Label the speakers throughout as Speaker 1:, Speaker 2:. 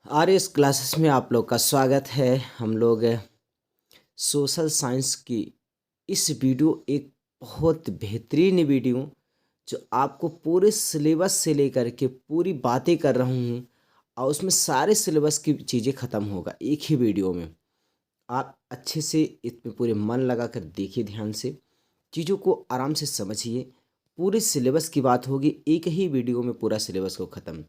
Speaker 1: RS classes में आप लोग का स्वागत है। हम लोग सोशल साइंस की इस वीडियो एक बहुत बेहतरीन वीडियो जो आपको पूरे सिलेबस से लेकर के पूरी बातें कर रहा हूँ और उसमें सारे सिलेबस की चीज़ें ख़त्म होगा एक ही वीडियो में। आप अच्छे से इसमें पूरे मन लगा कर देखिए, ध्यान से चीज़ों को आराम से समझिए। पूरे सिलेबस की बात होगी एक ही वीडियो में, पूरा सिलेबस को ख़त्म।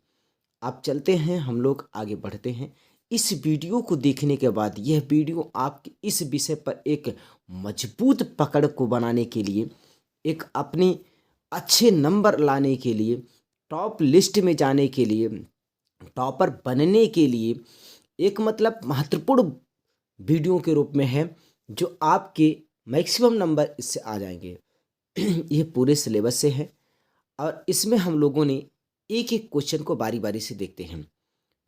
Speaker 1: आप चलते हैं, हम लोग आगे बढ़ते हैं। इस वीडियो को देखने के बाद यह वीडियो आपके इस विषय पर एक मजबूत पकड़ को बनाने के लिए, एक अपनी अच्छे नंबर लाने के लिए, टॉप लिस्ट में जाने के लिए, टॉपर बनने के लिए एक मतलब महत्वपूर्ण वीडियो के रूप में है, जो आपके मैक्सिमम नंबर इससे आ जाएंगे। ये पूरे सिलेबस से है और इसमें हम लोगों ने एक एक क्वेश्चन को बारी बारी से देखते हैं।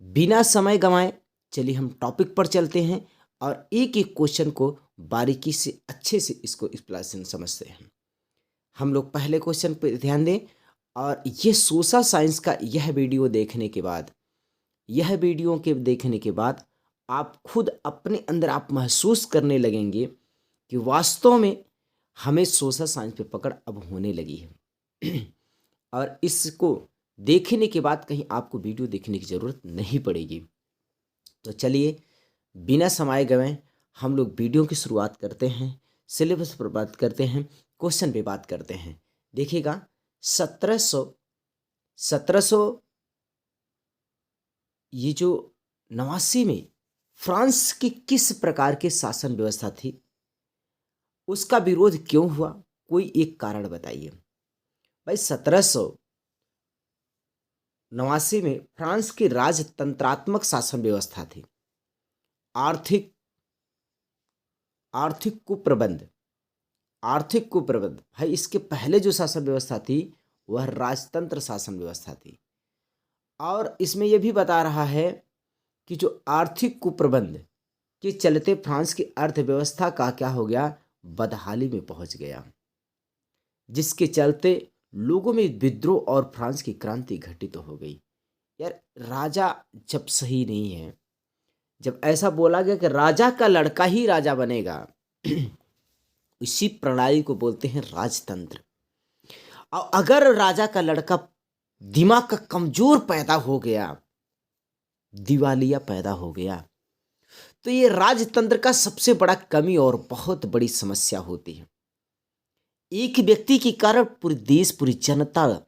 Speaker 1: बिना समय गंवाए चलिए हम टॉपिक पर चलते हैं और एक एक क्वेश्चन को बारीकी से अच्छे से इसको एक्सप्लेनेशन समझते हैं। हम लोग पहले क्वेश्चन पर ध्यान दें और ये सोशल साइंस का यह वीडियो देखने के बाद, यह वीडियो के देखने के बाद आप खुद अपने अंदर आप महसूस करने लगेंगे कि वास्तव में हमें सोशल साइंस पे पकड़ अब होने लगी है। और इसको देखने के बाद कहीं आपको वीडियो देखने की ज़रूरत नहीं पड़ेगी। तो चलिए बिना समय गंवाए हम लोग वीडियो की शुरुआत करते हैं, सिलेबस पर बात करते हैं, क्वेश्चन पे बात करते हैं। देखिएगा 1700 ये जो 89 में फ्रांस की किस प्रकार की शासन व्यवस्था थी, उसका विरोध क्यों हुआ, कोई एक कारण बताइए भाई। 1789 में फ्रांस की राजतंत्रात्मक शासन व्यवस्था थी। आर्थिक आर्थिक कुप्रबंध आर्थिक कुप्रबंध भाई, इसके पहले जो शासन व्यवस्था थी वह राजतंत्र शासन व्यवस्था थी। और इसमें यह भी बता रहा है कि जो आर्थिक कुप्रबंध के चलते फ्रांस की अर्थव्यवस्था का क्या हो गया, बदहाली में पहुंच गया, जिसके चलते लोगों में विद्रोह और फ्रांस की क्रांति घटित हो गई। यार राजा जब सही नहीं है, जब ऐसा बोला गया कि राजा का लड़का ही राजा बनेगा, इसी प्रणाली को बोलते हैं राजतंत्र। और अगर राजा का लड़का दिमाग का कमजोर पैदा हो गया, दिवालिया पैदा हो गया, तो ये राजतंत्र का सबसे बड़ा कमी और बहुत बड़ी समस्या होती है। एक व्यक्ति के कारण पूरी देश, पूरी जनता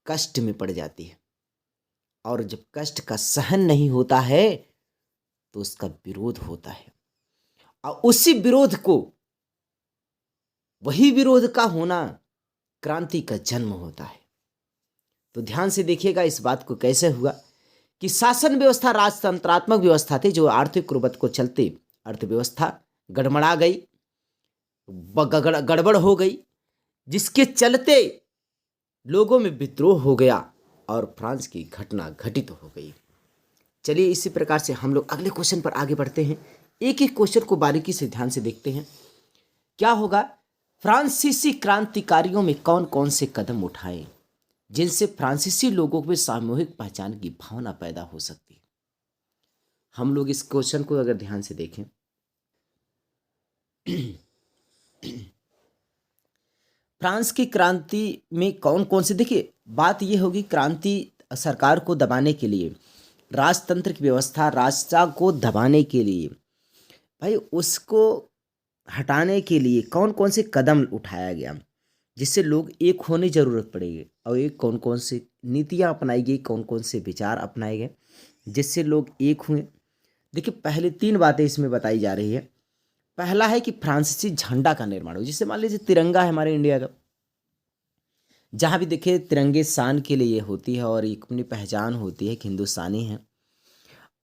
Speaker 1: कष्ट में पड़ जाती है और जब कष्ट का सहन नहीं होता है तो उसका विरोध होता है और उसी विरोध को, वही विरोध का होना क्रांति का जन्म होता है। तो ध्यान से देखिएगा इस बात को कैसे हुआ कि शासन व्यवस्था राजतंत्रात्मक व्यवस्था थी, जो आर्थिक कुर्बत को चलते अर्थव्यवस्था गड़बड़ा गई, गड़बड़ हो गई, जिसके चलते लोगों में विद्रोह हो गया और फ्रांस की घटना घटित हो गई। चलिए इसी प्रकार से हम लोग अगले क्वेश्चन पर आगे बढ़ते हैं। एक एक क्वेश्चन को बारीकी से ध्यान से देखते हैं। क्या होगा, फ्रांसीसी क्रांतिकारियों में कौन कौन से कदम उठाए जिनसे फ्रांसीसी लोगों में सामूहिक पहचान की भावना पैदा हो सकती है। हम लोग इस क्वेश्चन को अगर ध्यान से देखें, फ्रांस की क्रांति में कौन कौन से, देखिए बात यह होगी, क्रांति सरकार को दबाने के लिए, राजतंत्र की व्यवस्था राजा को दबाने के लिए, भाई उसको हटाने के लिए कौन कौन से कदम उठाया गया जिससे लोग एक होने जरूरत पड़ेगी, और एक कौन कौन से नीतियाँ अपनाई गई, कौन कौन से विचार अपनाए गए जिससे लोग एक हुए। देखिए पहले 3 बातें इसमें बताई जा रही है। पहला है कि फ्रांसीसी झंडा का निर्माण हो, जिससे मान लीजिए तिरंगा है हमारे इंडिया का, जहाँ भी देखे तिरंगे शान के लिए होती है और एक अपनी पहचान होती है कि हिंदुस्तानी है।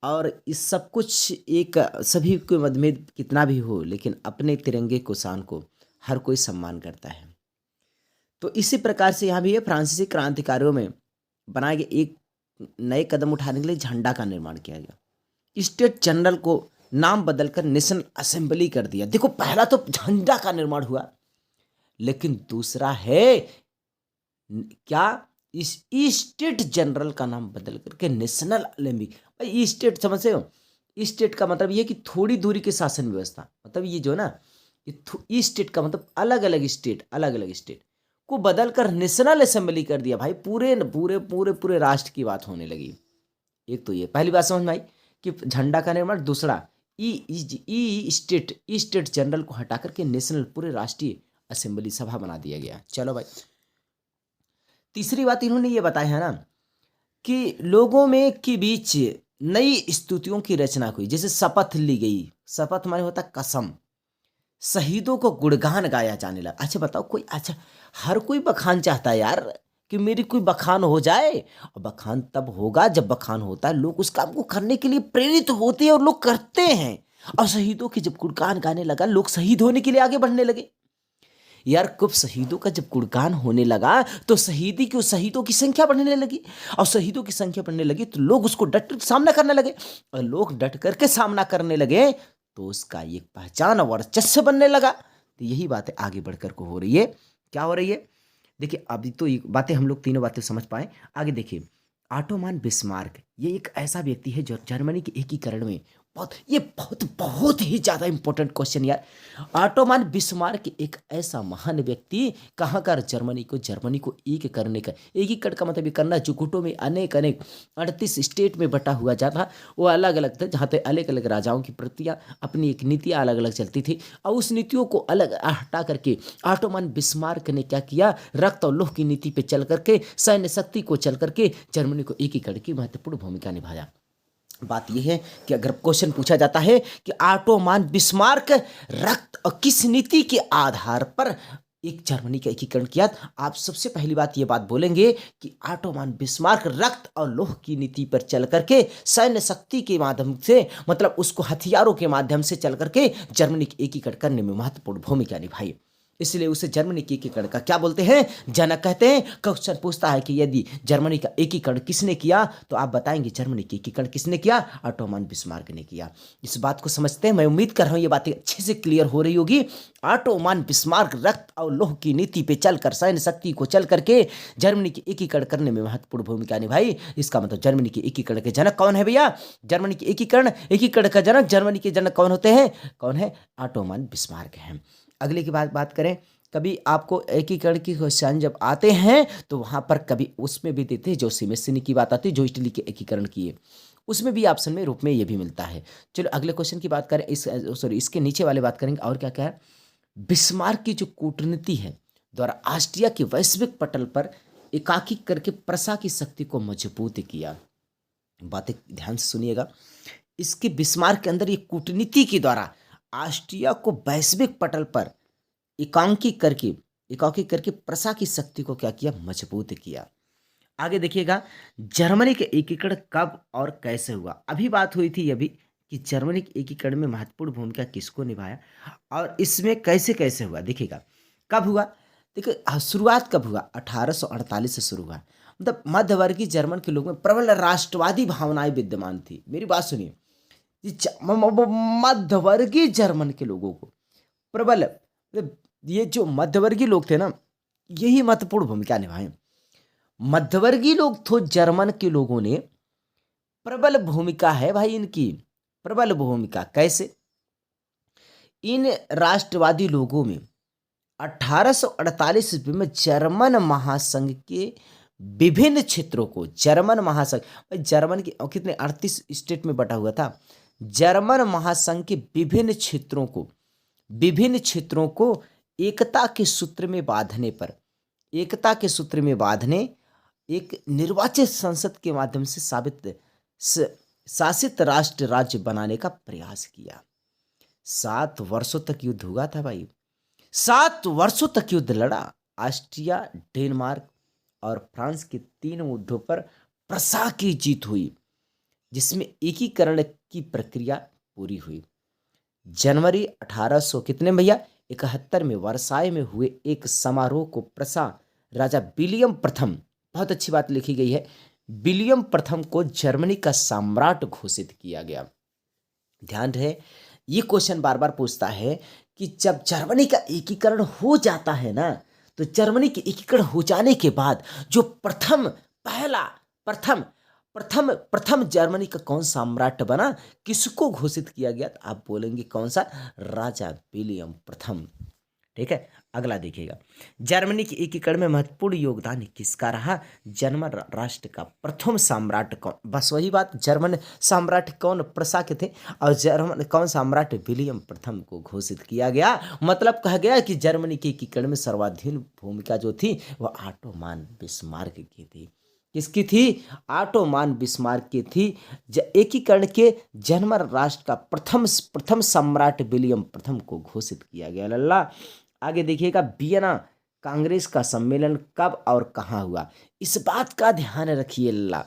Speaker 1: और इस सब कुछ एक सभी के मध्य में कितना भी हो, लेकिन अपने तिरंगे को, शान को हर कोई सम्मान करता है। तो इसी प्रकार से यहाँ भी है, फ्रांसीसी क्रांतिकारियों में बनाए गए एक नए कदम उठाने के लिए झंडा का निर्माण किया गया। स्टेट जनरल को नाम बदलकर नेशनल असेंबली कर दिया। देखो पहला तो झंडा का निर्माण हुआ, लेकिन दूसरा है क्या, स्टेट जनरल का नाम बदल करके नेशनल ओलंपिक। भाई स्टेट समझते हो, स्टेट का मतलब ये कि थोड़ी दूरी की शासन व्यवस्था, मतलब ये जो ना, ये स्टेट का मतलब अलग अलग स्टेट को बदल कर नेशनल असेंबली कर दिया। भाई पूरे पूरे पूरे पूरे राष्ट्र की बात होने लगी। एक तो ये पहली बात समझ में आई कि झंडा का निर्माण। दूसरा, ई स्टेट जनरल को हटा करके नेशनल पूरे राष्ट्रीय असेंबली सभा बना दिया गया। चलो भाई, तीसरी बात इन्होंने ये बताया है ना कि लोगों में के बीच नई स्तुतियों की रचना हुई। जैसे शपथ ली गई, शपथ माने होता कसम। शहीदों को गुणगान गाया जाने लगा। अच्छा बताओ, कोई अच्छा हर कोई बखान चाहता है यार कि मेरी कोई बखान हो जाए। और बखान तब होगा जब बखान होता है, लोग उस काम को करने के लिए प्रेरित होते हैं और लोग करते हैं। और शहीदों की जब गुणगान गाने लगा, लोग शहीद होने के लिए आगे बढ़ने लगे। यार कुछ शहीदों का जब गुणगान होने लगा तो शहीदों की संख्या बढ़ने लगी। और शहीदों की संख्या बढ़ने लगी तो लोग उसको डट कर सामना करने लगे। और लोग डट करके सामना करने लगे तो उसका एक पहचान और वर्चस्व बनने लगा। तो यही बातें आगे बढ़कर को हो रही है। क्या हो रही है? देखिए, अभी तो ये बातें हम लोग तीनों बातें समझ पाए। आगे देखिए, ऑटोमान बिस्मार्क ये एक ऐसा व्यक्ति है जो जर्मनी के एकीकरण में बहुत ही ज़्यादा इंपॉर्टेंट क्वेश्चन यार। ऑटोमान बिस्मार्क एक ऐसा महान व्यक्ति कहाँ का? जर्मनी को एक करने का, एकीकरण का मतलब ये करना जो गुटों में अनेक 38 स्टेट में बटा हुआ जाता, वो अलग अलग था, जहाँ पे अलग अलग राजाओं की प्रतियां अपनी एक नीतियाँ अलग अलग चलती थी। और उस नीतियों को अलग हटा करके ऑटोमान बिस्मार्क ने क्या किया? रक्त और लोह की नीति पे चल करके, सैन्य शक्ति को चल करके जर्मनी को एकीकरण की महत्वपूर्ण भूमिका निभाया। बात यह है कि अगर क्वेश्चन पूछा जाता है कि ऑटोमान बिस्मार्क रक्त और किस नीति के आधार पर एक जर्मनी का एकीकरण किया, आप सबसे पहली बात ये बात बोलेंगे कि ऑटोमान बिस्मार्क रक्त और लोह की नीति पर चल करके, सैन्य शक्ति के माध्यम से, मतलब उसको हथियारों के माध्यम से चल करके जर्मनी के एकीकरण करने में महत्वपूर्ण भूमिका निभाई। इसलिए उसे जर्मनी के एकीकरण का क्या बोलते हैं? जनक कहते हैं। क्वेश्चन पूछता है कि यदि जर्मनी का एकीकरण किसने किया, तो आप बताएंगे जर्मनी के एकीकरण किसने किया? ऑटोमान बिस्मार्क ने किया। इस बात को समझते हैं। मैं उम्मीद कर रहा हूं ये बातें अच्छे से क्लियर हो रही होगी। ऑटोमान बिस्मार्क रक्त और लोह की नीति पे चलकर, सैन्य शक्ति को चल करके जर्मनी के एकीकरण करने में महत्वपूर्ण भूमिका निभाई। इसका मतलब जर्मनी के एकीकरण के जनक कौन है भैया? जर्मनी के एकीकरण का जनक, जर्मनी के जनक कौन होते हैं? कौन है? ऑटोमान बिस्मार्क हैं। अगले की बात करें, कभी आपको एकीकरण की क्वेश्चन जब आते हैं तो वहां पर कभी उसमें भी देते हैं, जो सिमेसिनी की बात आती है, जो इटली के एकीकरण की है, उसमें भी ऑप्शन में रूप में ये भी मिलता है। चलो अगले क्वेश्चन की बात करें, इसके नीचे वाले बात करेंगे। और क्या क्या है? बिस्मार्क की जो कूटनीति है द्वारा ऑस्ट्रिया के वैश्विक पटल पर एकाकी करके प्रसा की शक्ति को मजबूत किया। बातें ध्यान से सुनिएगा। इसके बिस्मार्क के अंदर ये कूटनीति के द्वारा ऑस्ट्रिया को वैश्विक पटल पर एकाकी करके प्रसा की शक्ति को क्या किया? मजबूत किया। आगे देखिएगा, जर्मनी के एकीकरण कब और कैसे हुआ। अभी बात हुई थी अभी कि जर्मनी के एकीकरण में महत्वपूर्ण भूमिका किसको निभाया और इसमें कैसे कैसे हुआ। देखिएगा कब हुआ। देखिए शुरुआत कब हुआ? 1848 से शुरू हुआ। मतलब मध्यवर्गीय जर्मन के लोगों में प्रबल राष्ट्रवादी भावनाएं विद्यमान थी। मेरी बात सुनिए, मध्यवर्गीय जर्मन के लोगों को प्रबल, ये जो मध्यवर्गीय लोग थे ना, यही महत्वपूर्ण भूमिका निभाए। मध्यवर्गीय लोग तो जर्मन के लोगों ने प्रबल भूमिका है भाई इनकी, प्रबल भूमिका। कैसे? इन राष्ट्रवादी लोगों में 1848 ईस्वी में जर्मन महासंघ के विभिन्न क्षेत्रों को, जर्मन महासंघ, जर्मन के कितने 38 स्टेट में बटा हुआ था। जर्मन महासंघ के विभिन्न क्षेत्रों को एकता के सूत्र में बांधने एक निर्वाचित संसद के माध्यम से शासित राष्ट्र राज्य बनाने का प्रयास किया। 7 वर्षों तक युद्ध हुआ था भाई, 7 वर्षों तक युद्ध लड़ा। ऑस्ट्रिया, डेनमार्क और फ्रांस के 3 युद्धों पर प्रसा की जीत हुई, जिसमें एकीकरण की प्रक्रिया पूरी हुई। जनवरी 1800 कितने भैया? 71 में वर्साय में हुए एक समारोह को प्रसा राजा विलियम प्रथम, बहुत अच्छी बात लिखी गई है, विलियम प्रथम को जर्मनी का सम्राट घोषित किया गया। ध्यान रहे, ये क्वेश्चन बार बार पूछता है कि जब जर्मनी का एकीकरण हो जाता है ना, तो जर्मनी के एकीकरण हो जाने के बाद जो प्रथम जर्मनी का कौन सम्राट बना, किसको घोषित किया गया? तो आप बोलेंगे कौन सा? राजा विलियम प्रथम। ठीक है, अगला देखिएगा, जर्मनी के एकीकरण में महत्वपूर्ण योगदान किसका रहा? जर्मन राष्ट्र का प्रथम सम्राट कौन? बस वही बात, जर्मन सम्राट कौन? प्रसा के थे, और जर्मन कौन सम्राट? विलियम प्रथम को घोषित किया गया। मतलब कहा गया कि जर्मनी के एकीकरण में सर्वाधिक भूमिका जो थी वह ऑटोमान बिस्मार्क की थी। किसकी थी? ऑटोमान बिस्मार्क की थी। एकीकरण के जर्मन राष्ट्र का प्रथम सम्राट विलियम प्रथम को घोषित किया गया। लल्ला आगे देखिएगा, वियना कांग्रेस का सम्मेलन कब और कहाँ हुआ? इस बात का ध्यान रखिए लल्ला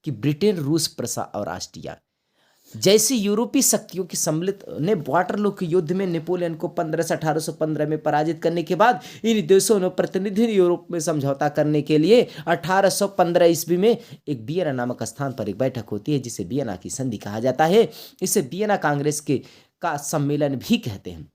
Speaker 1: कि ब्रिटेन, रूस, प्रसा और ऑस्ट्रिया जैसी यूरोपीय शक्तियों की सम्मिलित ने वाटरलू के युद्ध में नेपोलियन को 15 से 1815 में पराजित करने के बाद इन देशों ने प्रतिनिधि यूरोप में समझौता करने के लिए 1815 ईस्वी में एक वियना नामक स्थान पर एक बैठक होती है जिसे वियना की संधि कहा जाता है। इसे वियना कांग्रेस का सम्मेलन भी कहते हैं।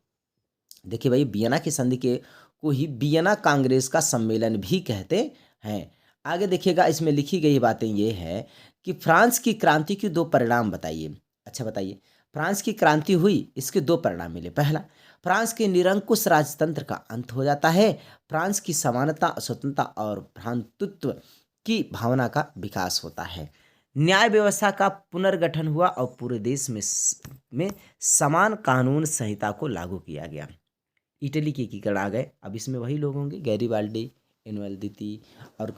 Speaker 1: देखिए भाई, वियना की संधि को ही वियना कांग्रेस का सम्मेलन भी कहते हैं। आगे देखिएगा, इसमें लिखी गई बातें ये है कि फ्रांस की क्रांति के दो परिणाम बताइए। अच्छा बताइए, फ्रांस की क्रांति हुई, इसके दो परिणाम मिले। पहला, फ्रांस के निरंकुश राजतंत्र का अंत हो जाता है। फ्रांस की समानता, स्वतंत्रता और भ्रातृत्व की भावना का विकास होता है। न्याय व्यवस्था का पुनर्गठन हुआ और पूरे देश में समान कानून संहिता को लागू किया गया। इटली के एकीकरण आ गए। अब इसमें वही लोग होंगे, गैरीबाल्डी, इनवेल्दिती और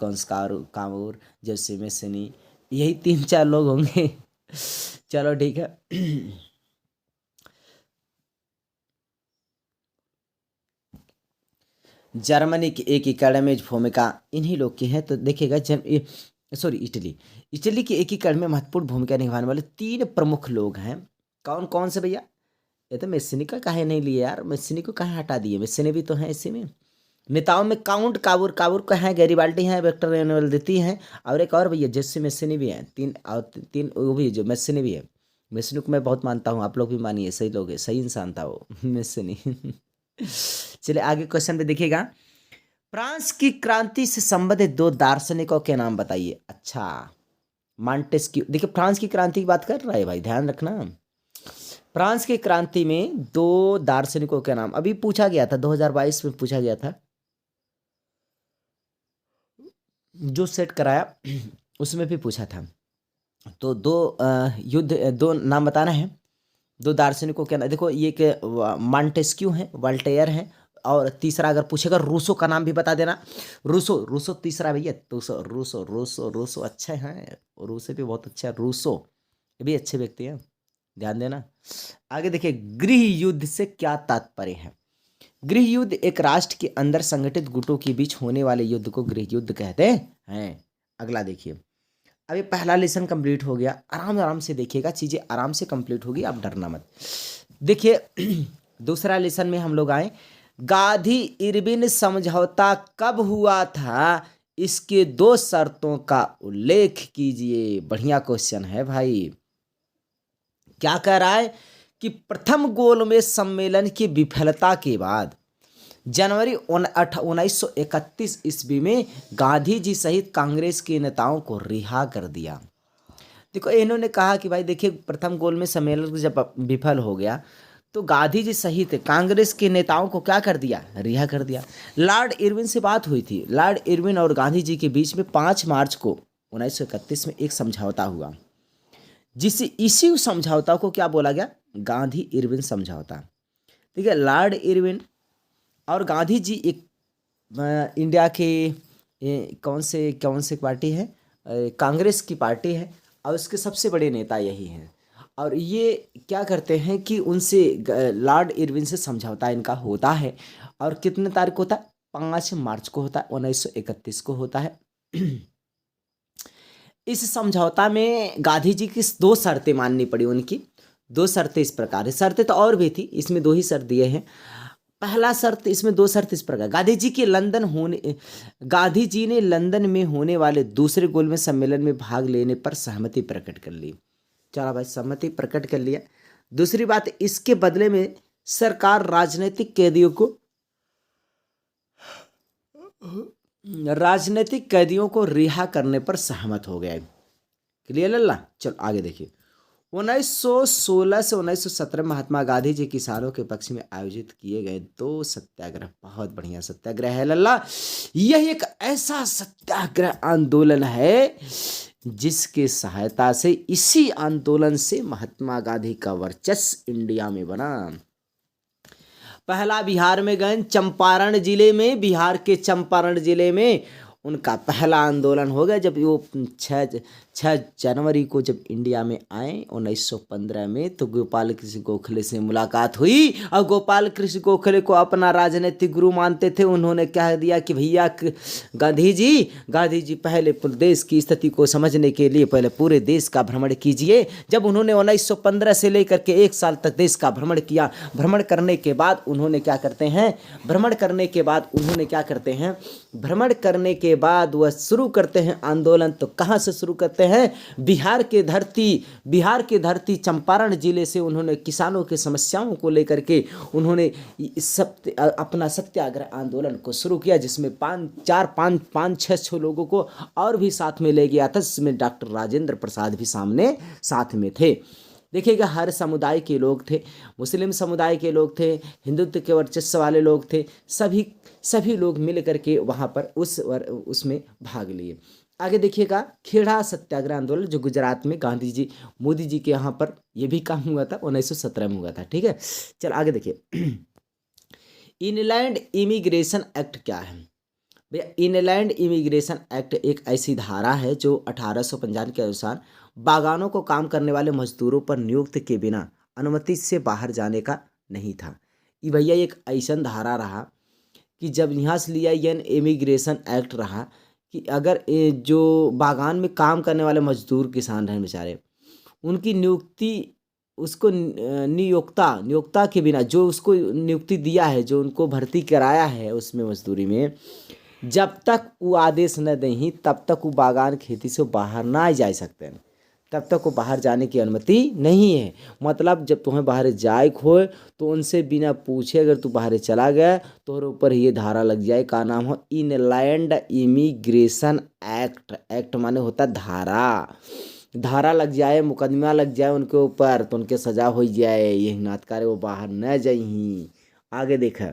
Speaker 1: कामोर, जैसे मेसेनी, यही 3-4 लोग होंगे। चलो ठीक है। जर्मनी के एकीकरण में भूमिका इन्हीं लोग की है। तो देखिएगा, इटली के एकीकरण में महत्वपूर्ण भूमिका निभाने वाले 3 प्रमुख लोग हैं। कौन कौन से भैया? ये तो मेस्सिनी का काहे नहीं लिए यार, मेस्सिनी को कहाँ हटा दिए? मेस्सिनी भी तो है इसी में। नेताओं में काउंट काबूर का है, गैरीबाल्डी है, विक्टर एनवेल्दिती हैं, और एक और भैया जैसे मेस्सिनी भी हैं। 3 वो भी जो मेस्सिनी भी है। मेस्सिनी को मैं बहुत मानता हूँ, आप लोग भी मानिए, सही लोग है, सही इंसान था वो मेस्सिनी। चलिए आगे क्वेश्चन पे देखिएगा, फ्रांस की क्रांति से संबंधित 2 दार्शनिकों के नाम बताइए। अच्छा, मॉन्टेस्क्यू। देखिए, फ्रांस की क्रांति की बात कर रहा है भाई, ध्यान रखना। फ्रांस की क्रांति में 2 दार्शनिकों के नाम अभी पूछा गया था, 2022 में पूछा गया था, जो सेट कराया उसमें भी पूछा था। तो 2 नाम बताना है, 2 दार्शनिकों के नाम। देखो, ये एक मॉन्टेस्क्यू है, वोल्टेयर है, और तीसरा अगर पूछेगा रूसो का नाम भी बता देना। रूसो तीसरा भैया, रूसो अच्छे हैं, रूसो भी बहुत अच्छा है, रूसो ये भी अच्छे व्यक्ति हैं, ध्यान देना। आगे देखिए, गृह युद्ध से क्या तात्पर्य है? गृह युद्ध एक राष्ट्र के अंदर संगठित गुटों के बीच होने वाले युद्ध को गृह युद्ध कहते हैं। अगला देखिए, अभी पहला लेसन कंप्लीट हो गया, आराम आराम से देखिएगा, चीजें आराम से कंप्लीट होगी, आप डरना मत। देखिए, दूसरा लेसन में हम लोग आए, गांधी इरविन समझौता कब हुआ था? इसके 2 शर्तों का उल्लेख कीजिए। बढ़िया क्वेश्चन है भाई। क्या कह रहा है कि प्रथम गोलमेज सम्मेलन की विफलता के बाद जनवरी 1931 ईस्वी में गांधी जी सहित कांग्रेस के नेताओं को रिहा कर दिया। देखो, इन्होंने कहा कि भाई देखिए, प्रथम गोलमेज सम्मेलन जब विफल हो गया तो गांधी जी सहित कांग्रेस के नेताओं को क्या कर दिया? रिहा कर दिया। लॉर्ड इरविन से बात हुई थी। लॉर्ड इरविन और गांधी जी के बीच में 5 मार्च को 1931 में एक समझौता हुआ, इसी समझौता को क्या बोला गया? गांधी इरविन समझौता। ठीक है, लॉर्ड इरविन और गांधी जी एक इंडिया के कौन से पार्टी है? कांग्रेस की पार्टी है, और उसके सबसे बड़े नेता यही हैं। और ये क्या करते हैं कि उनसे लॉर्ड इरविन से समझौता इनका होता है, और कितने तारीख को होता है? 5 मार्च को होता है, 1931 को होता है। इस समझौता में गांधी जी की 2 शर्तें माननी पड़ी उनकी। 2 शर्तें इस प्रकार है, शर्तें तो और भी थी, इसमें 2 ही शर्त दिए हैं। पहला शर्त, इसमें 2 शर्त इस प्रकार, गांधी जी ने लंदन में होने वाले दूसरे गोलमेज सम्मेलन में भाग लेने पर सहमति प्रकट कर ली। चलो भाई, सहमति प्रकट कर लिया। दूसरी बात, इसके बदले में सरकार राजनीतिक कैदियों को राजनीतिक कैदियों को रिहा करने पर सहमत हो गए। क्लियर लल्ला। चलो आगे देखिए। 1916 से 1917 महात्मा गांधी जी किसानों के पक्ष में आयोजित किए गए 2 सत्याग्रह, बहुत बढ़िया सत्याग्रह है लल्ला। यह एक ऐसा सत्याग्रह आंदोलन है जिसके सहायता से, इसी आंदोलन से महात्मा गांधी का वर्चस्व इंडिया में बना। पहला बिहार में गए, चंपारण जिले में, बिहार के चंपारण जिले में उनका पहला आंदोलन हो गया जब वो 6 जनवरी को जब इंडिया में आए 1915 में, तो गोपाल कृष्ण गोखले से मुलाकात हुई और गोपाल कृष्ण गोखले को अपना राजनीतिक गुरु मानते थे। उन्होंने कह दिया कि भैया गांधी जी पहले देश की स्थिति को समझने के लिए पहले पूरे देश का भ्रमण कीजिए। जब उन्होंने 1915 से लेकर के 1 साल तक देश का भ्रमण किया, भ्रमण करने के बाद उन्होंने क्या करते हैं, भ्रमण करने के बाद वह शुरू करते हैं आंदोलन। तो कहाँ से शुरू करते हैं? बिहार के धरती चंपारण जिले से उन्होंने किसानों की समस्याओं को लेकर के उन्होंने अपना सत्याग्रह आंदोलन को शुरू किया, जिसमें 5-6 लोगों को और भी साथ में ले गया था, जिसमें डॉक्टर राजेंद्र प्रसाद भी साथ में थे। देखिएगा, हर समुदाय के लोग थे, मुस्लिम समुदाय के लोग थे, हिंदुत्व के वर्चस्व वाले लोग थे, सभी लोग मिल करके वहाँ पर उसमें भाग लिए। आगे देखिएगा, खेड़ा सत्याग्रह आंदोलन जो गुजरात में गांधी जी मोदी जी के यहाँ पर यह भी काम हुआ था, 1917 में हुआ था। ठीक है, चल आगे देखिए। इनलैंड इमिग्रेशन एक्ट क्या है भैया? इनलैंड इमिग्रेशन एक्ट एक ऐसी धारा है जो 1855 के अनुसार बागानों को काम करने वाले मजदूरों पर नियुक्ति के बिना अनुमति से बाहर जाने का नहीं था। ये भैया एक ऐसा धारा रहा कि जब यहाँ से लिया यह इमिग्रेशन एक्ट रहा कि अगर जो बागान में काम करने वाले मजदूर किसान रहे बेचारे, उनकी नियुक्ति उसको नियोक्ता के बिना, जो उसको नियुक्ति दिया है, जो उनको भर्ती कराया है उसमें मजदूरी में, जब तक वो आदेश न दें तब तक वो बागान खेती से बाहर ना जा सकते हैं, तब तक वो बाहर जाने की अनुमति नहीं है। मतलब जब तुम्हें बाहर जाए खोए तो उनसे बिना पूछे अगर तू बाहर चला गया तो ऊपर ये धारा लग जाए, का नाम हो इनलैंड इमिग्रेशन एक्ट। एक्ट माने होता धारा लग जाए, मुकदमा लग जाए उनके ऊपर, तो उनके सजा हो जाए, यही नातकारे वो बाहर न जाई। आगे देखा,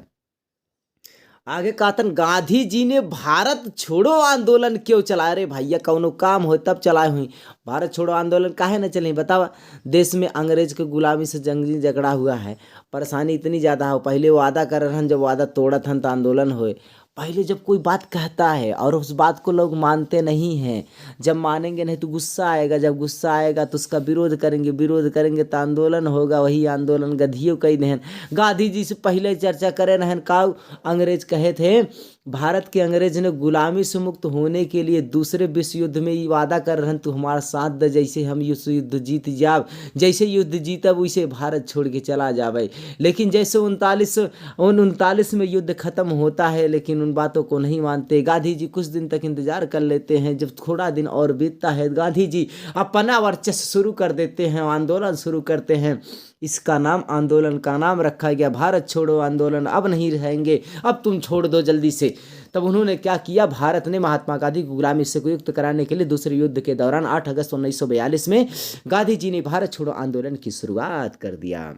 Speaker 1: आगे कहतन गांधी जी ने भारत छोड़ो आंदोलन क्यों चलाए? रे भैया कौनो काम हो तब चलाए हुई, भारत छोड़ो आंदोलन काहे न चले बतावा? देश में अंग्रेज के गुलामी से जंगी झगड़ा हुआ है, परेशानी इतनी ज़्यादा हो, पहले वादा कर रहन, जब वादा तोड़त हन तो आंदोलन होए। पहले जब कोई बात कहता है और उस बात को लोग मानते नहीं हैं, जब मानेंगे नहीं तो गुस्सा आएगा, जब गुस्सा आएगा तो उसका विरोध करेंगे तो आंदोलन होगा। वही आंदोलन गधियों कई नहीं। गांधी जी से पहले चर्चा करे रहन का अंग्रेज कहे थे, भारत के अंग्रेज ने गुलामी से मुक्त होने के लिए दूसरे विश्व युद्ध में ये वादा कर रहन, तू हमारा साथ दे, जैसे हम युद्ध जीत जाब, जैसे युद्ध जीतब वैसे भारत छोड़ के चला जावे। लेकिन जैसे 39 में युद्ध खत्म होता है, लेकिन उन बातों को नहीं मानते। गांधी जी कुछ दिन तक इंतजार कर लेते हैं, जब थोड़ा दिन और बीतता है गांधी जी अपना वर्चस्व शुरू कर देते हैं, आंदोलन शुरू करते हैं। इसका नाम, आंदोलन का नाम रखा गया भारत छोड़ो आंदोलन। अब नहीं रहेंगे, अब तुम छोड़ दो जल्दी से। तब उन्होंने क्या किया, भारत ने महात्मा गांधी को गुलामी से मुक्त कराने के लिए दूसरे युद्ध के दौरान 8 अगस्त 1942 में गांधी जी ने भारत छोड़ो आंदोलन की शुरुआत कर दिया।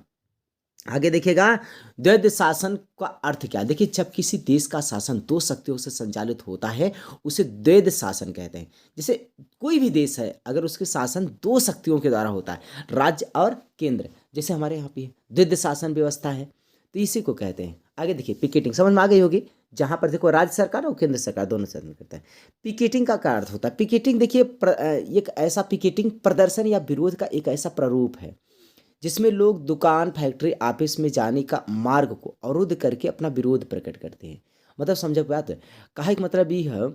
Speaker 1: आगे देखिएगा, द्वैध शासन का अर्थ क्या? देखिए, जब किसी देश का शासन 2 शक्तियों से संचालित होता है उसे द्वैध शासन कहते हैं। जैसे कोई भी देश है, अगर उसके शासन 2 शक्तियों के द्वारा होता है, राज्य और केंद्र, जैसे हमारे यहाँ पे द्वैध शासन व्यवस्था है, तो इसी को कहते हैं। आगे देखिए, पिकेटिंग समझ में आ गई होगी, जहाँ पर देखो राज्य सरकार और केंद्र सरकार दोनों शासन करता है। पिकेटिंग का क्या अर्थ होता है? पिकेटिंग देखिए एक ऐसा, पिकेटिंग प्रदर्शन या विरोध का एक ऐसा प्रारूप है जिसमें लोग दुकान, फैक्ट्री, ऑफिस में जाने का मार्ग को अवरुद्ध करके अपना विरोध प्रकट करते हैं। मतलब समझ बात है, कहा कि मतलब ये है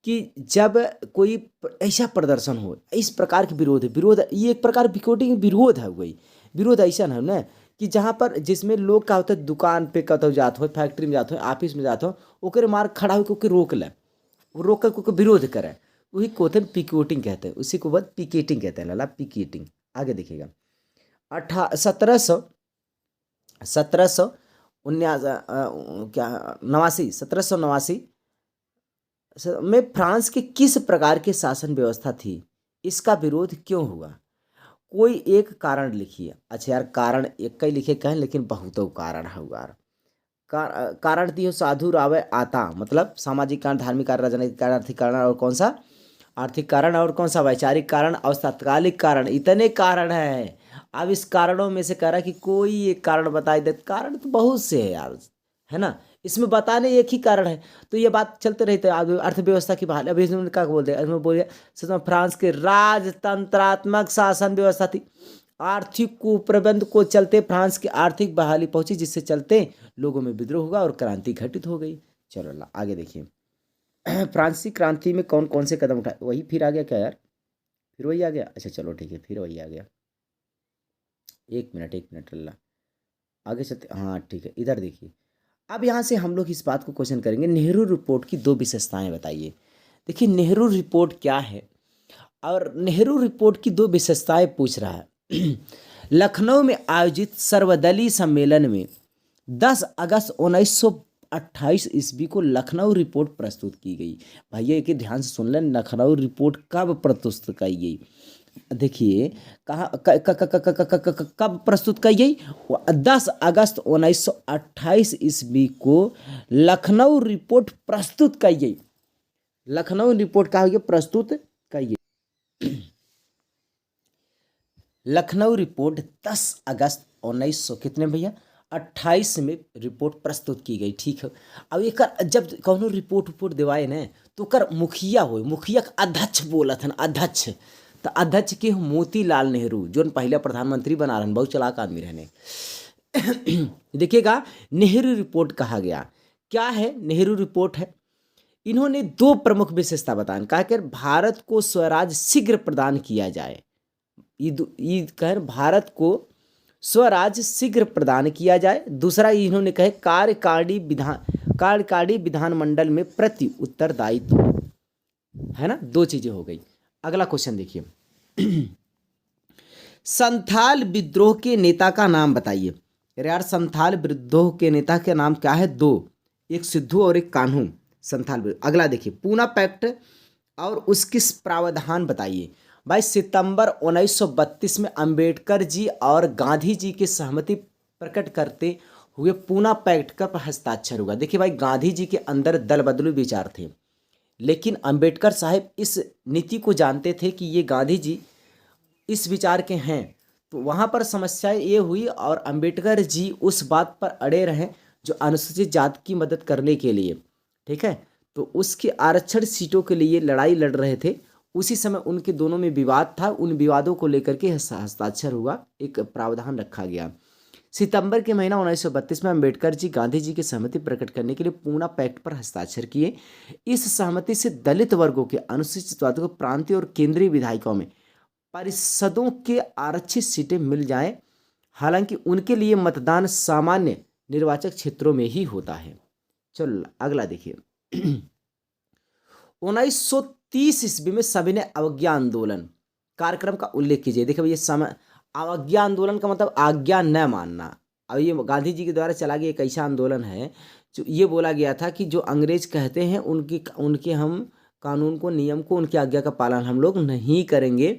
Speaker 1: कि जब कोई ऐसा प्रदर्शन हो, इस प्रकार के विरोध ये एक प्रकार पिकेटिंग विरोध है। वही विरोध ऐसा है ना कि जहाँ पर जिसमें लोग का होता है, दुकान पे कतौ जात हो, फैक्ट्री में जात हो, ऑफिस में जात हो, ओकर मार्ग खड़ा होकर रोक ले, रोक कर विरोध करे, वही को पिकेटिंग कहते हैं। उसी को बाद पिकेटिंग कहते हैं लाला, पिकेटिंग। आगे देखिएगा, 1789 में फ्रांस के किस प्रकार की शासन व्यवस्था थी, इसका विरोध क्यों हुआ? कोई एक कारण लिखिए। अच्छा यार, कारण एक ही लिखे कहें, लेकिन बहुतों कारण हुआ। कारण दियो साधु रावय आता, मतलब सामाजिक कारण, धार्मिक कारण, राजनीतिक कारण, आर्थिक कारण, और कौन सा आर्थिक कारण, और कौन सा वैचारिक कारण, और तात्कालिक कारण। इतने कारण हैं। अब इस कारणों में से कह रहा है कि कोई एक कारण बताई दे। कारण तो बहुत से है यार, है ना। इसमें बताने एक ही कारण है, तो ये बात चलते रहते हैं। अर्थव्यवस्था की बहाली, अभी इसमें क्या बोलते हैं, इसमें बोलिए सच में फ्रांस के राजतंत्रात्मक शासन व्यवस्था थी। आर्थिक कुप्रबंध को चलते फ्रांस की आर्थिक बहाली पहुंची, जिससे चलते लोगों में विद्रोह हुआ और क्रांति घटित हो गई। चलो आगे देखिए। फ्रांसीसी क्रांति में कौन कौन से कदम उठाए? वही फिर आ गया क्या यार? फिर वही आ गया? अच्छा चलो ठीक है, फिर वही आ गया। एक मिनट अल्लाह, आगे चलते। हाँ ठीक है, इधर देखिए। अब यहाँ से हम लोग इस बात को क्वेश्चन करेंगे, नेहरू रिपोर्ट की दो विशेषताएं बताइए। देखिए नेहरू रिपोर्ट क्या है, और नेहरू रिपोर्ट की दो विशेषताएं पूछ रहा है। लखनऊ में आयोजित सर्वदलीय सम्मेलन में 10 अगस्त 1928 ईस्वी को लखनऊ रिपोर्ट प्रस्तुत की गई। भैया एक ध्यान से सुन लें, लखनऊ रिपोर्ट कब प्रस्तुत की गई? देखिए कहाँ कब प्रस्तुत की गई? 10 अगस्त 1928 ईस्वी को लखनऊ रिपोर्ट प्रस्तुत की गई। लखनऊ रिपोर्ट कहा गया प्रस्तुत की गई। लखनऊ रिपोर्ट 10 अगस्त 1900 कितने भैया 28 में रिपोर्ट प्रस्तुत की गई। ठीक है। अब एक जब कौनो रिपोर्ट देवाए न, तो कर मुखिया हो, मुखिया का अध्यक्ष बोला था ना, अध्यक्ष। तो अध्यक्ष के मोतीलाल नेहरू, जो पहले प्रधानमंत्री बना रहे, बहुत चालाक आदमी रहने। देखिएगा, नेहरू रिपोर्ट कहा गया क्या है? नेहरू रिपोर्ट है, इन्होंने दो प्रमुख विशेषता बताएं। कहा कि भारत को स्वराज शीघ्र प्रदान किया जाए, ये कह भारत को स्वराज शीघ्र प्रदान किया जाए। दूसरा इन्होंने कहे कार्यकारी विधानमंडल में प्रति उत्तरदायित्व, है ना। दो चीजें हो गई। अगला क्वेश्चन देखिए। संथाल विद्रोह के नेता का नाम बताइए। यार संथाल विद्रोह के नेता के नाम क्या है? दो, एक सिद्धू और एक कान्हू। संथाल। अगला देखिए, पूना पैक्ट और उसके प्रावधान बताइए। भाई सितंबर 1932 में अंबेडकर जी और गांधी जी की सहमति प्रकट करते हुए पूना पैक्ट पर हस्ताक्षर हुआ। देखिए भाई, गांधी जी के अंदर दल बदलू विचार थे, लेकिन अंबेडकर साहब इस नीति को जानते थे कि ये गांधी जी इस विचार के हैं। तो वहाँ पर समस्या ये हुई, और अंबेडकर जी उस बात पर अड़े रहे जो अनुसूचित जाति की मदद करने के लिए, ठीक है, तो उसके आरक्षण सीटों के लिए लड़ाई लड़ रहे थे। उसी समय उनके दोनों में विवाद था, उन विवादों को लेकर के हस्ताक्षर हुआ, एक प्रावधान रखा गया। सितंबर के महीना 1932 में अंबेडकर जी गांधी जी की सहमति प्रकट करने के लिए पूना पैक्ट पर हस्ताक्षर किए। इस सहमति से दलित वर्गों के अनुसूचित जाति को प्रांतीय और केंद्रीय विधायिकाओं में परिषदों के आरक्षित सीटें मिल जाएं, हालांकि उनके लिए मतदान सामान्य निर्वाचक क्षेत्रों में ही होता है। चलो अगला देखिए। 1930 ईस्वी में सभी ने अवज्ञा आंदोलन कार्यक्रम का उल्लेख कीजिए। देखिए ये समय, अवज्ञा आंदोलन का मतलब आज्ञा न मानना। अब ये गांधी जी के द्वारा चला गया एक ऐसा आंदोलन है जो ये बोला गया था कि जो अंग्रेज कहते हैं उनके हम कानून को, नियम को, उनकी आज्ञा का पालन हम लोग नहीं करेंगे।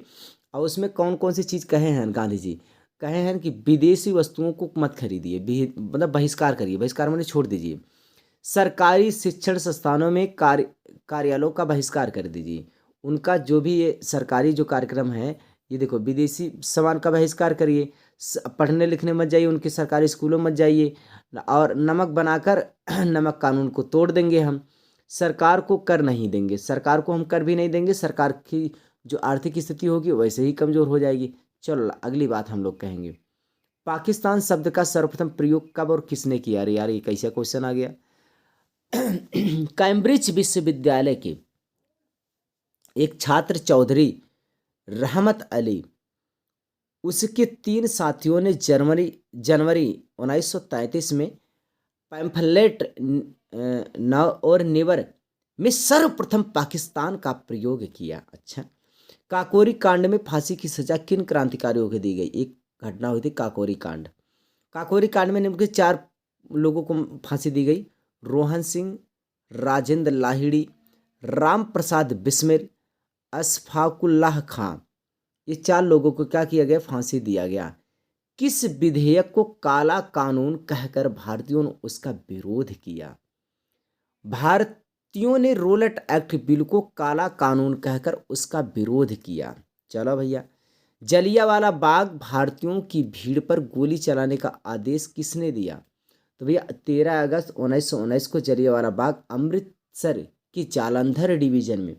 Speaker 1: और उसमें कौन कौन सी चीज़ कहे हैं गांधी जी? कहे हैं कि विदेशी वस्तुओं को मत खरीदिए, मतलब बहिष्कार करिए, बहिष्कार मैंने छोड़ दीजिए। सरकारी शिक्षण संस्थानों में कार्यालयों का बहिष्कार कर दीजिए। उनका जो भी ये सरकारी जो कार्यक्रम है, ये देखो, विदेशी सामान का बहिष्कार करिए, पढ़ने लिखने मत जाइए, उनके सरकारी स्कूलों मत जाइए, और नमक बनाकर नमक कानून को तोड़ देंगे हम। सरकार को कर नहीं देंगे, सरकार को हम कर भी नहीं देंगे, सरकार की जो आर्थिक स्थिति होगी वैसे ही कमज़ोर हो जाएगी। चलो अगली बात हम लोग कहेंगे, पाकिस्तान शब्द का सर्वप्रथम प्रयोग कब और किसने किया? अरे यार ये कैसा क्वेश्चन आ गया। कैम्ब्रिज विश्वविद्यालय के एक छात्र चौधरी रहमत अली, उसके 3 साथियों ने जनवरी 1933 में पैम्फलेट नव और नेवर में सर्वप्रथम पाकिस्तान का प्रयोग किया। अच्छा, काकोरी कांड में फांसी की सजा किन क्रांतिकारियों को दी गई? एक घटना हुई थी काकोरी कांड। काकोरी कांड में निम्न के 4 लोगों को फांसी दी गई: रोहन सिंह, राजेंद्र लाहिड़ी, राम प्रसाद बिस्मिल, अशफाकुल्लाह खां, ये 4 लोगों को क्या किया गया? फांसी दिया गया। किस विधेयक को काला कानून कहकर भारतीयों ने उसका विरोध किया? भारतीयों ने रोलेट एक्ट बिल को काला कानून कहकर उसका विरोध किया। चलो भैया, जलियांवाला बाग भारतीयों की भीड़ पर गोली चलाने का आदेश किसने दिया? तो भैया 13 अगस्त 1919 को जलियांवाला बाग अमृतसर की जालंधर डिवीजन में,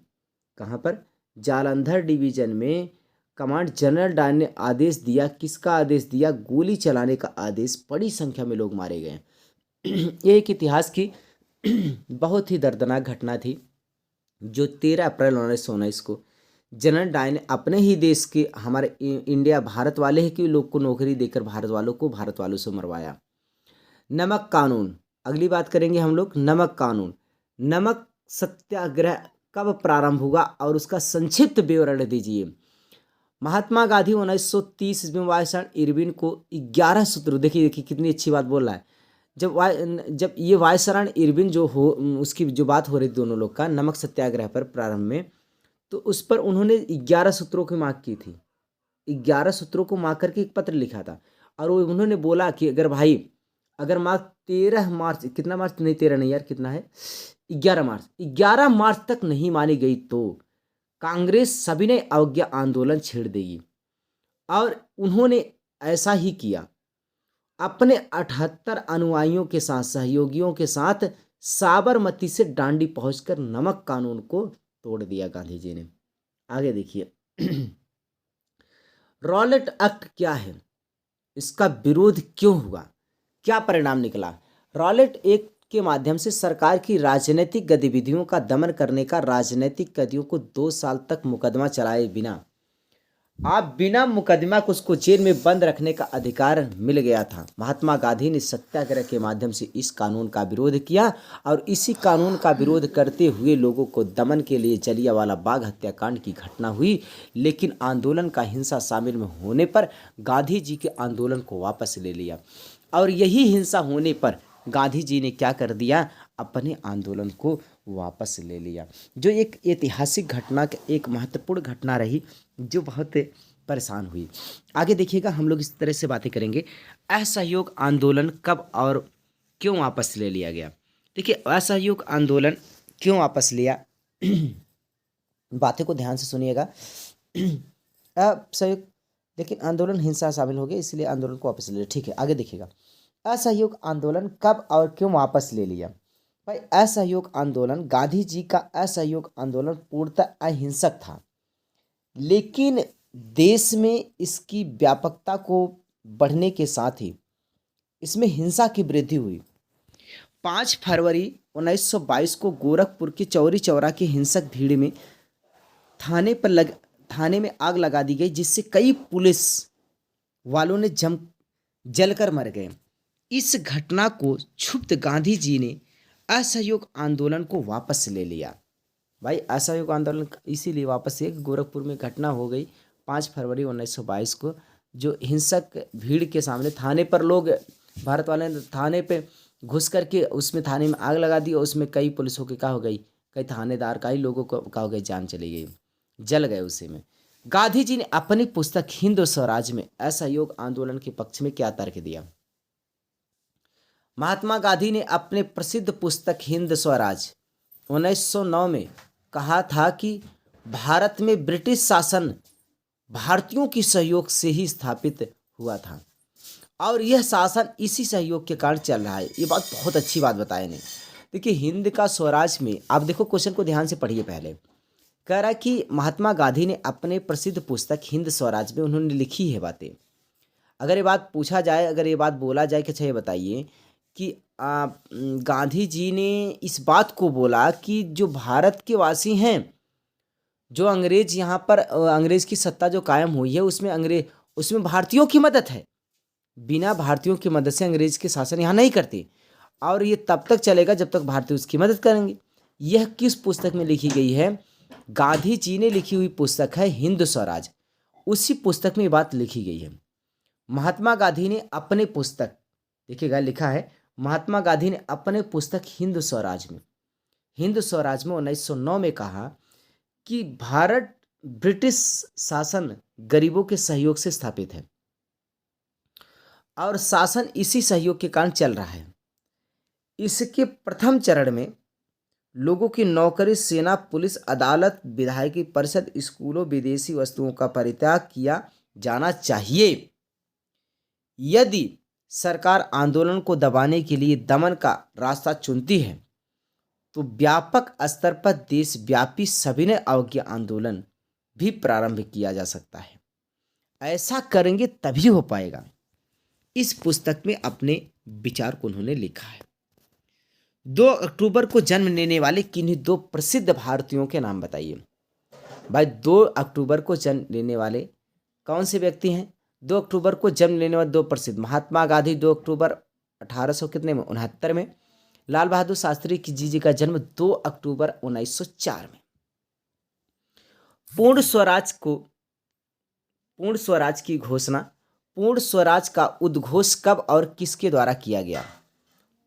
Speaker 1: कहाँ पर? जालंधर डिवीजन में कमांड जनरल डायर ने आदेश दिया। किसका आदेश दिया? गोली चलाने का आदेश। बड़ी संख्या में लोग मारे गए। ये एक इतिहास की बहुत ही दर्दनाक घटना थी जो 13 अप्रैल 1919 को जनरल डायर ने अपने ही देश के, हमारे इंडिया भारत वाले ही के लोग को नौकरी देकर भारत वालों से मरवाया। नमक कानून, अगली बात करेंगे हम लोग नमक कानून। नमक सत्याग्रह कब प्रारंभ हुआ और उसका संक्षिप्त विवरण दीजिए। महात्मा गांधी 1930 में वायसराय इरविन को 11 सूत्र, देखिए कितनी अच्छी बात बोल रहा है। जब ये वायसराय इरविन जो हो, उसकी जो बात हो रही थी दोनों लोग का नमक सत्याग्रह पर प्रारंभ में, तो उस पर उन्होंने 11 सूत्रों की मांग की थी। 11 सूत्रों को मांग करके एक पत्र लिखा था और वो उन्होंने बोला कि अगर मार्च 13 मार्च, कितना मार्च नहीं 13 नहीं यार, कितना है 11 मार्च तक नहीं मानी गई तो कांग्रेस सविनय अवज्ञा आंदोलन छेड़ देगी। और उन्होंने ऐसा ही किया। अपने 78 अनुयायियों के साथ, सहयोगियों के साथ साबरमती से डांडी पहुंचकर नमक कानून को तोड़ दिया गांधी जी ने। आगे देखिए रॉलेट एक्ट क्या है? इसका विरोध क्यों हुआ? क्या परिणाम निकला? रॉलेट एक्ट के माध्यम से सरकार की राजनीतिक गतिविधियों का दमन करने का, राजनीतिक कैदियों को 2 साल तक मुकदमा चलाए बिना मुकदमा को उसको जेल में बंद रखने का अधिकार मिल गया था। महात्मा गांधी ने सत्याग्रह के माध्यम से इस कानून का विरोध किया और इसी कानून का विरोध करते हुए लोगों को दमन के लिए जलियांवाला बाग हत्याकांड की घटना हुई। लेकिन आंदोलन का हिंसा शामिल में होने पर गांधी जी के आंदोलन को वापस ले लिया और यही हिंसा होने पर गांधी जी ने क्या कर दिया? अपने आंदोलन को वापस ले लिया। जो एक ऐतिहासिक घटना, एक महत्वपूर्ण घटना रही जो बहुत परेशान हुई। आगे देखिएगा, हम लोग इस तरह से बातें करेंगे। असहयोग आंदोलन कब और क्यों वापस ले लिया गया? देखिए असहयोग आंदोलन क्यों वापस लिया, बातें को ध्यान से सुनिएगा। असहयोग, लेकिन आंदोलन हिंसा शामिल हो गया इसलिए आंदोलन को वापस ले लिया। ठीक है, आगे देखिएगा। असहयोग आंदोलन कब और क्यों वापस ले लिया? भाई असहयोग आंदोलन, गांधी जी का असहयोग आंदोलन पूर्णतः अहिंसक था, लेकिन देश में इसकी व्यापकता को बढ़ने के साथ ही इसमें हिंसा की वृद्धि हुई। 5 फरवरी 1922 को गोरखपुर के चौरी चौरा की हिंसक भीड़ में थाने में आग लगा दी गई, जिससे कई पुलिस वालों ने जलकर मर गए। इस घटना को क्षुब्ध गांधी जी ने असहयोग आंदोलन को वापस ले लिया। भाई असहयोग आंदोलन इसीलिए वापस से, गोरखपुर में घटना हो गई 5 फरवरी 1922 को, जो हिंसक भीड़ के सामने थाने पर लोग, भारत वाले ने थाने पे घुस करके उसमें थाने में आग लगा दी और उसमें कई पुलिसों की क्या हो गई, कई थानेदार, कई लोगों को क्या हो गई, जान चली गई, जल गए उसी में। गांधी जी ने अपनी पुस्तक हिंद स्वराज में असहयोग आंदोलन के पक्ष में क्या तर्क दिया? महात्मा गांधी ने अपने प्रसिद्ध पुस्तक हिंद स्वराज 1909 में कहा था कि भारत में ब्रिटिश शासन भारतीयों की सहयोग से ही स्थापित हुआ था और यह शासन इसी सहयोग के कारण चल रहा है। ये बात बहुत अच्छी बात बताए ने। देखिए हिंद का स्वराज में, आप देखो क्वेश्चन को ध्यान से पढ़िए। पहले कह रहा है कि महात्मा गांधी ने अपने प्रसिद्ध पुस्तक हिंद स्वराज में उन्होंने लिखी है बातें। अगर ये बात पूछा जाए, अगर ये बात बोला जाए कि अच्छा ये बताइए कि गांधी जी ने इस बात को बोला कि जो भारत के वासी हैं, जो अंग्रेज यहाँ पर अंग्रेज की सत्ता जो कायम हुई है उसमें भारतीयों की मदद है। बिना भारतीयों की मदद से अंग्रेज के शासन यहाँ नहीं करते और ये तब तक चलेगा जब तक भारतीय उसकी मदद करेंगे। यह किस पुस्तक में लिखी गई है? गांधी जी ने लिखी हुई पुस्तक है हिंद स्वराज। उसी पुस्तक में ये बात लिखी गई है। महात्मा गांधी ने अपने पुस्तक, देखिएगा लिखा है, महात्मा गांधी ने अपने पुस्तक हिंद स्वराज में हिंद स्वराज में 1909 में कहा कि भारत ब्रिटिश शासन गरीबों के सहयोग से स्थापित है और शासन इसी सहयोग के कारण चल रहा है। इसके प्रथम चरण में लोगों की नौकरी, सेना, पुलिस, अदालत, विधायकी परिषद, स्कूलों, विदेशी वस्तुओं का परित्याग किया जाना चाहिए। यदि सरकार आंदोलन को दबाने के लिए दमन का रास्ता चुनती है तो व्यापक स्तर पर देशव्यापी सविनय अवज्ञा आंदोलन भी प्रारंभ किया जा सकता है। ऐसा करेंगे तभी हो पाएगा। इस पुस्तक में अपने विचार को उन्होंने लिखा है। 2 अक्टूबर को जन्म लेने वाले किन्हीं 2 प्रसिद्ध भारतीयों के नाम बताइए। भाई 2 अक्टूबर को जन्म लेने वाले कौन से व्यक्ति हैं? 2 अक्टूबर को जन्म लेने वाले 2 प्रसिद्ध, महात्मा गांधी 2 अक्टूबर 1869 में, लाल बहादुर शास्त्री की जी का जन्म 2 अक्टूबर 1904 में। पूर्ण स्वराज की घोषणा, पूर्ण स्वराज का उद्घोष कब और किसके द्वारा किया गया?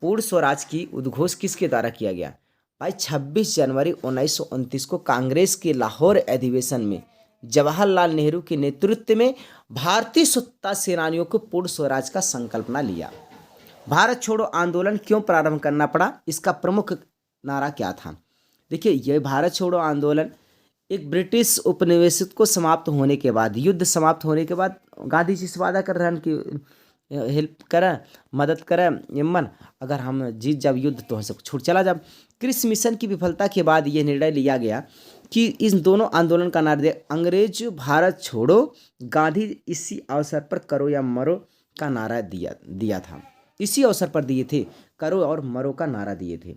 Speaker 1: पूर्ण स्वराज की उद्घोष किसके द्वारा किया गया? भाई 26 जनवरी 1929 को कांग्रेस के लाहौर अधिवेशन में जवाहरलाल नेहरू के नेतृत्व में भारतीय स्वतंत्रता सेनानियों को पूर्ण स्वराज का संकल्पना लिया। भारत छोड़ो आंदोलन क्यों प्रारंभ करना पड़ा? इसका प्रमुख नारा क्या था? देखिए, यह भारत छोड़ो आंदोलन एक ब्रिटिश उपनिवेशित को समाप्त होने के बाद, युद्ध समाप्त होने के बाद गांधी जी से वादा कर रहे हैं कि हेल्प करें, मदद करें, यमन अगर हम जीत जब युद्ध तो हम सब छूट चला जब। क्रिस मिशन की विफलता के बाद यह निर्णय लिया गया कि इन दोनों आंदोलन का नारा अंग्रेज भारत छोड़ो, गांधी इसी अवसर पर करो या मरो का नारा दिया था। इसी अवसर पर दिए थे, करो और मरो का नारा दिए थे।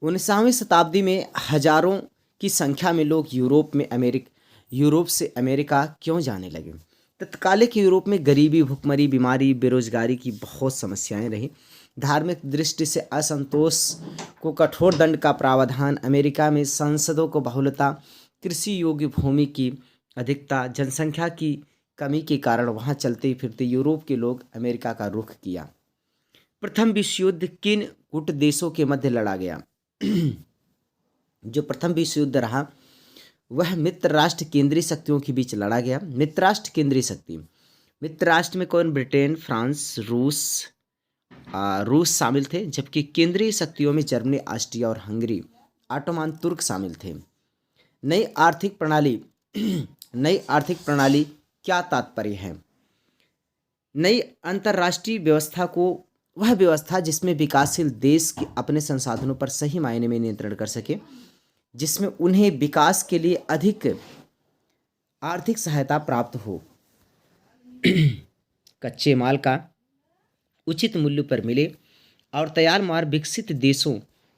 Speaker 1: 19वीं शताब्दी में हजारों की संख्या में लोग यूरोप से अमेरिका क्यों जाने लगे? तत्कालिक यूरोप में गरीबी, भुखमरी, बीमारी, बेरोजगारी की बहुत समस्याएं रही। धार्मिक दृष्टि से असंतोष को कठोर दंड का प्रावधान, अमेरिका में संसदों को बहुलता, कृषि योग्य भूमि की अधिकता, जनसंख्या की कमी के कारण वहां चलते फिरते यूरोप के लोग अमेरिका का रुख किया। प्रथम विश्व युद्ध किन गुट देशों के मध्य लड़ा गया? जो प्रथम विश्व युद्ध रहा वह मित्र राष्ट्र केंद्रीय शक्तियों के बीच लड़ा गया। मित्र राष्ट्र केंद्रीय शक्ति, मित्र राष्ट्र में कौन? ब्रिटेन, फ्रांस, रूस शामिल थे, जबकि केंद्रीय शक्तियों में जर्मनी, ऑस्ट्रिया और हंगरी, ऑटोमान तुर्क शामिल थे। नई आर्थिक प्रणाली क्या तात्पर्य है? नई अंतर्राष्ट्रीय व्यवस्था को वह व्यवस्था जिसमें विकासशील देश के अपने संसाधनों पर सही मायने में नियंत्रण कर सके, जिसमें उन्हें विकास के लिए अधिक आर्थिक सहायता प्राप्त हो, कच्चे माल का उचित मूल्य पर मिले और तैयार माल विकसित देशों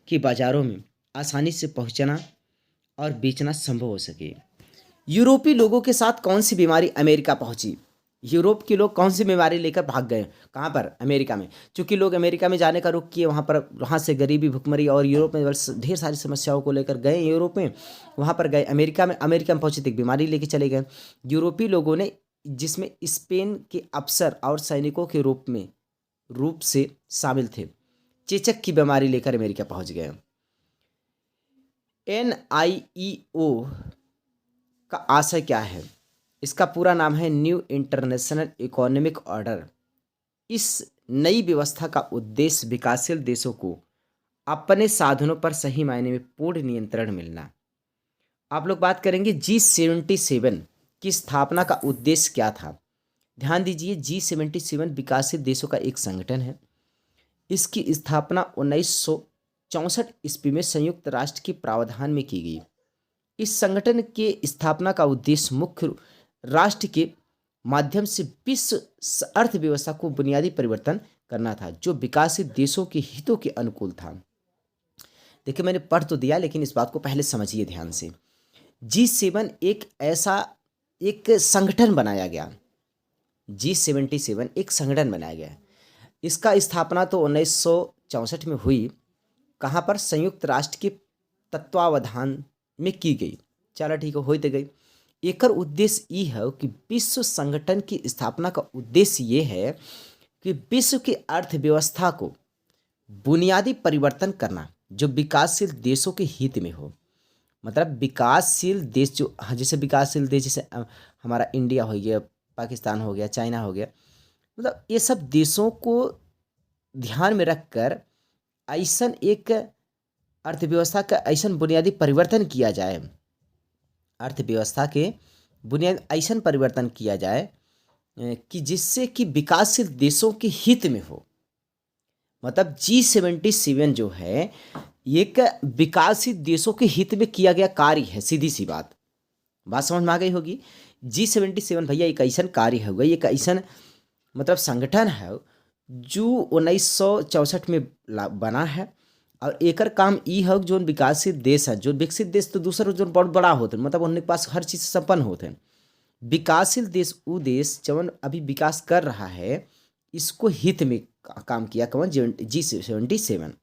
Speaker 1: के बाजारों में आसानी से पहुंचना और बेचना संभव हो सके। यूरोपी लोगों के साथ कौन सी बीमारी अमेरिका पहुंची? यूरोप के लोग कौन सी बीमारी लेकर भाग गए? कहाँ पर? अमेरिका में। चूँकि लोग अमेरिका में जाने का रुख किए, वहाँ से गरीबी, भुखमरी और यूरोप में ढेर सारी समस्याओं को लेकर गए यूरोप में, वहाँ पर गए अमेरिका में पहुँचे तो एक बीमारी लेके चले गए। यूरोपी लोगों ने, जिसमें स्पेन के अफसर और सैनिकों के रूप से शामिल थे, चेचक की बीमारी लेकर अमेरिका पहुँच गए। NIEO का आशय क्या है? इसका पूरा नाम है न्यू इंटरनेशनल इकोनॉमिक ऑर्डर। इस नई व्यवस्था का उद्देश्य विकासशील देशों को अपने साधनों पर सही मायने में पूर्ण नियंत्रण मिलना। आप लोग बात करेंगे G77 की स्थापना का उद्देश्य क्या था? ध्यान दीजिए, G77 विकासशील देशों का एक संगठन है। इसकी स्थापना 1964 ईस्वी में संयुक्त राष्ट्र के प्रावधान में की गई। इस संगठन के स्थापना का उद्देश्य मुख्य राष्ट्र के माध्यम से विश्व अर्थव्यवस्था को बुनियादी परिवर्तन करना था, जो विकासशील देशों के हितों के अनुकूल था। देखिए, मैंने पढ़ तो दिया, लेकिन इस बात को पहले समझिए ध्यान से। G7 एक संगठन बनाया गया। G77 एक संगठन बनाया गया। इसका स्थापना तो 1964 में हुई। कहाँ पर? संयुक्त राष्ट्र के तत्वावधान में की गई। चलो ठीक है, हो तो गई। एकर उद्देश्य ये है कि विश्व संगठन की स्थापना का उद्देश्य ये है कि विश्व की अर्थव्यवस्था को बुनियादी परिवर्तन करना जो विकासशील देशों के हित में हो। मतलब विकासशील देश जो, हाँ, जैसे विकासशील देश जैसे हमारा इंडिया हो गया, पाकिस्तान हो गया, चाइना हो गया, मतलब ये सब देशों को ध्यान में रखकर ऐसन एक अर्थव्यवस्था का ऐसन बुनियादी परिवर्तन किया जाए, अर्थव्यवस्था के बुनियाद ऐसन परिवर्तन किया जाए कि जिससे कि विकासशील देशों के हित में हो। मतलब G77 जो है एक विकासशील देशों के हित में किया गया कार्य है। सीधी सी बात समझ में आ गई होगी। G77 भैया एक ऐसा कार्य होगा, एक ऐसा मतलब संगठन है जो 1964 में बना है और एकर काम ई है जो विकासशील देश है, जो विकसित देश तो दूसरा जो बहुत बड़ा होते मतलब उनके पास हर चीज़ संपन्न होते हैं। विकासशील देश वो देश जवन अभी विकास कर रहा है, इसको हित में काम किया कौन? G77।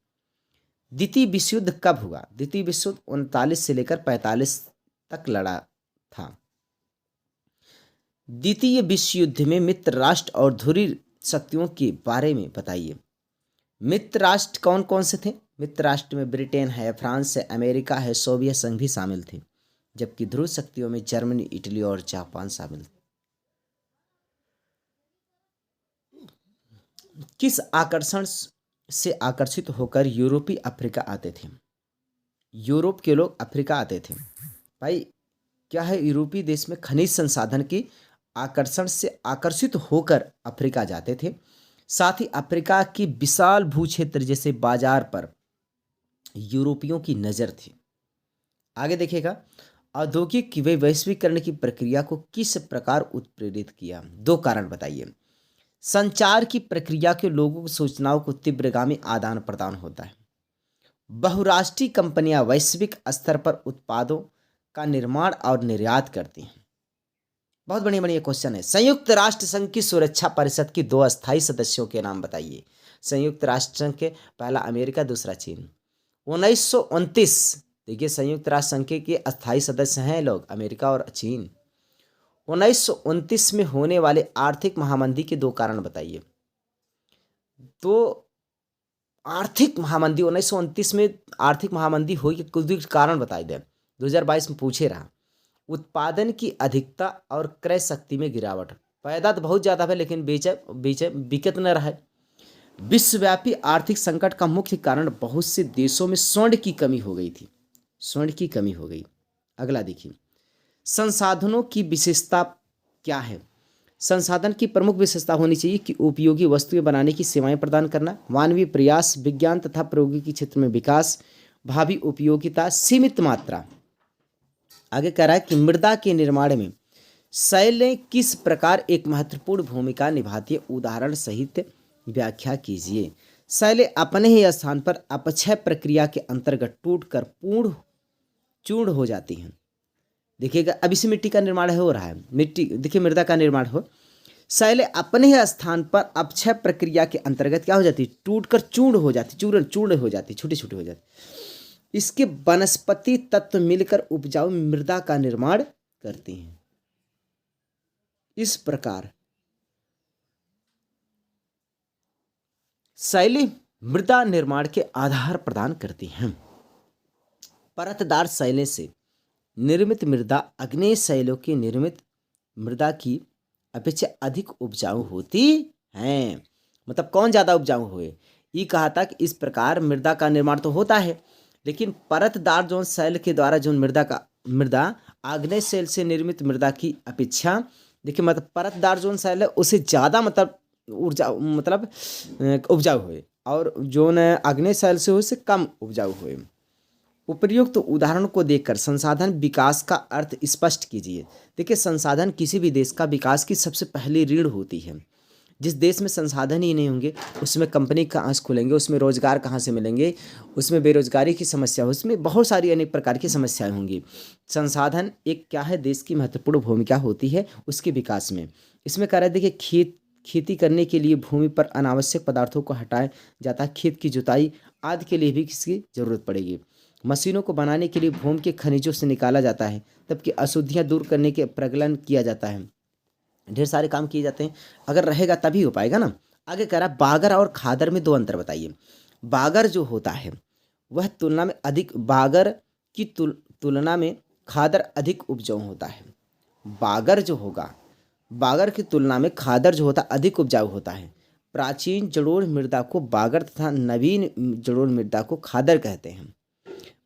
Speaker 1: द्वितीय विश्व युद्ध कब हुआ? द्वितीय विश्व युद्ध 39 से लेकर 45 तक लड़ा था। द्वितीय विश्व युद्ध में मित्र राष्ट्र और ध्रुवीय शक्तियों के बारे में बताइए। मित्र राष्ट्र कौन कौन से थे? मित्र राष्ट्र में ब्रिटेन है, फ्रांस है, अमेरिका है, सोवियत संघ भी शामिल थे, जबकि ध्रुव शक्तियों में जर्मनी, इटली और जापान शामिल थे। किस आकर्षण से आकर्षित होकर यूरोपीय अफ्रीका आते थे? यूरोप के लोग अफ्रीका आते थे। भाई क्या है, यूरोपीय देश में खनिज संसाधन की आकर्षण से आकर्षित होकर अफ्रीका जाते थे। साथ ही अफ्रीका की विशाल भूक्षेत्र जैसे बाजार पर यूरोपियों की नज़र थी। आगे देखिएगा, औद्योगिक वैश्वीकरण की प्रक्रिया को किस प्रकार उत्प्रेरित किया? 2 कारण बताइए। संचार की प्रक्रिया के लोगों की सूचनाओं को तीव्रगामी आदान प्रदान होता है। बहुराष्ट्रीय कंपनियां वैश्विक स्तर पर उत्पादों का निर्माण और निर्यात करती हैं। बहुत बढ़िया बढ़िया क्वेश्चन है। संयुक्त राष्ट्र संघ की सुरक्षा परिषद की 2 अस्थायी सदस्यों के नाम बताइए। संयुक्त राष्ट्र संघ के पहला अमेरिका, दूसरा चीन। 1929, देखिए संयुक्त राष्ट्र संघ के अस्थायी सदस्य हैं लोग अमेरिका और चीन। 1929 में होने वाले आर्थिक महामंदी के 2 कारण बताइए। तो आर्थिक महामंदी 1929 में आर्थिक महामंदी हुई कि कुछ भी कारण बताई दे। 2022 में पूछे रहा। उत्पादन की अधिकता और क्रय शक्ति में गिरावट। पैदा तो बहुत ज़्यादा है लेकिन बिकत न रहा है। विश्वव्यापी आर्थिक संकट का मुख्य कारण बहुत से देशों में स्वर्ण की कमी हो गई थी। स्वर्ण की कमी हो गई। अगला देखिए, संसाधनों की विशेषता क्या है? संसाधन की प्रमुख विशेषता होनी चाहिए कि उपयोगी वस्तुएं बनाने की सेवाएं प्रदान करना, मानवीय प्रयास, विज्ञान तथा प्रौद्योगिकी क्षेत्र में विकास, भावी उपयोगिता, सीमित मात्रा। आगे कह रहा है कि मृदा के निर्माण में शैलें किस प्रकार एक महत्वपूर्ण भूमिका निभाती है? उदाहरण सहित व्याख्या कीजिए। शैलें अपने ही स्थान पर अपक्षय प्रक्रिया के अंतर्गत टूटकर पूर्ण चूर्ण हो जाती हैं। देखिएगा, अब इसी मिट्टी का निर्माण हो रहा है। मिट्टी देखिए, मृदा का निर्माण हो, शैलें अपने ही स्थान पर अपक्षय प्रक्रिया के अंतर्गत क्या हो जाती? टूटकर चूर्ण हो जाती, चूर्ण हो जाती, छोटी छोटी हो जाती। इसके वनस्पति तत्व मिलकर उपजाऊ मृदा का निर्माण करती हैं। इस प्रकार शैलें मृदा निर्माण के आधार प्रदान करती हैं। परतदार शैलें से निर्मित मृदा आग्नेय शैलों की निर्मित मृदा की अपेक्षा अधिक उपजाऊ होती हैं। मतलब कौन ज़्यादा उपजाऊ हुए? ये कहा था कि इस प्रकार मृदा का निर्माण तो होता है, लेकिन परतदार जोन शैल के द्वारा जो मृदा आग्नेय शैल से निर्मित मृदा की अपेक्षा, देखिए मतलब परतदार जोन शैल है उससे ज़्यादा मतलब उपजाऊ हुए, और जोन आग्नेय शैल से उससे कम उपजाऊ हुए। उपर्युक्त उदाहरण को देखकर संसाधन विकास का अर्थ स्पष्ट कीजिए। देखिए, संसाधन किसी भी देश का विकास की सबसे पहली रीढ़ होती है। जिस देश में संसाधन ही नहीं होंगे उसमें कंपनी कहाँ से खुलेंगे, उसमें रोजगार कहाँ से मिलेंगे, उसमें बेरोजगारी की समस्या हो, उसमें बहुत सारी अनेक प्रकार की समस्याएं होंगी। संसाधन एक क्या है, देश की महत्वपूर्ण भूमिका होती है उसके विकास में। इसमें कह रहा है, देखिए खेती करने के लिए भूमि पर अनावश्यक पदार्थों को हटाया जाता है। खेत की जुताई आदि के लिए भी किसकी जरूरत पड़ेगी। मशीनों को बनाने के लिए भूमि के खनिजों से निकाला जाता है, तबकि अशुद्धियाँ दूर करने के प्रगलन किया जाता है। ढेर सारे काम किए जाते हैं, अगर रहेगा तभी हो पाएगा ना। आगे कह रहा है, बागर और खादर में 2 अंतर बताइए। बागर जो होता है वह तुलना में अधिक बागर की तुलना में खादर अधिक उपजाऊ होता है। बागर जो होगा, बागर की तुलना में खादर जो होता है अधिक उपजाऊ होता है। प्राचीन जलोढ़ मृदा को बागर तथा नवीन जलोढ़ मृदा को खादर कहते हैं।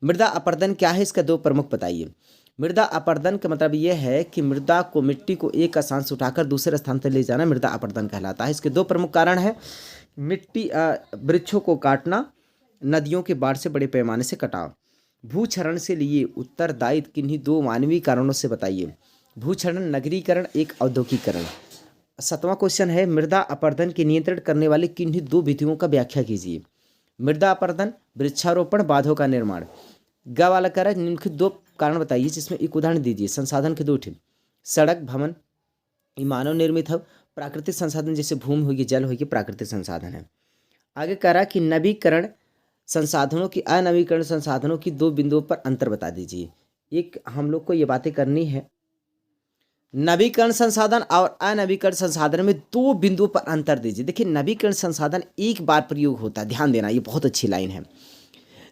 Speaker 1: मृदा अपरदन क्या है, इसका दो प्रमुख बताइए। मृदा अपरदन का मतलब यह है कि मृदा को, मिट्टी को एक स्थान से उठाकर दूसरे स्थान पर ले जाना मृदा अपरदन कहलाता है। इसके दो प्रमुख कारण है, मिट्टी वृक्षों को काटना, नदियों के बाढ़ से बड़े पैमाने से कटाव। भूक्षरण से लिए उत्तरदायी किन्हीं दो मानवीय कारणों से बताइए। भूक्षरण, नगरीकरण, एक औद्योगिकरण। 7वां क्वेश्चन है, मृदा अपरदन के नियंत्रण करने वाली किन्हीं दो विधियों का व्याख्या कीजिए। मृदा अपरदन, वृक्षारोपण, बांधों का निर्माण। ग वाला कह रहा है निम्नलिखित दो कारण बताइए, जिसमें एक उदाहरण दीजिए। संसाधन के दो ठे, सड़क, भवन, ये मानव निर्मित है। प्राकृतिक संसाधन जैसे भूमि होगी, जल होगी, प्राकृतिक संसाधन है। आगे कह रहा कि नवीकरण संसाधनों की, अनवीकरण संसाधनों की दो बिंदुओं पर अंतर बता दीजिए। एक हम लोग को ये बातें करनी है, नवीकरण संसाधन और अनवीकरण संसाधन में दो बिंदुओं पर अंतर दीजिए। देखिए, नवीकरण संसाधन एक बार प्रयोग होता है, ध्यान देना, ये बहुत अच्छी लाइन है।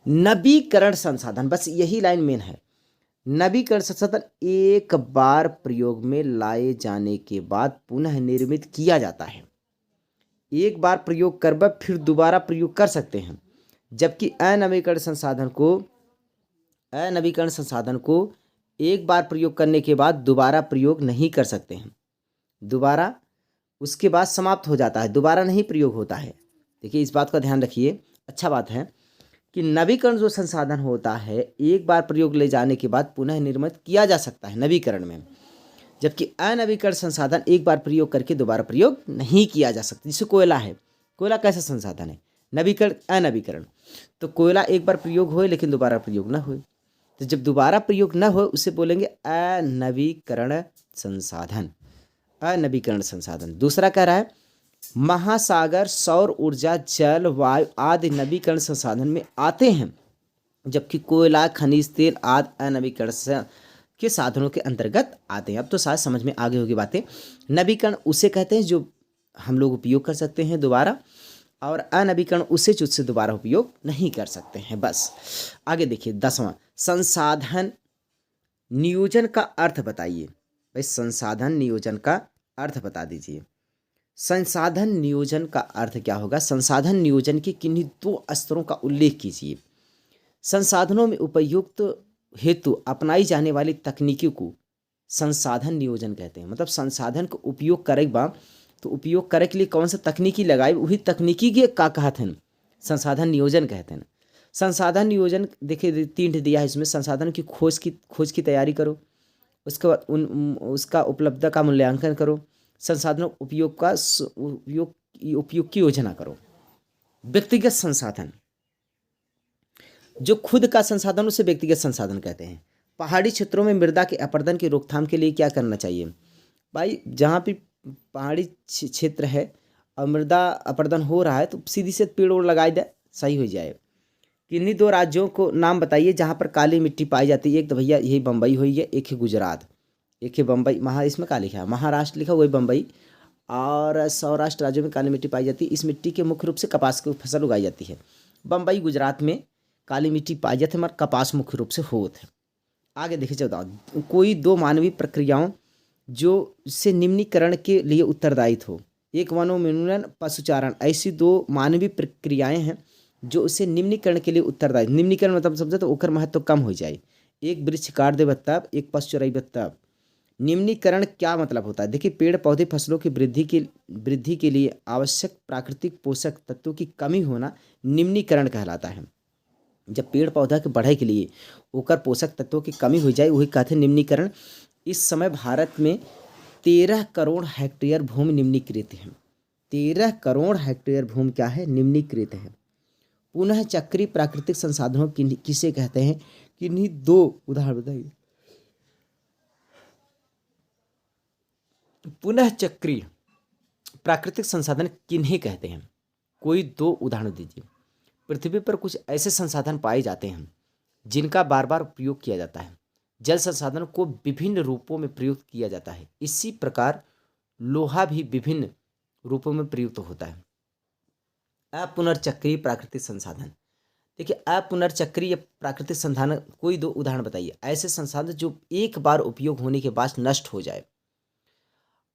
Speaker 1: नवीकरण संसाधन, बस यही लाइन मेन है। नवीकरण संसाधन एक बार प्रयोग में लाए जाने के बाद पुनः निर्मित किया जाता है। एक बार प्रयोग कर बाद फिर दोबारा प्रयोग कर सकते हैं, जबकि अनवीकरण संसाधन को एक बार प्रयोग करने के बाद दोबारा प्रयोग नहीं कर सकते हैं। दोबारा उसके बाद समाप्त हो जाता है, दोबारा नहीं प्रयोग होता है। देखिए, इस बात का ध्यान रखिए। अच्छा बात है कि नवीकरण जो संसाधन होता है एक बार प्रयोग ले जाने के बाद पुनः निर्मित किया जा सकता है नवीकरण में, जबकि अनवीकरण संसाधन एक बार प्रयोग करके दोबारा प्रयोग नहीं किया जा सकता। जैसे कोयला है, कोयला कैसा संसाधन है, नवीकरण, अनवीकरण। तो कोयला एक बार प्रयोग होए लेकिन दोबारा प्रयोग न होए, तो जब दोबारा प्रयोग न हो उसे बोलेंगे अनवीकरण संसाधन, अनवीकरण संसाधन। दूसरा कह रहा है महासागर, सौर ऊर्जा, जल, वायु आदि नवीकरण संसाधन में आते हैं, जबकि कोयला, खनिज तेल आदि अनवीकरण के साधनों के अंतर्गत आते हैं। अब तो शायद समझ में आगे होगी बातें। नवीकरण उसे कहते हैं जो हम लोग उपयोग कर सकते हैं दोबारा, और अनवीकरण उसे जो उससे दोबारा उपयोग नहीं कर सकते हैं। बस आगे देखिए, 10वां, संसाधन नियोजन का अर्थ बताइए। भाई, संसाधन नियोजन का अर्थ बता दीजिए। संसाधन नियोजन का अर्थ क्या होगा? संसाधन नियोजन के किन्हीं दो स्तरों का उल्लेख कीजिए। संसाधनों में उपयुक्त हेतु अपनाई जाने वाली तकनीकी को संसाधन नियोजन कहते हैं। मतलब संसाधन को उपयोग करेगा तो उपयोग करे के लिए कौन सा तकनीकी लगाए, वही तकनीकी के का कहते हैं संसाधन नियोजन कहते हैं। संसाधन नियोजन देखिए 3 दिया है इसमें। संसाधन की खोज की तैयारी करो, उसके बाद उसका उपलब्धता का मूल्यांकन करो, संसाधनों उपयोग की योजना करो। व्यक्तिगत संसाधन, जो खुद का संसाधन उसे व्यक्तिगत संसाधन कहते हैं। पहाड़ी क्षेत्रों में मृदा के अपरदन की रोकथाम के लिए क्या करना चाहिए? भाई, जहाँ भी पहाड़ी क्षेत्र है और मृदा अपरदन हो रहा है तो सीधी से पेड़ ओड़ लगाए दे, सही हो जाए। किन्हीं दो राज्यों को नाम बताइए जहाँ पर काली मिट्टी पाई जाती है। एक तो भैया यही बम्बई हुई है, एक है गुजरात, एक है बम्बई। इसमें क्या लिखा है? महाराष्ट्र लिखा, वही बम्बई। और सौराष्ट्र राज्यों में काली मिट्टी पाई जाती है। इस मिट्टी के मुख्य रूप से कपास की फसल उगाई जाती है। बम्बई, गुजरात में काली मिट्टी पाई जाती है, मगर कपास मुख्य रूप से होते हैं। आगे देखिए 14, कोई दो मानवीय प्रक्रियाओं जो से निम्नीकरण के लिए उत्तरदायित्व हो। एक वनोन्मूलन, पशुचारण। ऐसी दो मानवीय प्रक्रियाएं हैं जो उसे निम्नीकरण के लिए उत्तरदायी। निम्नीकरण मतलब समझे तो ओकर महत्व कम हो जाए। एक वृक्ष काट देबे तब, एक पशु चराइबे तब। निम्नीकरण क्या मतलब होता है? देखिए, पेड़ पौधे फसलों की वृद्धि के लिए आवश्यक प्राकृतिक पोषक तत्वों की कमी होना निम्नीकरण कहलाता है। जब पेड़ पौधा के बढ़े के लिए ओकर पोषक तत्वों की कमी हो जाए, वही कहते हैं निम्नीकरण। इस समय भारत में 13 करोड़ हेक्टेयर भूमि निम्नीकृत है। 13 करोड़ हेक्टेयर भूमि क्या है? निम्नीकृत है। पुनः चक्रीय प्राकृतिक संसाधनों किसे कहते हैं? किन्हीं दो उदाहरण बताइए। पुनः चक्रीय प्राकृतिक संसाधन किन्हें कहते हैं? कोई दो उदाहरण दीजिए। पृथ्वी पर कुछ ऐसे संसाधन पाए जाते हैं जिनका बार बार प्रयोग किया जाता है। जल संसाधन को विभिन्न रूपों में प्रयुक्त किया जाता है। इसी प्रकार लोहा भी विभिन्न रूपों में प्रयुक्त होता है। अपुनर्चक्रीय प्राकृतिक संसाधन। देखिए, अपुनर्चक्रीय प्राकृतिक संसाधन कोई दो उदाहरण बताइए, ऐसे संसाधन जो एक बार उपयोग होने के बाद नष्ट हो जाए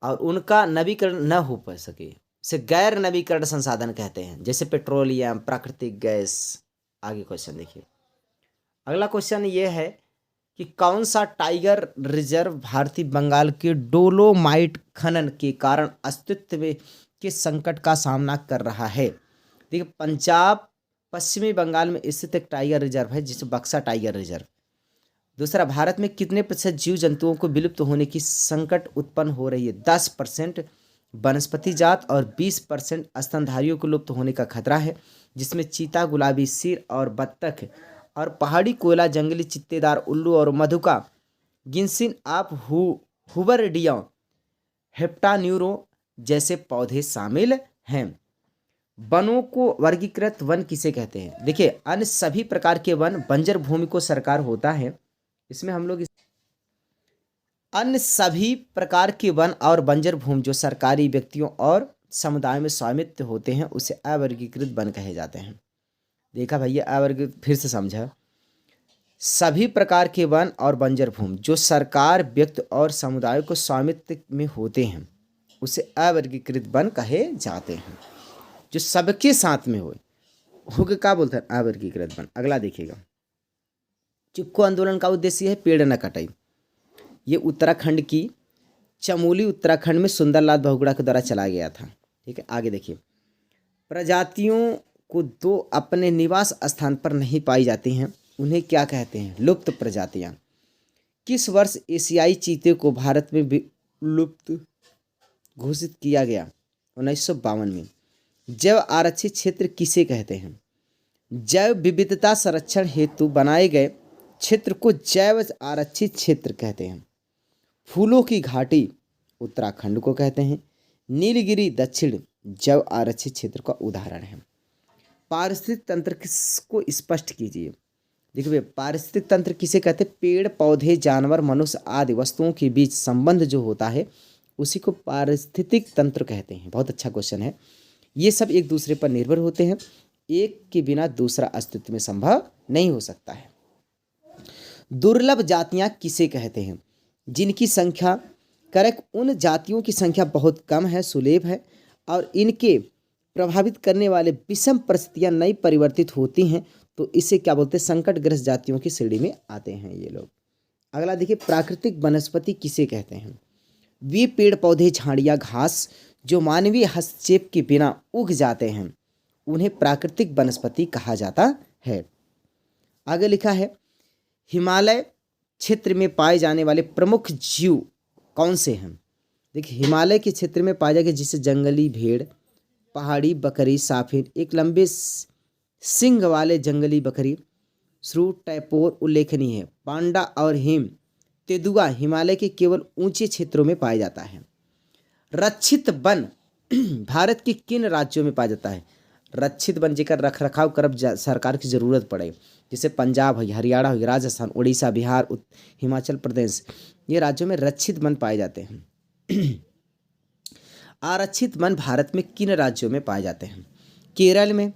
Speaker 1: और उनका नवीकरण न हो पा सके, इसे गैर नवीकरण संसाधन कहते हैं, जैसे पेट्रोलियम, प्राकृतिक गैस। आगे क्वेश्चन देखिए, अगला क्वेश्चन ये है कि कौन सा टाइगर रिजर्व भारतीय बंगाल के डोलोमाइट खनन के कारण अस्तित्व के संकट का सामना कर रहा है। देखिए, पंजाब पश्चिमी बंगाल में स्थित एक टाइगर रिजर्व है, जिसे बक्सा टाइगर रिजर्व। दूसरा, भारत में कितने प्रतिशत जीव जंतुओं को विलुप्त होने की संकट उत्पन्न हो रही है? 10% वनस्पति जात और 20% स्तनधारियों को लुप्त होने का खतरा है, जिसमें चीता, गुलाबी सिर और बत्तख और पहाड़ी कोयला, जंगली चित्तेदार उल्लू और मधुका, गिनसिन ऑफ हुबरडिया, हेप्टान्यूरो जैसे पौधे शामिल हैं। वनों को वर्गीकृत वन किसे कहते हैं? देखिए, अन्य सभी प्रकार के वन बंजर भूमि को सरकार होता है, इसमें हम लोग अन्य सभी प्रकार के वन और बंजर भूमि जो सरकारी व्यक्तियों और समुदाय में स्वामित्व होते हैं, उसे अवर्गीकृत वन कहे जाते हैं। देखा भैया, अवर्गीकृत फिर से समझा, सभी प्रकार के वन और बंजर भूमि जो सरकार, व्यक्ति और समुदाय को स्वामित्व में होते हैं, उसे अवर्गीकृत वन कहे जाते हैं। जो सबके साथ में होगे क्या बोलते हैं? अवर्गीकृत वन। अगला देखिएगा, चिपको आंदोलन का उद्देश्य है पेड़ न कटाई। ये उत्तराखंड की चमोली, उत्तराखंड में सुंदरलाल बहुगुणा के द्वारा चलाया गया था। ठीक है, आगे देखिए, प्रजातियों को दो अपने निवास स्थान पर नहीं पाई जाती हैं, उन्हें क्या कहते हैं? लुप्त प्रजातियां। किस वर्ष एशियाई चीते को भारत में लुप्त घोषित किया गया? 1952 में। जैव आरक्षित क्षेत्र किसे कहते हैं? जैव विविधता संरक्षण हेतु बनाए गए क्षेत्र को जैव आरक्षित क्षेत्र कहते हैं। फूलों की घाटी उत्तराखंड को कहते हैं। नीलगिरी दक्षिण जैव आरक्षित क्षेत्र का उदाहरण है। पारिस्थितिक तंत्र को स्पष्ट कीजिए। देखिए, पारिस्थितिक तंत्र किसे कहते हैं? पेड़ पौधे, जानवर, मनुष्य आदि वस्तुओं के बीच संबंध जो होता है, उसी को पारिस्थितिक तंत्र कहते हैं। बहुत अच्छा क्वेश्चन है। ये सब एक दूसरे पर निर्भर होते हैं, एक के बिना दूसरा अस्तित्व में संभव नहीं हो सकता है। दुर्लभ जातियां किसे कहते हैं? जिनकी संख्या, करेक्ट, उन जातियों की संख्या बहुत कम है, सुलभ है और इनके प्रभावित करने वाले विषम परिस्थितियां नई परिवर्तित होती हैं, तो इसे क्या बोलते हैं? संकटग्रस्त जातियों की श्रेणी में आते हैं ये लोग। अगला देखिए, प्राकृतिक वनस्पति किसे कहते हैं? वे पेड़ पौधे, झाड़ियाँ, घास जो मानवीय हस्तक्षेप के बिना उग जाते हैं, उन्हें प्राकृतिक वनस्पति कहा जाता है। आगे लिखा है, हिमालय क्षेत्र में पाए जाने वाले प्रमुख जीव कौन से हैं? देखिए, हिमालय के क्षेत्र में पाए जाएंगे जिसे जंगली भेड़, पहाड़ी बकरी, साफिन, एक लंबे सिंग वाले जंगली बकरी, श्रू, टैपोर उल्लेखनीय है। पांडा और हिम तेंदुआ हिमालय के केवल ऊंचे क्षेत्रों में पाया जाता है। रक्षित वन भारत के किन राज्यों में पाया जाता है? रक्षित वन जेकर रख रखाव करब सरकार की जरूरत पड़े, जैसे पंजाब है, हरियाणा हो, राजस्थान, उड़ीसा, बिहार, हिमाचल प्रदेश, ये राज्यों में रक्षित वन पाए जाते हैं। आरक्षित वन भारत में किन राज्यों में पाए जाते हैं? केरल में,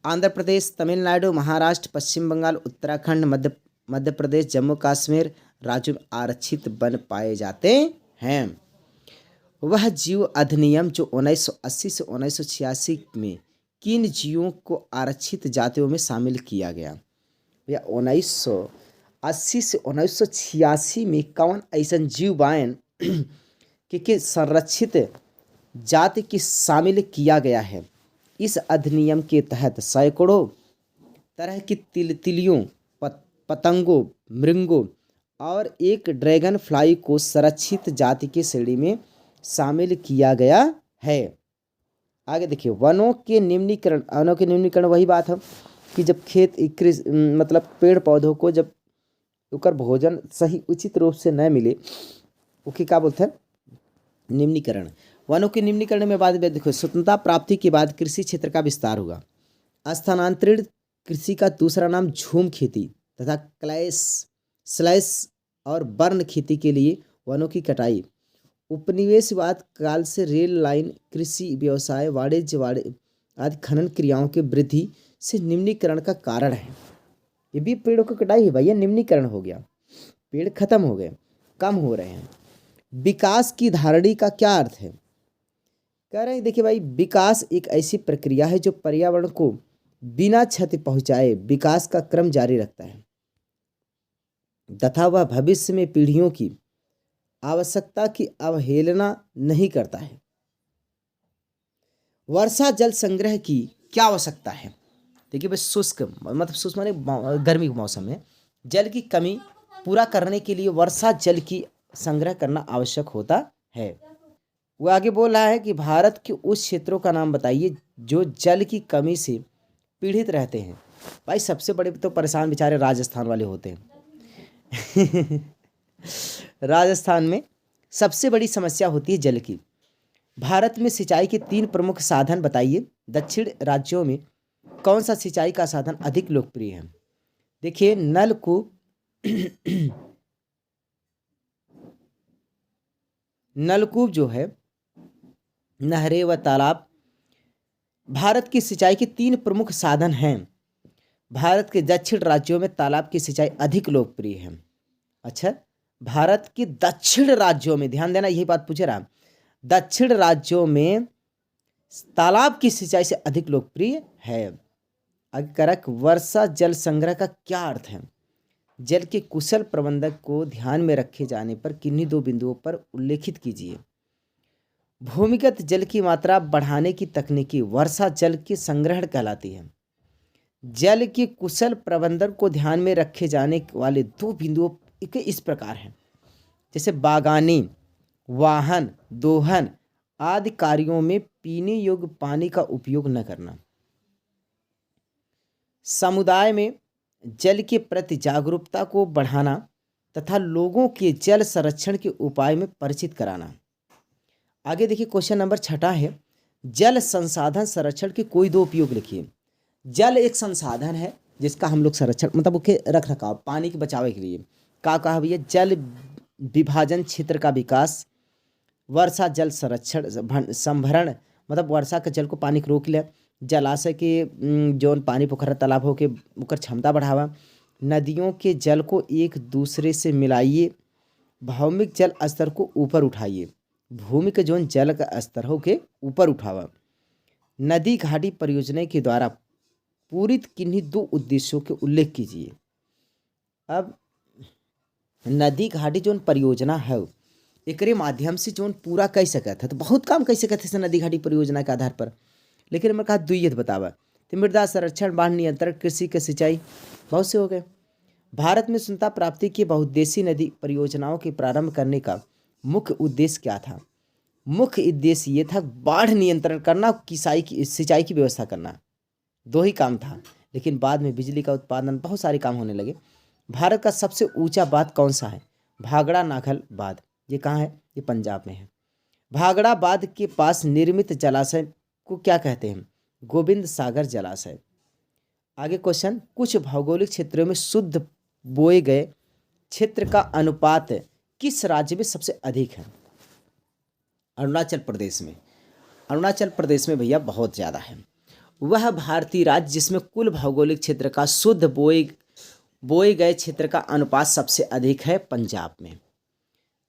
Speaker 1: आंध्र प्रदेश, तमिलनाडु, महाराष्ट्र, पश्चिम बंगाल, उत्तराखंड, मध्य प्रदेश, जम्मू कश्मीर राज्यों में आरक्षित वन पाए जाते हैं। वह जीव अधिनियम जो 1980 से 1986 में किन जीवों को आरक्षित जातियों में शामिल किया गया? भैया 1980 से 1986 में कौन ऐसा जीव बायन कि संरक्षित जाति की शामिल किया गया है? इस अधिनियम के तहत सैकड़ों तरह की तिलियों, पतंगों, मृंगों और एक ड्रैगन फ्लाई को संरक्षित जाति की श्रेणी में शामिल किया गया है। आगे देखिए, वनों के निम्नीकरण वही बात है कि जब मतलब पेड़ पौधों को जब उनका भोजन सही उचित रूप से न मिले, उसके क्या बोलते हैं? निम्नीकरण। वनों के निम्नीकरण में बाद में देखो, स्वतंत्रता प्राप्ति के बाद कृषि क्षेत्र का विस्तार हुआ। स्थानांतरित कृषि का दूसरा नाम झूम खेती तथा स्लैश और बर्न खेती के लिए वनों की कटाई। उपनिवेशवाद काल से रेल लाइन, कृषि व्यवसाय, आदि खनन क्रियाओं की वृद्धि से निम्नीकरण का कारण है। ये भी पेड़ों की कटाई है भैया, निम्नीकरण हो गया, पेड़ खत्म हो गए, कम हो रहे हैं। विकास की धारणी का क्या अर्थ है? कह रहे हैं देखिए भाई, विकास एक ऐसी प्रक्रिया है जो पर्यावरण को बिना क्षति पहुंचाए विकास का क्रम जारी रखता है तथा वह भविष्य में पीढ़ियों की आवश्यकता की अवहेलना नहीं करता है। वर्षा जल संग्रह की क्या आवश्यकता है? देखिए भाई, शुष्क मतलब शुष्क माने गर्मी के मौसम में जल की कमी पूरा करने के लिए वर्षा जल की संग्रह करना आवश्यक होता है। वो आगे बोल रहा है कि भारत के उस क्षेत्रों का नाम बताइए जो जल की कमी से पीड़ित रहते हैं। भाई सबसे बड़े तो परेशान बेचारे राजस्थान वाले होते हैं। राजस्थान में सबसे बड़ी समस्या होती है जल की। भारत में सिंचाई के 3 प्रमुख साधन बताइए। दक्षिण राज्यों में कौन सा सिंचाई का साधन अधिक लोकप्रिय है? देखिए, नलकूप नलकूप जो है, नहरें व तालाब भारत की सिंचाई के 3 प्रमुख साधन हैं। भारत के दक्षिण राज्यों में तालाब की सिंचाई अधिक लोकप्रिय है। अच्छा, भारत के दक्षिण राज्यों में, ध्यान देना, यही बात पूछ रहा, दक्षिण राज्यों में तालाब की सिंचाई से अधिक लोकप्रिय है। आगे करक वर्षा जल संग्रह का क्या अर्थ है? जल के कुशल प्रबंधन को ध्यान में रखे जाने पर किन्हीं 2 बिंदुओं पर उल्लेखित कीजिए। भूमिगत जल की मात्रा बढ़ाने की तकनीकी वर्षा जल के संग्रहण कहलाती है। जल के कुशल प्रबंधन को ध्यान में रखे जाने वाले 2 बिंदुओं के इस प्रकार हैं, जैसे बागानी, वाहन, दोहन आदि कार्यों में पीने योग्य पानी का उपयोग न करना। समुदाय में जल के प्रति जागरूकता को बढ़ाना तथा लोगों के जल संरक्षण के उपाय में परिचित कराना। आगे देखिए, क्वेश्चन नंबर 6 है, जल संसाधन संरक्षण के कोई 2 उपयोग लिखिए। जल एक संसाधन है जिसका हम लोग संरक्षण मतलब उसके रख रखाव, पानी के बचाव के लिए का कहा भैया, जल विभाजन क्षेत्र का विकास, वर्षा जल संरक्षण संभरण मतलब वर्षा के जल को पानी को रोक ले, जलाशय के जौन पानी पोखरा तालाब हो के ओकर क्षमता बढ़ावा, नदियों के जल को एक दूसरे से मिलाइए, भौमिक जल स्तर को ऊपर उठाइए, भूमि के जौन जल का स्तर हो के ऊपर उठावा। नदी घाटी परियोजना के द्वारा पूरित किन्हीं 2 उद्देश्यों के उल्लेख कीजिए। अब नदी घाटी जौन परियोजना है एकरे माध्यम से जौन पूरा कह सकत है, तो बहुत काम कह सकत है नदी घाटी परियोजना के आधार पर, लेकिन मैं कहा 2 बतावा, तो मृदा संरक्षण, बाढ़ नियंत्रण, कृषि के सिंचाई, बहुत से हो गए। भारत में सुंदरता प्राप्ति की बहुउद्देशीय नदी परियोजनाओं के प्रारंभ करने का मुख्य उद्देश्य क्या था? मुख्य उद्देश्य ये था बाढ़ नियंत्रण करना, सिंचाई की व्यवस्था करना, 2 ही काम था, लेकिन बाद में बिजली का उत्पादन, बहुत सारे काम होने लगे। भारत का सबसे ऊंचा बांध कौन सा है? भाखड़ा नागल बांध। ये कहाँ है? ये पंजाब में है। भाखड़ा बांध के पास निर्मित जलाशय को क्या कहते हैं? गोविंद सागर जलाशय। आगे क्वेश्चन, कुछ भौगोलिक क्षेत्रों में शुद्ध बोए गए क्षेत्र का अनुपात किस राज्य में सबसे अधिक है? अरुणाचल प्रदेश में। अरुणाचल प्रदेश में भैया बहुत ज़्यादा है। वह भारतीय राज्य जिसमें कुल भौगोलिक क्षेत्र का शुद्ध बोए गए क्षेत्र का अनुपात सबसे अधिक है पंजाब में।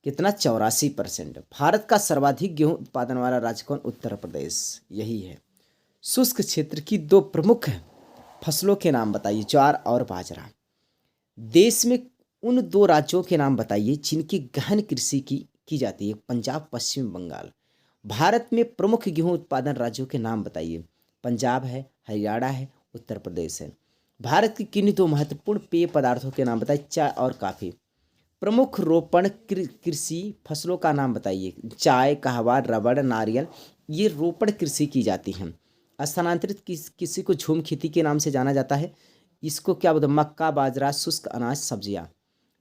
Speaker 1: कितना? 84%। भारत का सर्वाधिक गेहूं उत्पादन वाला राज्य कौन? उत्तर प्रदेश, यही है। शुष्क क्षेत्र की 2 प्रमुख फसलों के नाम बताइए, ज्वार और बाजरा। देश में उन 2 राज्यों के नाम बताइए जिनकी गहन कृषि की जाती है, पंजाब, पश्चिम बंगाल। भारत में प्रमुख गेहूं उत्पादन राज्यों के नाम बताइए, पंजाब है, हरियाणा है, उत्तर प्रदेश है। भारत की किन्हीं 2 महत्वपूर्ण पेय पदार्थों के नाम बताइए, चाय और कॉफ़ी। प्रमुख रोपण कृषि फसलों का नाम बताइए, चाय, कहवा, रबड़, नारियल, ये रोपण कृषि की जाती हैं। स्थानांतरित कृषि को झूम खेती के नाम से जाना जाता है। इसको क्या बोलते हैं? मक्का, बाजरा, शुष्क अनाज, सब्जियां।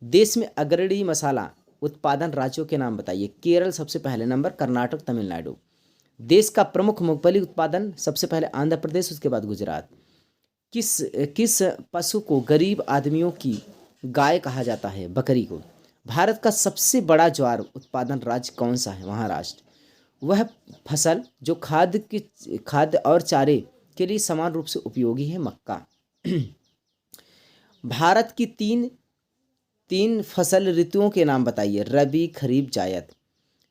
Speaker 1: देश में अग्रणी मसाला उत्पादन राज्यों के नाम बताइए, केरल सबसे पहले नंबर, कर्नाटक, तमिलनाडु। देश का प्रमुख मूंगफली उत्पादन सबसे पहले आंध्र प्रदेश, उसके बाद गुजरात। किस पशु को गरीब आदमियों की गाय कहा जाता है? बकरी को। भारत का सबसे बड़ा ज्वार उत्पादन राज्य कौन सा है? महाराष्ट्र। वह फसल जो खाद्य और चारे के लिए समान रूप से उपयोगी है मक्का। भारत की तीन फसल ऋतुओं के नाम बताइए। रबी, खरीफ, जायद।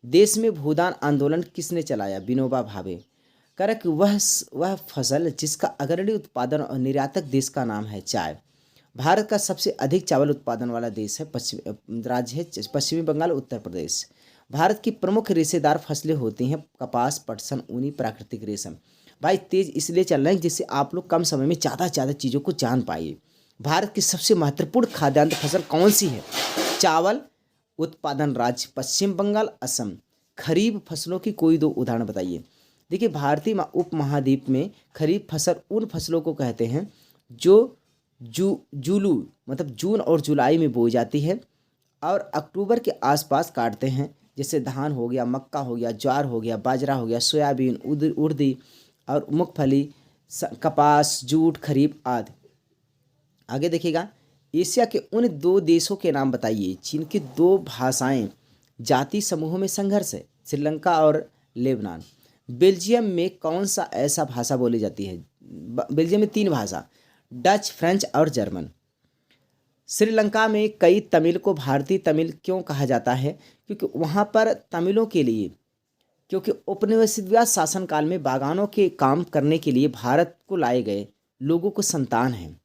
Speaker 1: देश में भूदान आंदोलन किसने चलाया? विनोबा भावे। करक वह फसल जिसका अग्रणी उत्पादन और निर्यातक देश का नाम है चाय। भारत का सबसे अधिक चावल उत्पादन वाला देश है राज्य है पश्चिमी बंगाल, उत्तर प्रदेश। भारत की प्रमुख रेशेदार फसलें होती हैं कपास, पटसन, ऊनी, प्राकृतिक रेशम। भाई तेज इसलिए चल रहे हैं जिससे आप लोग कम समय में ज़्यादा से ज़्यादा चीज़ों को जान पाइए। भारत की सबसे महत्वपूर्ण खाद्यान्न फसल कौन सी है? चावल। उत्पादन राज्य पश्चिम बंगाल, असम। खरीफ फसलों की कोई दो उदाहरण बताइए। देखिए, भारतीय उपमहाद्वीप में खरीफ फसल उन फसलों को कहते हैं जो जूलू मतलब जून और जुलाई में बोई जाती है और अक्टूबर के आसपास काटते हैं। जैसे धान हो गया, मक्का हो गया, ज्वार हो गया, बाजरा हो गया, सोयाबीन, उड़दी और मूंगफली, कपास, जूट, खरीफ आदि। आगे देखिएगा, एशिया के उन दो देशों के नाम बताइए जिनकी दो भाषाएं जाति समूहों में संघर्ष है। श्रीलंका और लेबनान। बेल्जियम में कौन सा ऐसा भाषा बोली जाती है? बेल्जियम में 3 भाषा, डच, फ्रेंच और जर्मन। श्रीलंका में कई तमिल को भारतीय तमिल क्यों कहा जाता है? क्योंकि वहाँ पर तमिलों के लिए क्योंकि उपनिवेशवाद शासनकाल में बागानों के काम करने के लिए भारत को लाए गए लोगों को संतान है।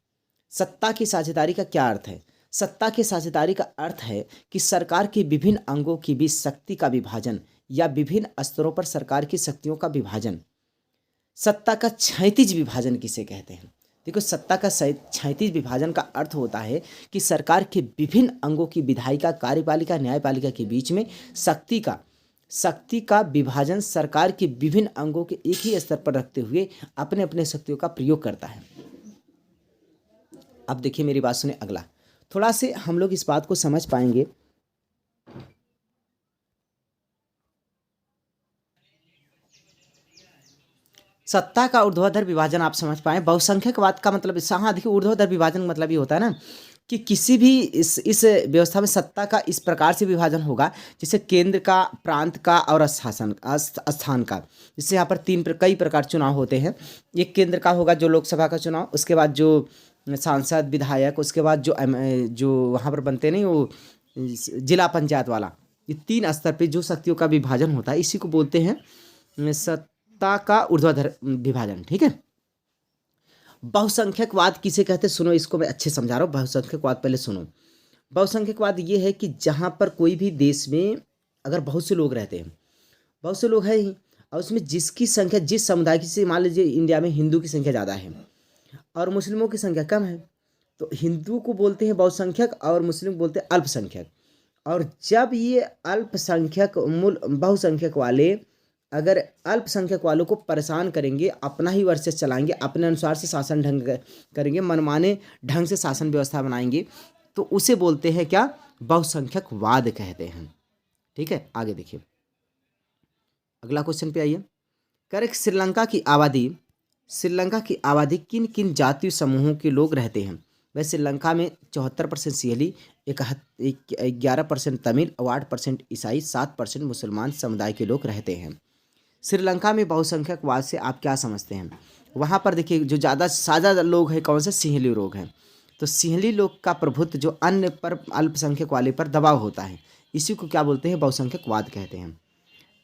Speaker 1: सत्ता की साझेदारी का क्या अर्थ है? सत्ता की साझेदारी का अर्थ है कि सरकार के विभिन्न अंगों की बीच शक्ति का विभाजन या विभिन्न स्तरों पर सरकार की शक्तियों का विभाजन। सत्ता का क्षैतिज विभाजन किसे कहते हैं? देखो, सत्ता का क्षैतिज विभाजन का अर्थ होता है कि सरकार के विभिन्न अंगों की विधायिका, कार्यपालिका, न्यायपालिका के बीच में शक्ति का विभाजन सरकार के विभिन्न अंगों के एक ही स्तर पर रखते हुए अपने अपने शक्तियों का प्रयोग करता है। अब देखिए, मेरी बात सुने। अगला थोड़ा से हम लोग इस बात को समझ पाएंगे। सत्ता का ऊर्ध्वाधर विभाजन आप समझ पाए। बहुसंख्यकवाद का मतलब हाँ देखिए, ऊर्ध्वाधर विभाजन मतलब ये होता है ना कि किसी भी इस व्यवस्था में सत्ता का इस प्रकार से विभाजन होगा जैसे केंद्र का, प्रांत का और स्थान का। जैसे यहाँ पर कई प्रकार चुनाव होते हैं। एक केंद्र का होगा जो लोकसभा का चुनाव, उसके बाद जो सांसद, विधायक, उसके बाद जो वहाँ पर बनते नहीं वो जिला पंचायत वाला। ये 3 स्तर पे जो शक्तियों का विभाजन होता है इसी को बोलते हैं सत्ता का ऊर्ध्वाधर विभाजन। ठीक है। बहुसंख्यकवाद किसे कहते हैं? सुनो, इसको मैं अच्छे समझा रहा हूँ। बहुसंख्यकवाद पहले सुनो। बहुसंख्यकवाद ये है कि जहाँ पर कोई भी देश में अगर बहुत से लोग रहते हैं, बहुत से लोग हैं ही, और उसमें जिसकी संख्या जिस समुदाय की, से मान लीजिए इंडिया में हिंदू की संख्या ज़्यादा है और मुस्लिमों की संख्या कम है, तो हिंदू को बोलते हैं बहुसंख्यक और मुस्लिम बोलते हैं अल्पसंख्यक। और जब ये बहुसंख्यक वाले अगर अल्पसंख्यक वालों को परेशान करेंगे, अपना ही वर्चस्व चलाएंगे, अपने अनुसार से शासन ढंग करेंगे, मनमाने ढंग से शासन व्यवस्था बनाएंगे, तो उसे बोलते हैं क्या? बहुसंख्यकवाद कहते हैं। ठीक है, आगे देखिए, अगला क्वेश्चन पे आइए। करेक्ट। श्रीलंका की आबादी किन किन जातीय समूहों के लोग रहते हैं? वह श्रीलंका में 74% सिंहली, 11% तमिल, 8% ईसाई, 7% मुसलमान समुदाय के लोग रहते हैं। श्रीलंका में बहुसंख्यकवाद से आप क्या समझते हैं? वहाँ पर देखिए, जो ज़्यादा साझा लोग हैं कौन से? सिंहली लोग हैं। तो सिंहली लोग का प्रभुत्व जो अन्य पर अल्पसंख्यक वाले पर दबाव होता है, इसी को क्या बोलते हैं? बहुसंख्यकवाद कहते हैं।